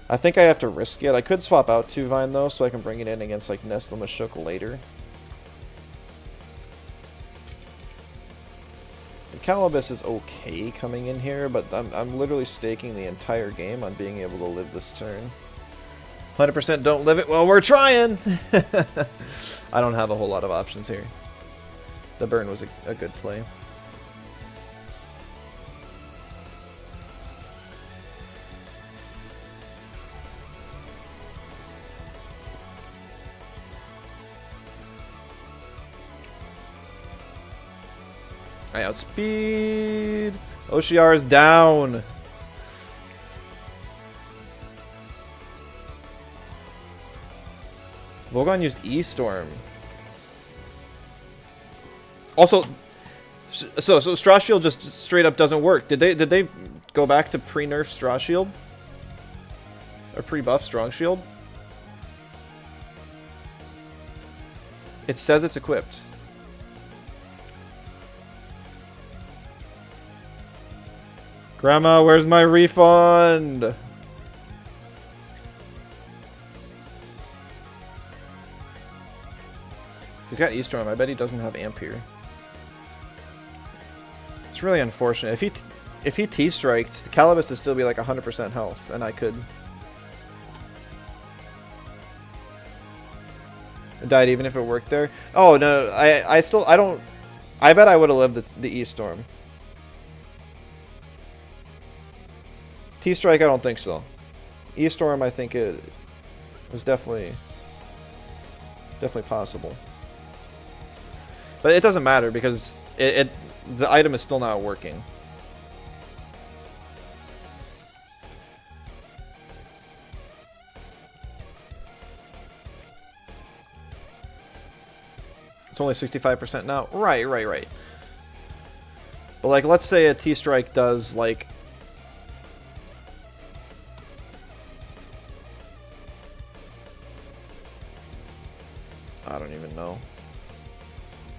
I think I have to risk it. I could swap out 2-Vine though, so I can bring it in against like Nestle Mashuk later. The Calibus is okay coming in here, but I'm literally staking the entire game on being able to live this turn. 100% don't live it. Well, we're trying! I don't have a whole lot of options here. The burn was a good play. I outspeed! Oshiara's down! Volgon used E-Storm. Also, so Straw Shield just straight up doesn't work. Did they go back to pre-nerf Straw Shield? Or pre-buff Strong Shield? It says it's equipped. Grandma, where's my refund? He's got E-Storm. I bet he doesn't have Ampere. It's really unfortunate. If he T-striked, the Calibus would still be like 100% health, and I could. It died even if it worked there. Oh no, I don't. I bet I would have lived the E-Storm. T-Strike, I don't think so. E-Storm, I think it. It was definitely possible. But it doesn't matter because the item is still not working. It's only 65% now. Right. But like, let's say a T-Strike does like... I don't even know.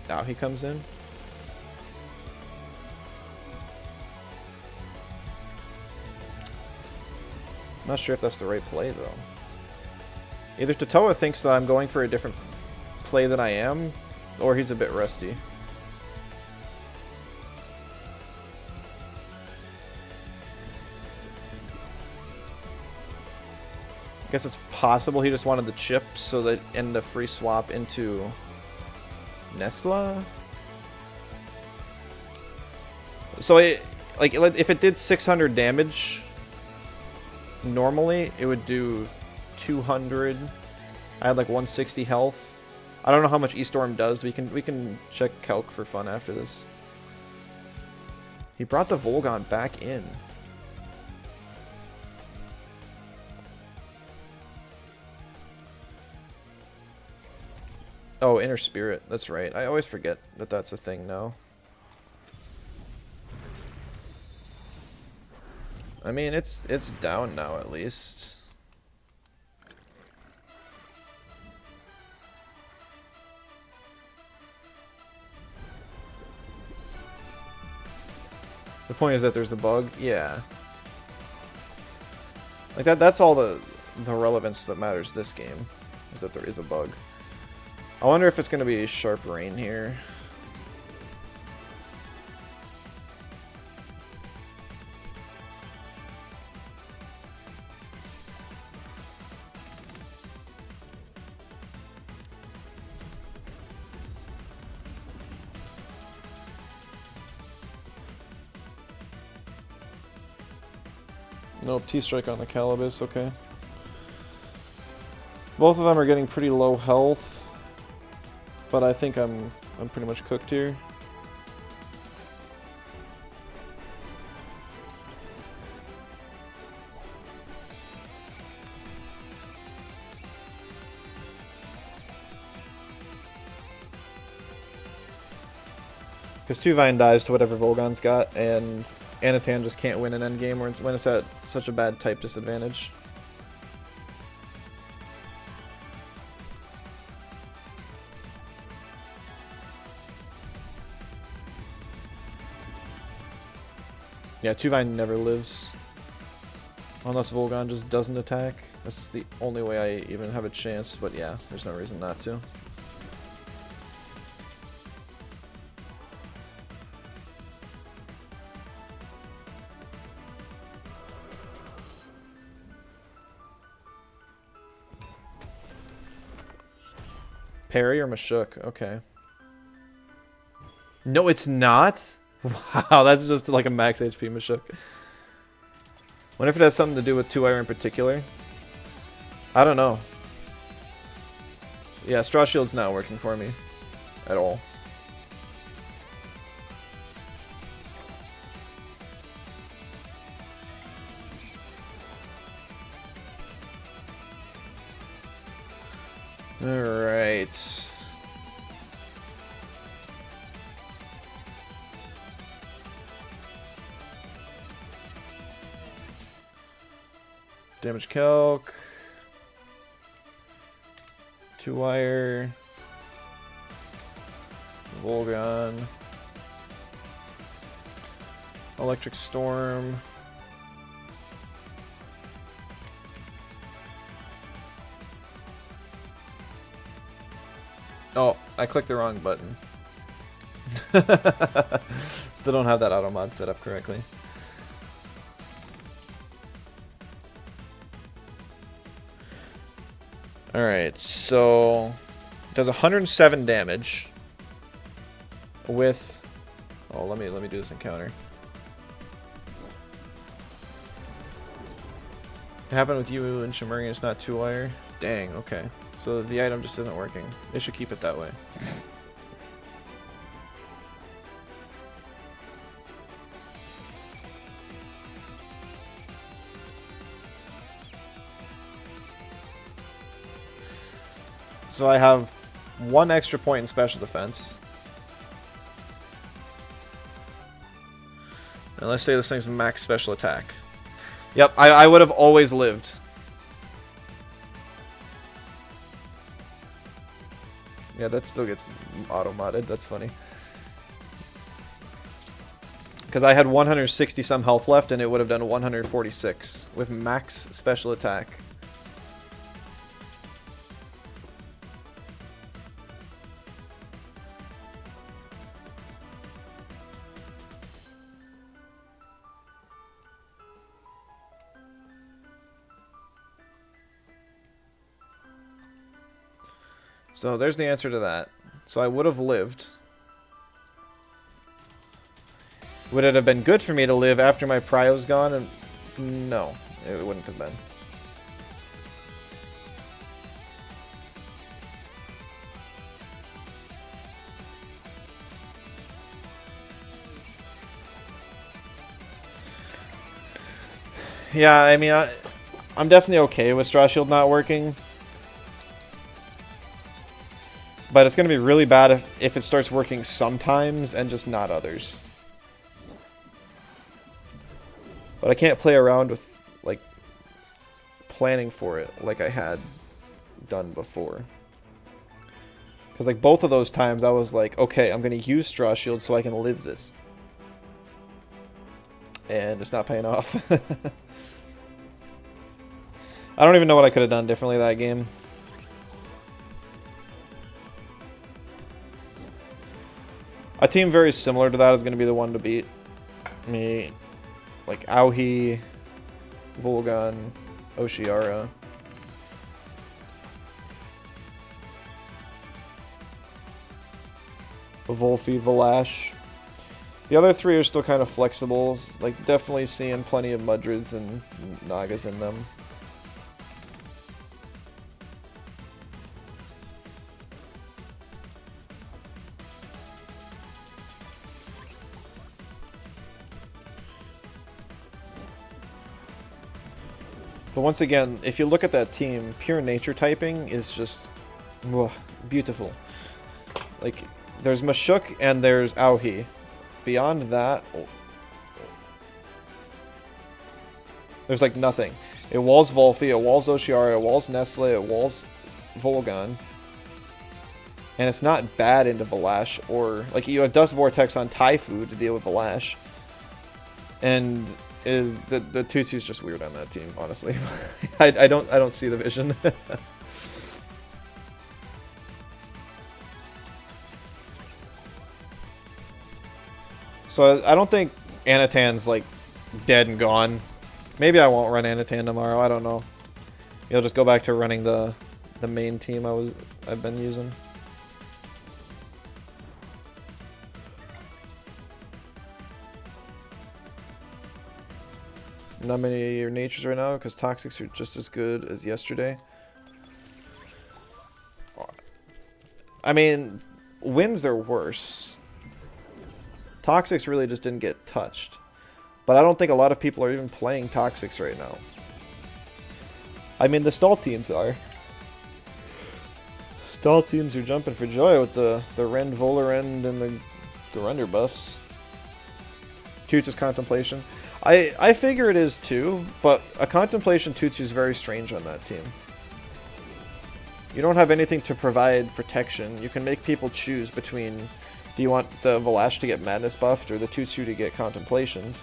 Now he comes in. I'm not sure if that's the right play though. Either Totoa thinks that I'm going for a different play than I am, or he's a bit rusty. I guess it's possible he just wanted the chip so that end a free swap into Nesla. So like if it did 600 damage normally, it would do 200. I had like 160 health. I don't know how much E-Storm does. We can check calc for fun after this. He brought the Volgon back in. Oh, Inner Spirit. That's right. I always forget that that's a thing now. I mean, it's down now at least. The point is that there's a bug. Yeah. Like that's all the relevance that matters this game, is that there is a bug. I wonder if it's going to be sharp rain here. Nope, T-Strike on the Calibus, okay. Both of them are getting pretty low health. But I think I'm pretty much cooked here. Because Tuvine dies to whatever Volgon's got, and Anatan just can't win an endgame when it's at such a bad type disadvantage. Yeah, Tuvine never lives. Unless Volgon just doesn't attack. That's the only way I even have a chance, but yeah, there's no reason not to. Parry or Mashuk? Okay. No, it's not? Wow, that's just like a max HP Mashuk. Wonder if it has something to do with 2-Wire in particular. I don't know. Yeah, Straw Shield's not working for me. At all. Alright. Damage calc. 2-Wire. Volgon. Electric Storm. Oh, I clicked the wrong button. Still don't have that auto mod set up correctly. Alright, so it does 107 damage with... Oh, let me do this encounter. It happened with you and Shimmering, it's not 2-wire. Dang, okay. So the item just isn't working. They should keep it that way. So I have 1 extra point in special defense. And let's say this thing's max special attack. Yep, I would have always lived. Yeah, that still gets auto-modded. That's funny. Because I had 160 some health left, and it would have done 146 with max special attack. So there's the answer to that. So I would have lived. Would it have been good for me to live after my prio's gone? And no, it wouldn't have been. Yeah, I mean, I'm definitely okay with Straw Shield not working. But it's going to be really bad if it starts working sometimes and just not others. But I can't play around with, like, planning for it like I had done before. Because, like, both of those times I was like, okay, I'm going to use Straw Shield so I can live this. And it's not paying off. I don't even know what I could have done differently that game. A team very similar to that is going to be the one to beat me. Like Auhi, Volgan, Oshiara. Volfi, Valash. The other 3 are still kind of flexible. Like, definitely seeing plenty of Mudrids and Nagas in them. But once again, if you look at that team, pure nature typing is just beautiful. Like, there's Mashuk and there's Auhi. Beyond that, there's like nothing. It walls Volfi, it walls Oshiara, it walls Nestle, it walls Volgan. And it's not bad into Valash, or like you have Dust Vortex on Taifu to deal with Valash. And the Tutsu's just weird on that team, honestly. I don't see the vision. So I don't think Anatan's like dead and gone. Maybe I won't run Anatan tomorrow. I don't know. You'll just go back to running the main team I've been using. Not many of your natures right now because toxics are just as good as yesterday. I mean, wins are worse. Toxics really just didn't get touched. But I don't think a lot of people are even playing Toxics right now. I mean, the stall teams are. Stall teams are jumping for joy with the Rend, Volarend, and the Garunder buffs. Tutsu's Contemplation. I figure it is too, but a Contemplation Tutsu is very strange on that team. You don't have anything to provide protection. You can make people choose between, do you want the Valash to get Madness buffed or the Tutsu to get Contemplation?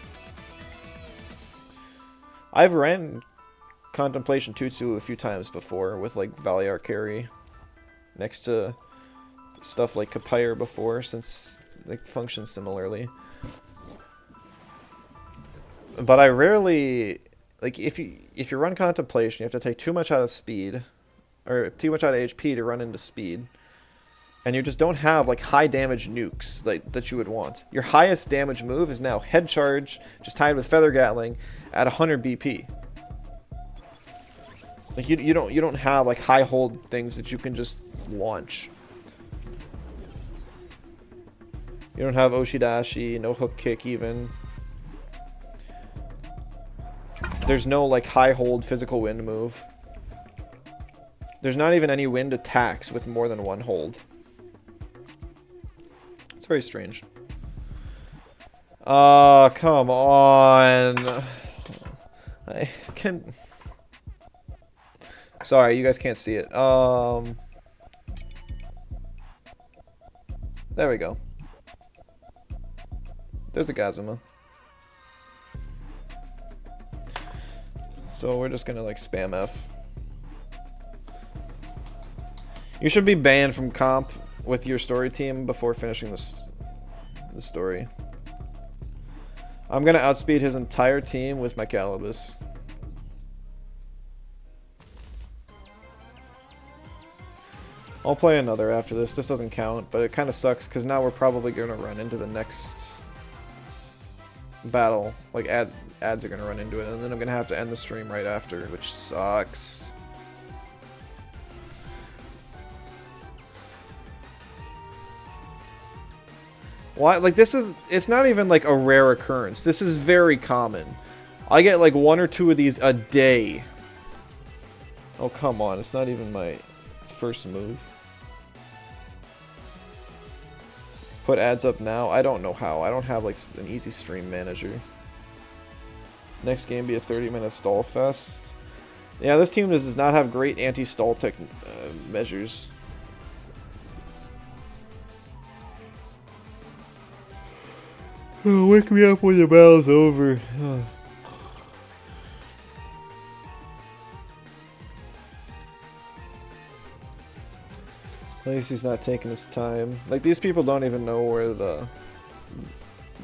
I've ran Contemplation Tutsu a few times before with like Valiar carry next to stuff like Kapire before, since they function similarly. But I rarely, like, if you run Contemplation, you have to take too much out of speed, or too much out of HP to run into speed, and you just don't have like high damage nukes that you would want. Your highest damage move is now Head Charge, just tied with Feather Gatling, at 100 BP. Like you don't have like high hold things that you can just launch. You don't have Oshidashi, no hook kick even. There's no like high hold physical wind move. There's not even any wind attacks with more than one hold. It's very strange. Come on. I can. Sorry, you guys can't see it. There we go. There's a Gazuma. So we're just gonna like spam F. You should be banned from comp with your story team before finishing the story. I'm gonna outspeed his entire team with my Calibus. I'll play another after this. This doesn't count, but it kind of sucks because now we're probably gonna run into the next battle. Like ads are gonna run into it, and then I'm gonna have to end the stream right after, which sucks. Why? Like this is, it's not even like a rare occurrence. This is very common. I get like 1 or 2 of these a day. Oh come on, it's not even my first move. Put ads up now? I don't know how. I don't have like an easy stream manager. Next game be a 30-minute stall fest. Yeah, this team does not have great anti-stall tech measures. Oh, wake me up when the battle's over. At least he's not taking his time. Like, these people don't even know where the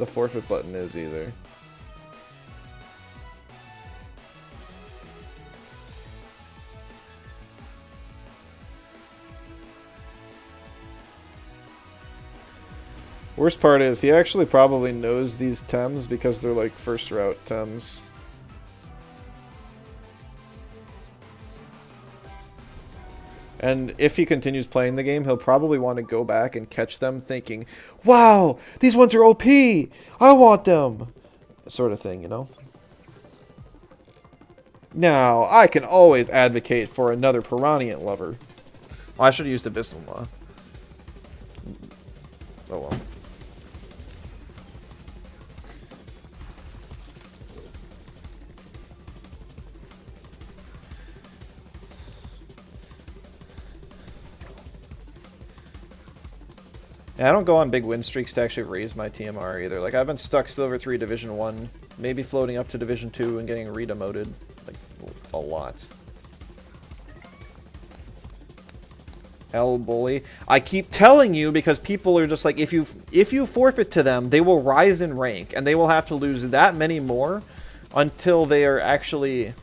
forfeit button is either. Worst part is, he actually probably knows these Tems because they're like first route Tems. And if he continues playing the game, he'll probably want to go back and catch them thinking, wow, these ones are OP! I want them! Sort of thing, you know? Now, I can always advocate for another Piranhian lover. Well, I should have used Abyssal Maw. Oh well. Yeah, I don't go on big win streaks to actually raise my TMR either. Like, I've been stuck Silver 3 Division 1, maybe floating up to Division 2 and getting redemoted, like, a lot. L bully. I keep telling you because people are just like, if you forfeit to them, they will rise in rank, and they will have to lose that many more until they are actually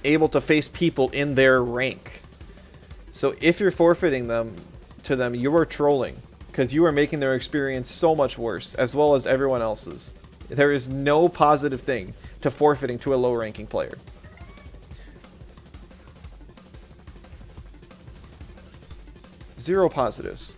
able to face people in their rank. So if you're forfeiting them to them, you are trolling, because you are making their experience so much worse, as well as everyone else's. There is no positive thing to forfeiting to a low-ranking player. Zero positives.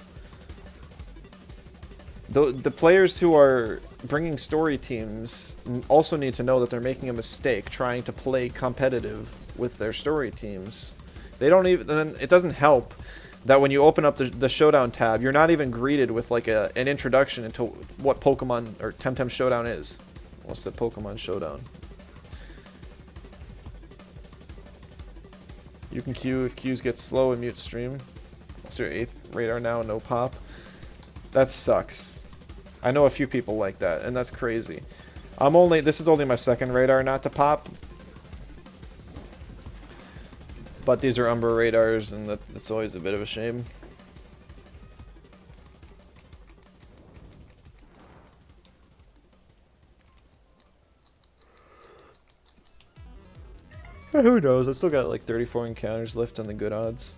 The players who are bringing story teams also need to know that they're making a mistake trying to play competitive with their story teams. They don't even. It doesn't help that when you open up the Showdown tab, you're not even greeted with like an introduction into what Pokemon or Temtem Showdown is. What's the Pokemon Showdown? You can queue if queues get slow and mute stream. What's your 8th radar now? No pop. That sucks. I know a few people like that, and that's crazy. This is only my 2nd radar not to pop. But these are Umbra radars, and that's always a bit of a shame. Who knows? I still got like 34 encounters left on the good odds.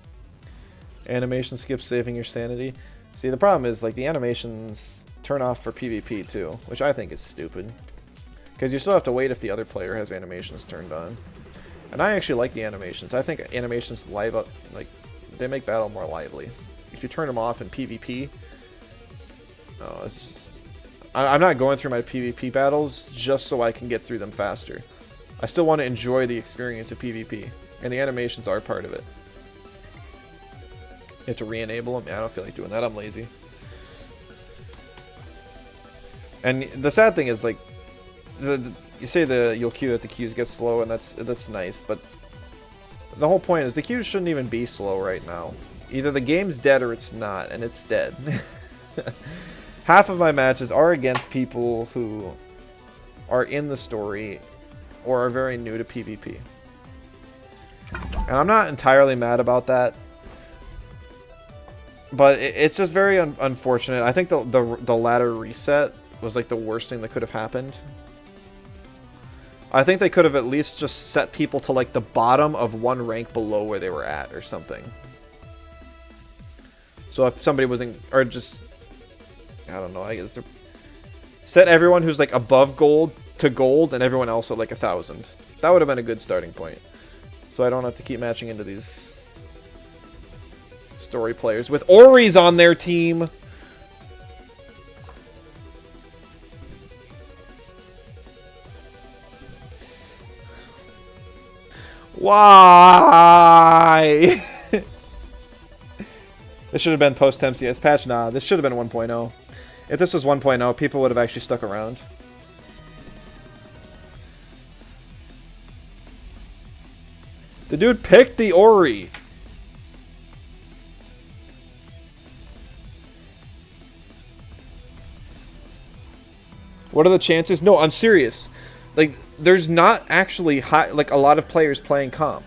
Animation skip saving your sanity. See, the problem is like the animations turn off for PvP too, which I think is stupid. Because you still have to wait if the other player has animations turned on. And I actually like the animations. I think animations live up, like, they make battle more lively. If you turn them off in PvP, oh, it's just, I'm not going through my PvP battles just so I can get through them faster. I still want to enjoy the experience of PvP, and the animations are part of it. You have to re-enable them? Yeah, I don't feel like doing that. I'm lazy. And the sad thing is, like, you say you'll queue that the queues get slow, and that's nice, but the whole point is the queues shouldn't even be slow right now. Either the game's dead or it's not, and it's dead. Half of my matches are against people who are in the story or are very new to PvP. And I'm not entirely mad about that. But it's just very unfortunate. I think the ladder reset was like the worst thing that could have happened. I think they could have at least just set people to like the bottom of one rank below where they were at or something. So if somebody was in, or just, I don't know, I guess set everyone who's like above gold to gold and everyone else at like 1,000. That would have been a good starting point. So I don't have to keep matching into these story players with Ori's on their team. Why? This should have been post-MCS patch. Nah, this should have been 1.0. If this was 1.0, people would have actually stuck around. The dude picked the Ori. What are the chances? No, I'm serious. Like, there's not actually like a lot of players playing comp.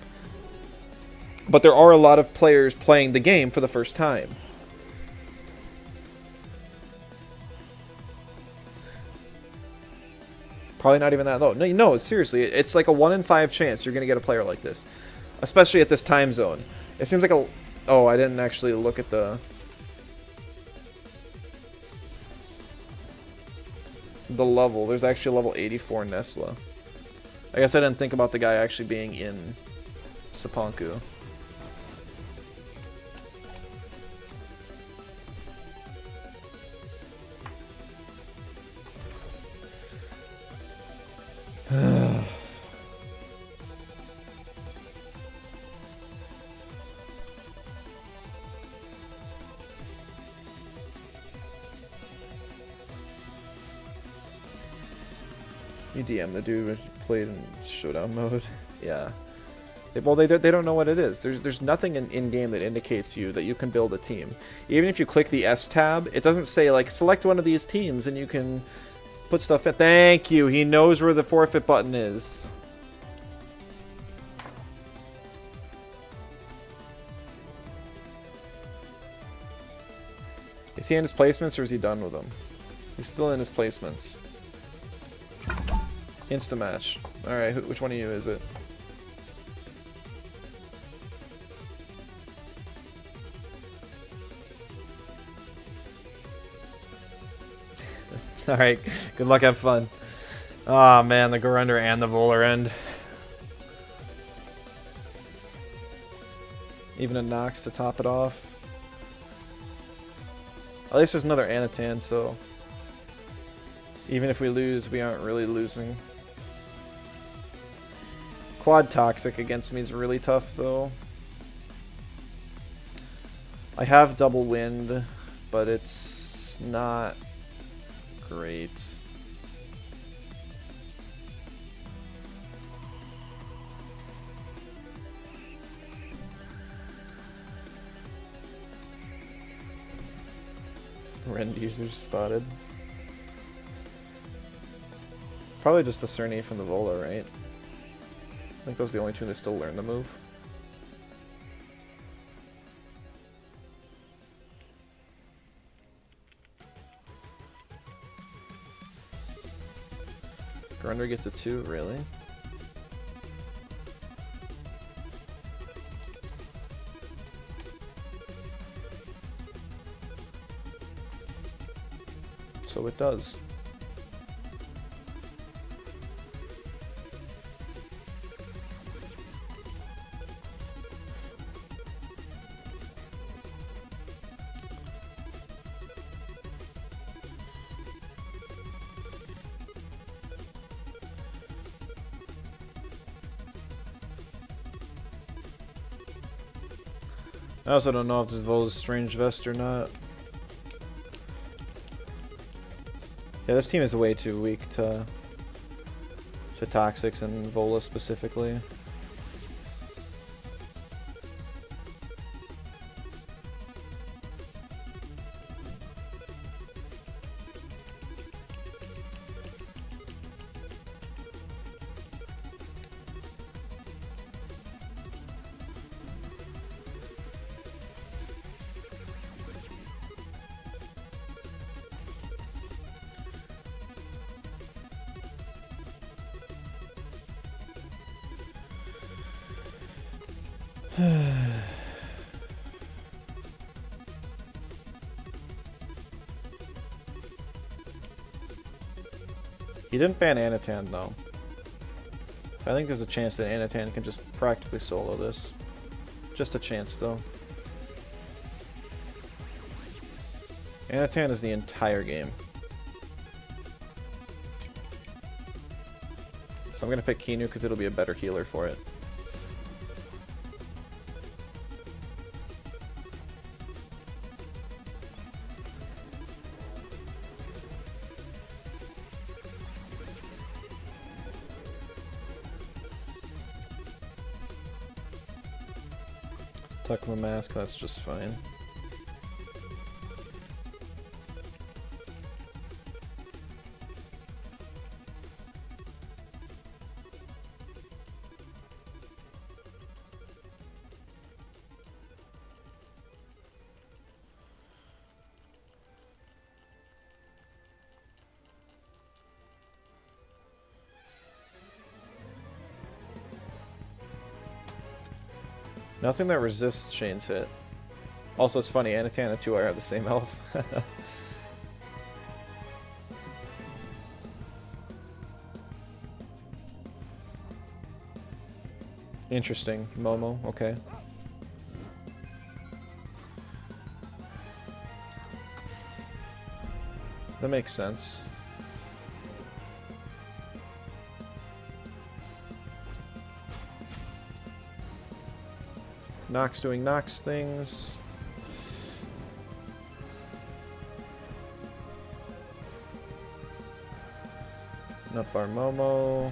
But there are a lot of players playing the game for the first time. Probably not even that low. No, seriously, it's like a 1 in 5 chance you're going to get a player like this. Especially at this time zone. It seems like a... Oh, I didn't actually look at the level. There's actually a level 84 Nesla. I guess I didn't think about the guy actually being in Saponku. You DM the dude who played in showdown mode. Yeah. Well, they don't know what it is. There's nothing in game that indicates you that you can build a team. Even if you click the S tab, it doesn't say like select one of these teams and you can put stuff in. Thank you. He knows where the forfeit button is. Is he in his placements or is he done with them? He's still in his placements. Insta-match. Alright, which one of you is it? Alright, good luck, have fun. Oh man, the Garunder and the Volar end. Even a Nox to top it off. At least there's another Anatan, so even if we lose, we aren't really losing. Quad Toxic against me is really tough, though. I have double wind, but it's not great. Rend users spotted. Probably just the Cerny from the Vola, right? I think those are the only two that still learn the move. Grunder gets a 2, really? So it does. I also don't know if this Vol is Strange Vest or not. Yeah, this team is way too weak to Toxics and Vola specifically. He didn't ban Anatan though. So I think there's a chance that Anatan can just practically solo this. Just a chance though. Anatan is the entire game. So I'm gonna pick Kinu because it'll be a better healer for it. Tuck my mask, that's just fine. Nothing that resists Shane's hit. Also, it's funny, Anatan and 2R have the same health. Interesting. Momo, okay. That makes sense. Nox doing Nox things. Nutbar Momo.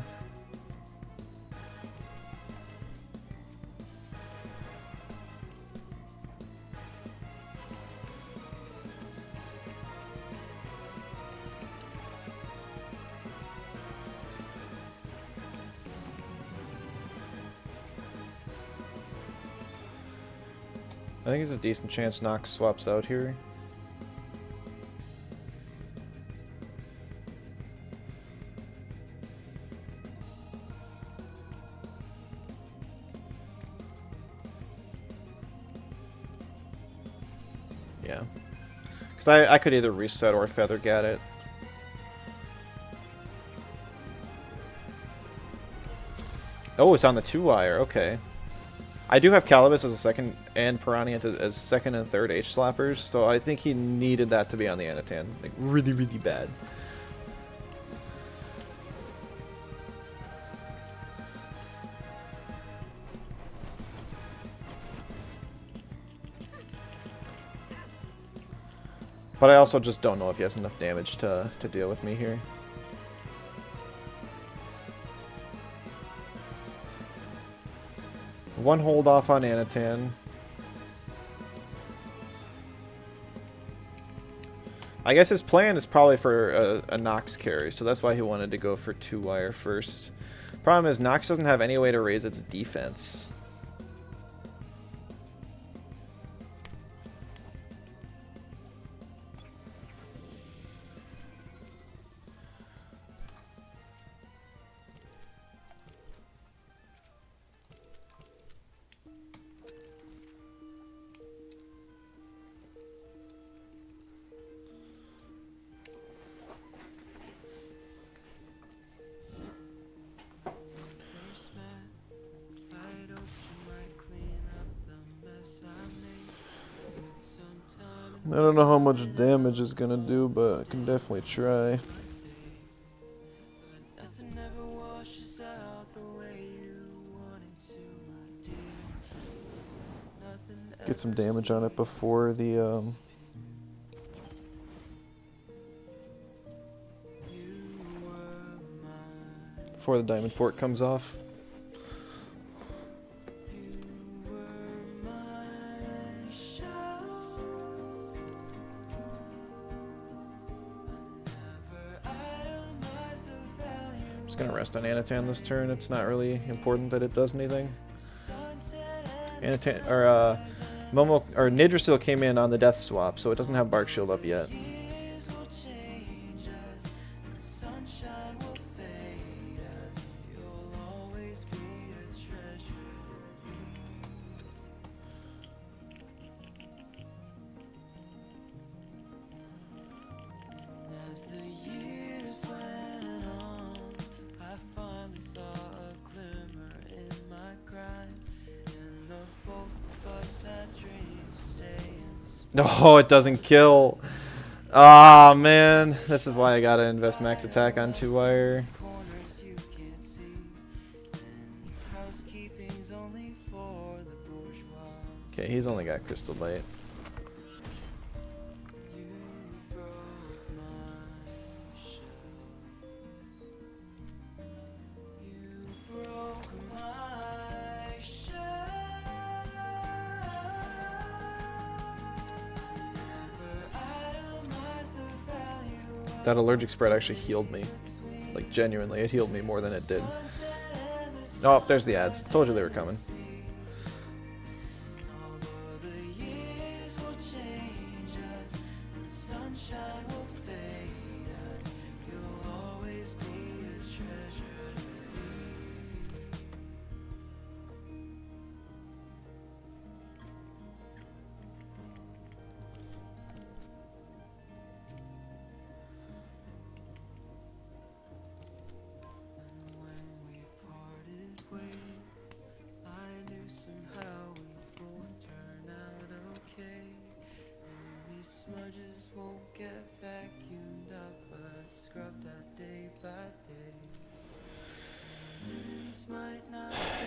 I think there's a decent chance Nox swaps out here. Yeah. Because I could either reset or Feather Gat it. Oh, it's on the 2-wire, okay. I do have Calibus as a second, and Piranha as second and third H-slappers, so I think he needed that to be on the Anatan. Like, really, really bad. But I also just don't know if he has enough damage to deal with me here. One hold off on Anatan. I guess his plan is probably for a Nox carry, so that's why he wanted to go for 2-wire first. Problem is, Nox doesn't have any way to raise its defense. I don't know how much damage it's gonna do, but I can definitely try. Get some damage on it before the Diamond Fort comes off. Just gonna rest on Anatan this turn. It's not really important that it does anything. Anatan or Momo or Nidrasil came in on the death swap, so it doesn't have Bark Shield up yet. No, it doesn't kill. Ah, man. This is why I gotta invest max attack on 2-wire. Okay, he's only got Crystal Light. That allergic spread actually healed me. Like, genuinely, it healed me more than it did. Oh, there's the ads. Told you they were coming.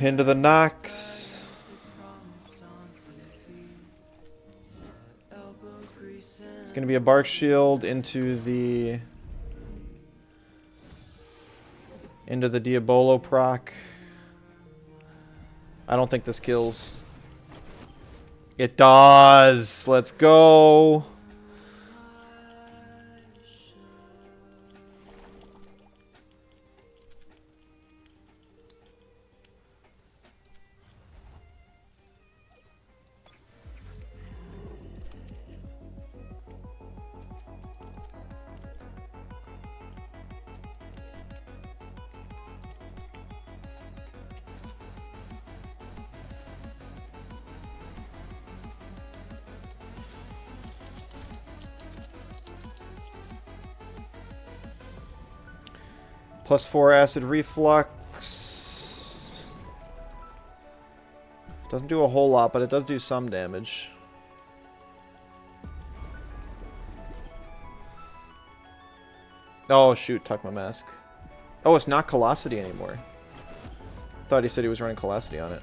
Into the Nox. It's going to be a Bark Shield into the Diabolo proc. I don't think this kills. It does. Let's go. +4 acid reflux. Doesn't do a whole lot, but it does do some damage. Oh shoot, tuck my mask. Oh, it's not Colosity anymore. Thought he said he was running Colosity on it.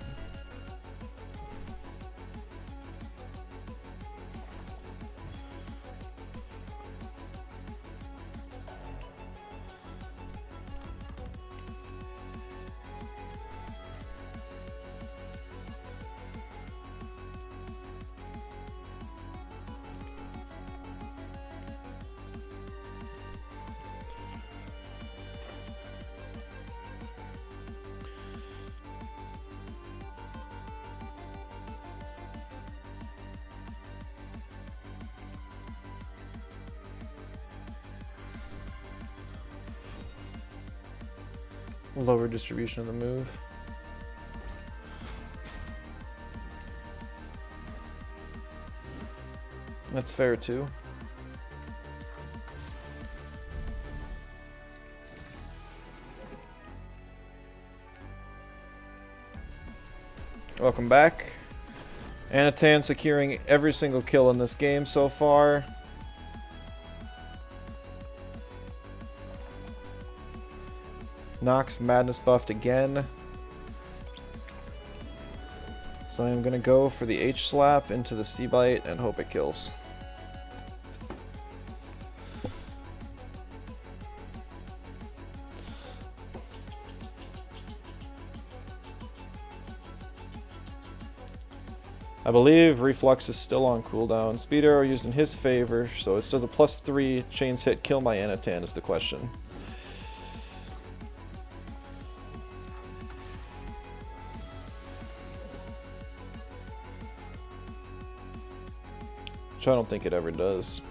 Lower distribution of the move. That's fair too. Welcome back. Anatan securing every single kill in this game so far. Nox Madness buffed again. So I'm going to go for the H slap into the C bite and hope it kills. I believe Reflux is still on cooldown. Speed Arrow used in his favor, so it does a +3 chains hit kill my Anatan is the question. Which I don't think it ever does.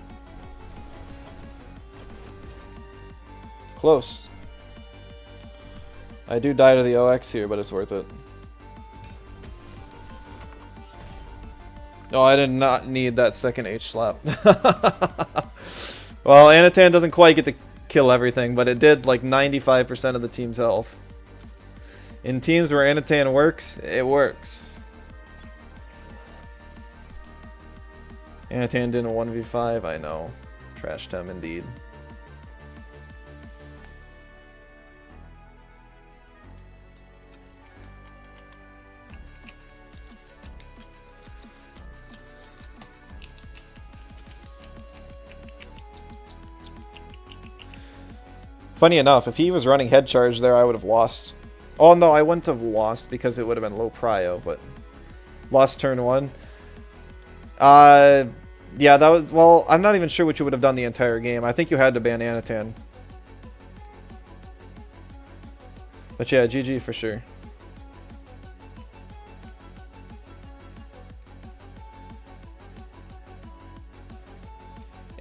Close. I do die to the OX here, but it's worth it. Oh, I did not need that second H slap. Well, Anatan doesn't quite get to kill everything, but it did like 95% of the team's health. In teams where Anatan works, it works. Anatan did a 1v5, I know. Trashed him indeed. Funny enough, if he was running head charge there, I would have lost. Oh no, I wouldn't have lost because it would have been low prio, but lost turn 1. Yeah, that was, well, I'm not even sure what you would have done the entire game. I think you had to ban Anatan. But yeah, GG for sure.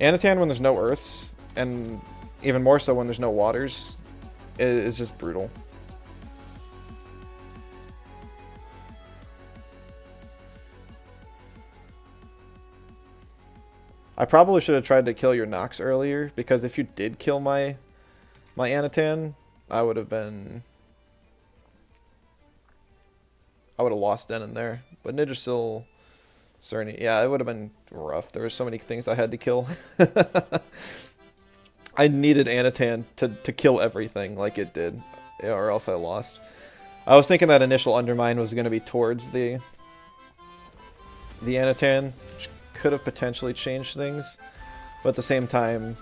Anatan when there's no earths, and even more so when there's no waters, is just brutal. I probably should have tried to kill your Nox earlier, because if you did kill my Anatan, I would have lost then and there. But Nidrasil, Cerny, yeah, it would have been rough. There were so many things I had to kill. I needed Anatan to kill everything like it did, or else I lost. I was thinking that initial Undermine was going to be towards the Anatan, which could have potentially changed things, but at the same time,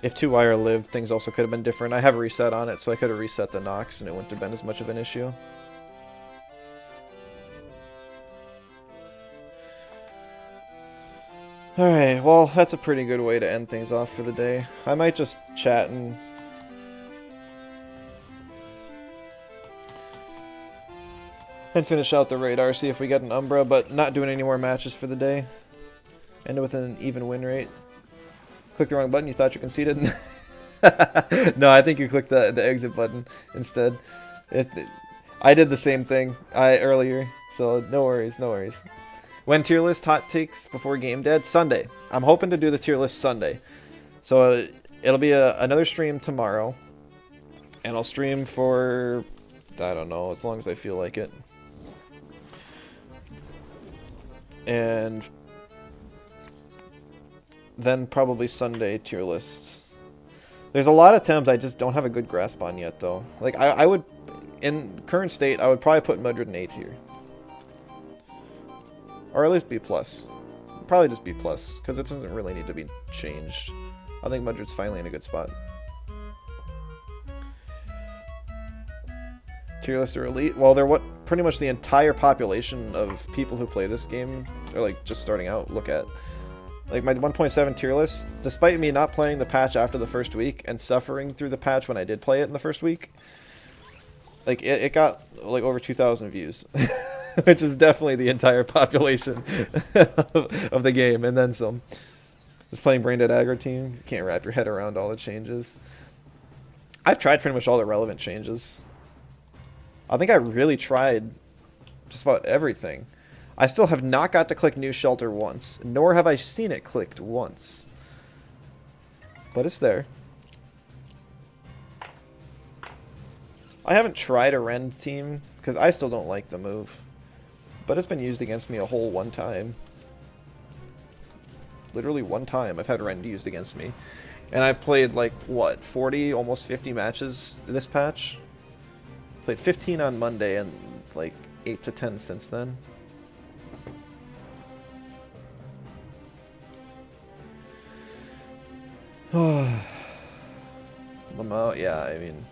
if 2-wire lived, things also could have been different. I have a reset on it, so I could have reset the Nox, and it wouldn't have been as much of an issue. Alright, well, that's a pretty good way to end things off for the day. I might just chat and finish out the radar, see if we get an Umbra, but not doing any more matches for the day. End it with an even win rate. Click the wrong button, you thought you conceded? No, I think you clicked the exit button instead. I did the same thing earlier, so no worries, no worries. When tier list hot takes before game dead? Sunday. I'm hoping to do the tier list Sunday. So it'll be another stream tomorrow. And I'll stream for, I don't know, as long as I feel like it. And then probably Sunday tier lists. There's a lot of Tems I just don't have a good grasp on yet, though. Like, I would, in current state, I would probably put Mudred in A tier. Or at least B+. Probably just B+, because it doesn't really need to be changed. I think Mudred's finally in a good spot. Tier lists are elite. Well, they're what pretty much the entire population of people who play this game, or like just starting out, look at. Like my 1.7 tier list, despite me not playing the patch after the first week and suffering through the patch when I did play it in the first week, like it got like over 2,000 views. Which is definitely the entire population of the game, and then some. Just playing Brain Dead Aggro Team, you can't wrap your head around all the changes. I've tried pretty much all the relevant changes. I think I really tried just about everything. I still have not got to click New Shelter once, nor have I seen it clicked once. But it's there. I haven't tried a Rend team, because I still don't like the move. But it's been used against me a whole one time. Literally one time I've had Rend used against me. And I've played like, what, 40, almost 50 matches this patch? Played 15 on Monday and like 8 to 10 since then. Lamau, yeah, I mean,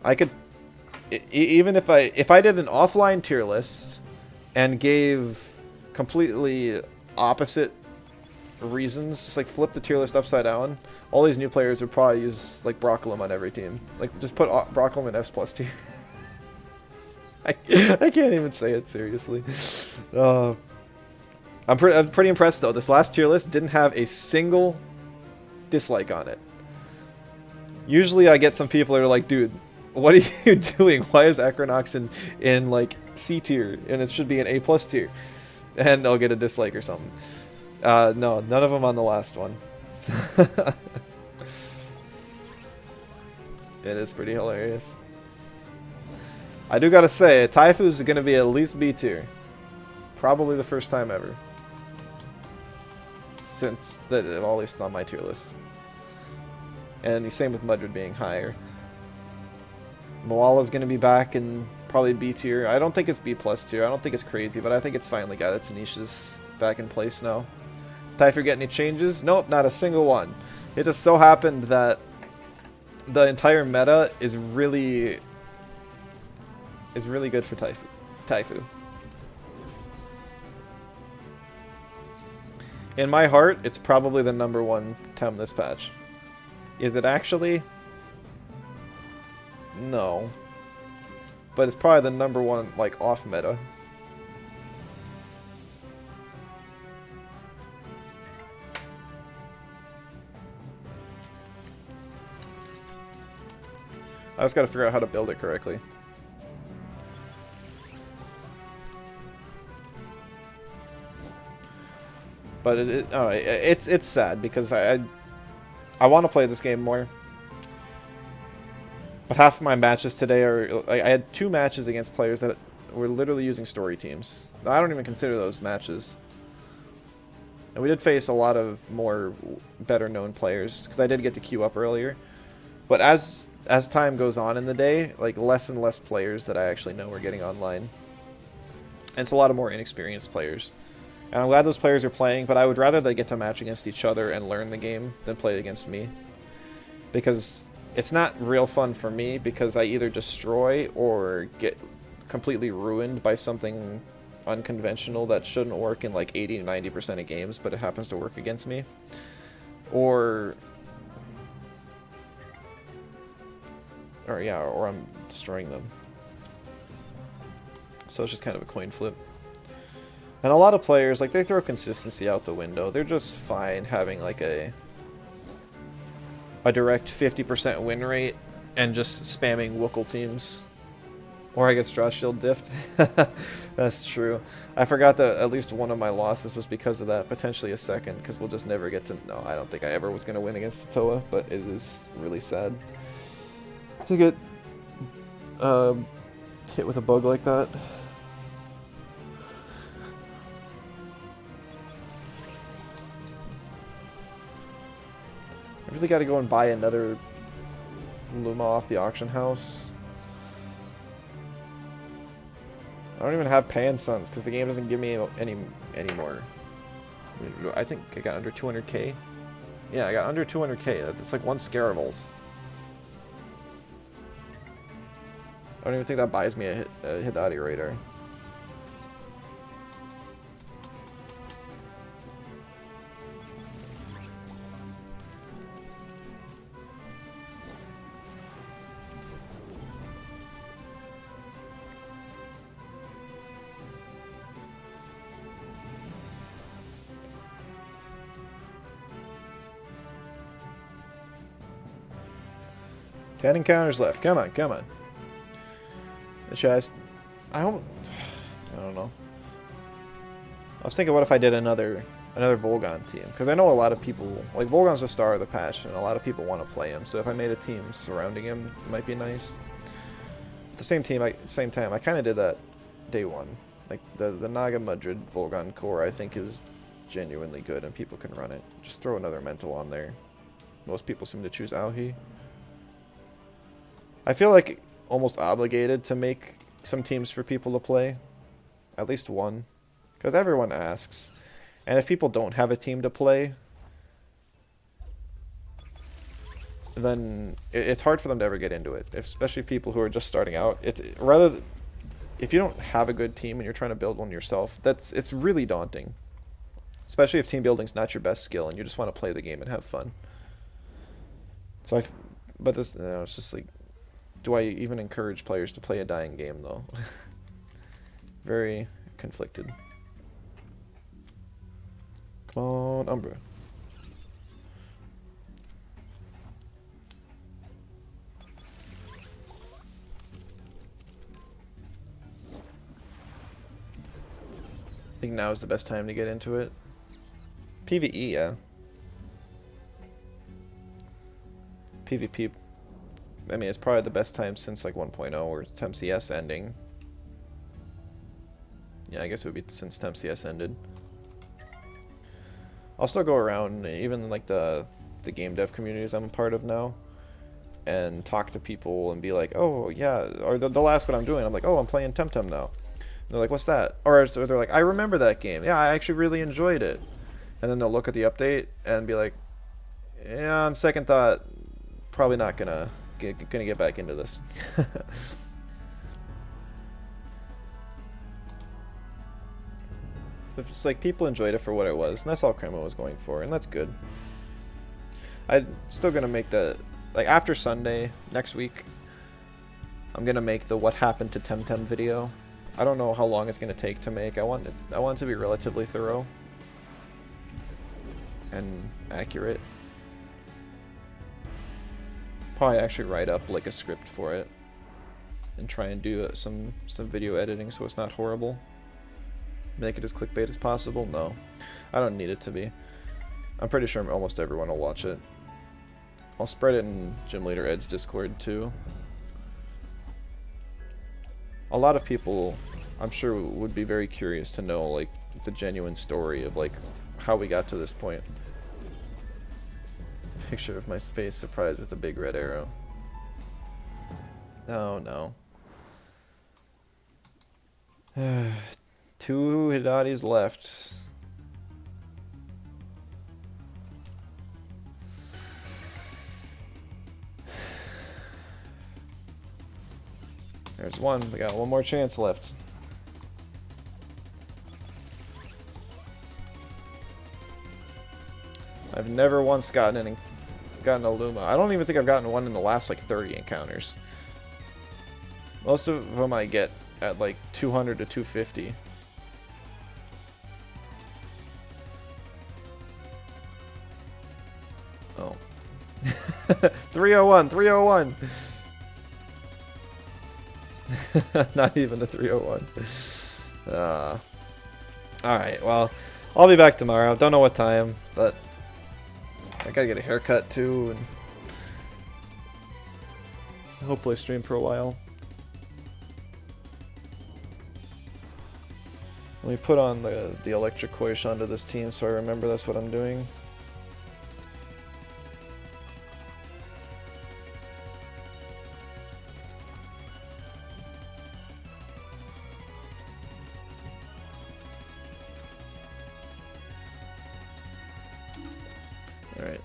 I could even if I did an offline tier list and gave completely opposite reasons, just like flip the tier list upside down, all these new players would probably use like Broccolum on every team. Like just put Broccolum in S+ tier. I can't even say it seriously. I'm pretty impressed though. This last tier list didn't have a single dislike on it. Usually I get some people that are like, dude, what are you doing? Why is Acronox in like C tier and it should be an A+ tier? And I'll get a dislike or something. No, none of them on the last one. It is pretty hilarious. I do gotta say, Taifu's gonna be at least B tier. Probably the first time ever. Since that, at least on my tier list. And the same with Mudred being higher. Moala's gonna be back in probably B tier. I don't think it's B+ tier. I don't think it's crazy, but I think it's finally got its niches back in place now. Taifu get any changes? Nope, not a single one. It just so happened that the entire meta is really good for Taifu. In my heart, it's probably the #1 Tem this patch. Is it actually? No. But it's probably the #1 like off meta. I just gotta figure out how to build it correctly. But it's sad because I want to play this game more. But half of my matches today are like, I had 2 matches against players that were literally using story teams. I don't even consider those matches. And we did face a lot of more better known players because I did get to queue up earlier. But as time goes on in the day, like less and less players that I actually know are getting online. And it's a lot of more inexperienced players. And I'm glad those players are playing, but I would rather they get to match against each other and learn the game than play against me. Because it's not real fun for me because I either destroy or get completely ruined by something unconventional that shouldn't work in like 80 to 90% of games, but it happens to work against me. Or I'm destroying them. So it's just kind of a coin flip. And a lot of players, like, they throw consistency out the window. They're just fine having, like, a direct 50% win rate and just spamming Wookle teams. Or I get Straw Shield diffed. That's true. I forgot that at least one of my losses was because of that. Potentially a second, because we'll just never get to... No, I don't think I ever was going to win against Toa, but it is really sad to get hit with a bug like that. I really gotta go and buy another Luma off the auction house. I don't even have Pan Suns because the game doesn't give me any more. I think I got under 200k. Yeah, I got under 200k. That's like 1 Scaravolt. I don't even think that buys me a Hidati Radar. Ten encounters left. Come on, come on. The chest. I don't know. I was thinking, what if I did another Volgon team? Because I know a lot of people, like, Volgon's the star of the patch, and a lot of people want to play him. So if I made a team surrounding him, it might be nice. At the same time, I kind of did that day one. Like the Naga Mudred Volgon core, I think is genuinely good, and people can run it. Just throw another mental on there. Most people seem to choose Auhi. I feel like almost obligated to make some teams for people to play. At least one. Because everyone asks. And if people don't have a team to play, then it's hard for them to ever get into it. Especially people who are just starting out. If you don't have a good team and you're trying to build one yourself, it's really daunting. Especially if team building's not your best skill and you just want to play the game and have fun. So but this, it's just like, do I even encourage players to play a dying game though? Very conflicted. Come on, Umbra. I think now is the best time to get into it. PvE, yeah. PvP, I mean, it's probably the best time since like 1.0 or TemCS ending. Yeah, I guess it would be since TemCS ended. I'll still go around, even like the game dev communities I'm a part of now, and talk to people and be like, oh yeah, or they'll ask what I'm doing. I'm like, oh, I'm playing Temtem now. And they're like, what's that? Or so they're like, I remember that game. Yeah, I actually really enjoyed it. And then they'll look at the update and be like, yeah, on second thought, probably not gonna get back into this. It's like people enjoyed it for what it was, and that's all Crema was going for, and that's good. I'm still gonna make like after Sunday next week, I'm gonna make the what happened to Temtem video. I don't know how long it's gonna take to make. I want it to be relatively thorough and accurate. Probably actually write up like a script for it and try and do some video editing so it's not horrible. Make it as clickbait as possible? No, I don't need it to be. I'm pretty sure almost everyone will watch it. I'll spread it in Gym Leader Ed's Discord too. A lot of people, I'm sure, would be very curious to know like the genuine story of like how we got to this point. Picture of my face surprised with a big red arrow. Oh no. 2 Hidatis left. There's one. We got one more chance left. I've never once gotten a Luma. I don't even think I've gotten one in the last like 30 encounters. Most of them I get at like 200 to 250. Oh. 301, 301. Not even a 301. Alright, well, I'll be back tomorrow. Don't know what time, but I gotta get a haircut too, and hopefully stream for a while. Let me put on the electric Koish onto this team so I remember that's what I'm doing. Alright.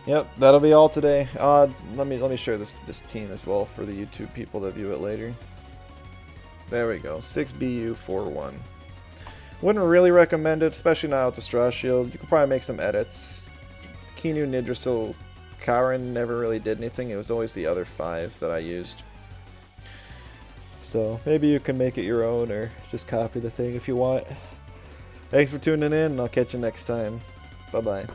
Yep, that'll be all today. Let me share this team as well for the YouTube people to view it later. There we go, 6BU41. Wouldn't really recommend it, especially now with the Straw Shield. You could probably make some edits. Kinu, Nidrasil, Karen never really did anything. It was always the other 5 that I used. So maybe you can make it your own or just copy the thing if you want. Thanks for tuning in, and I'll catch you next time. Bye-bye.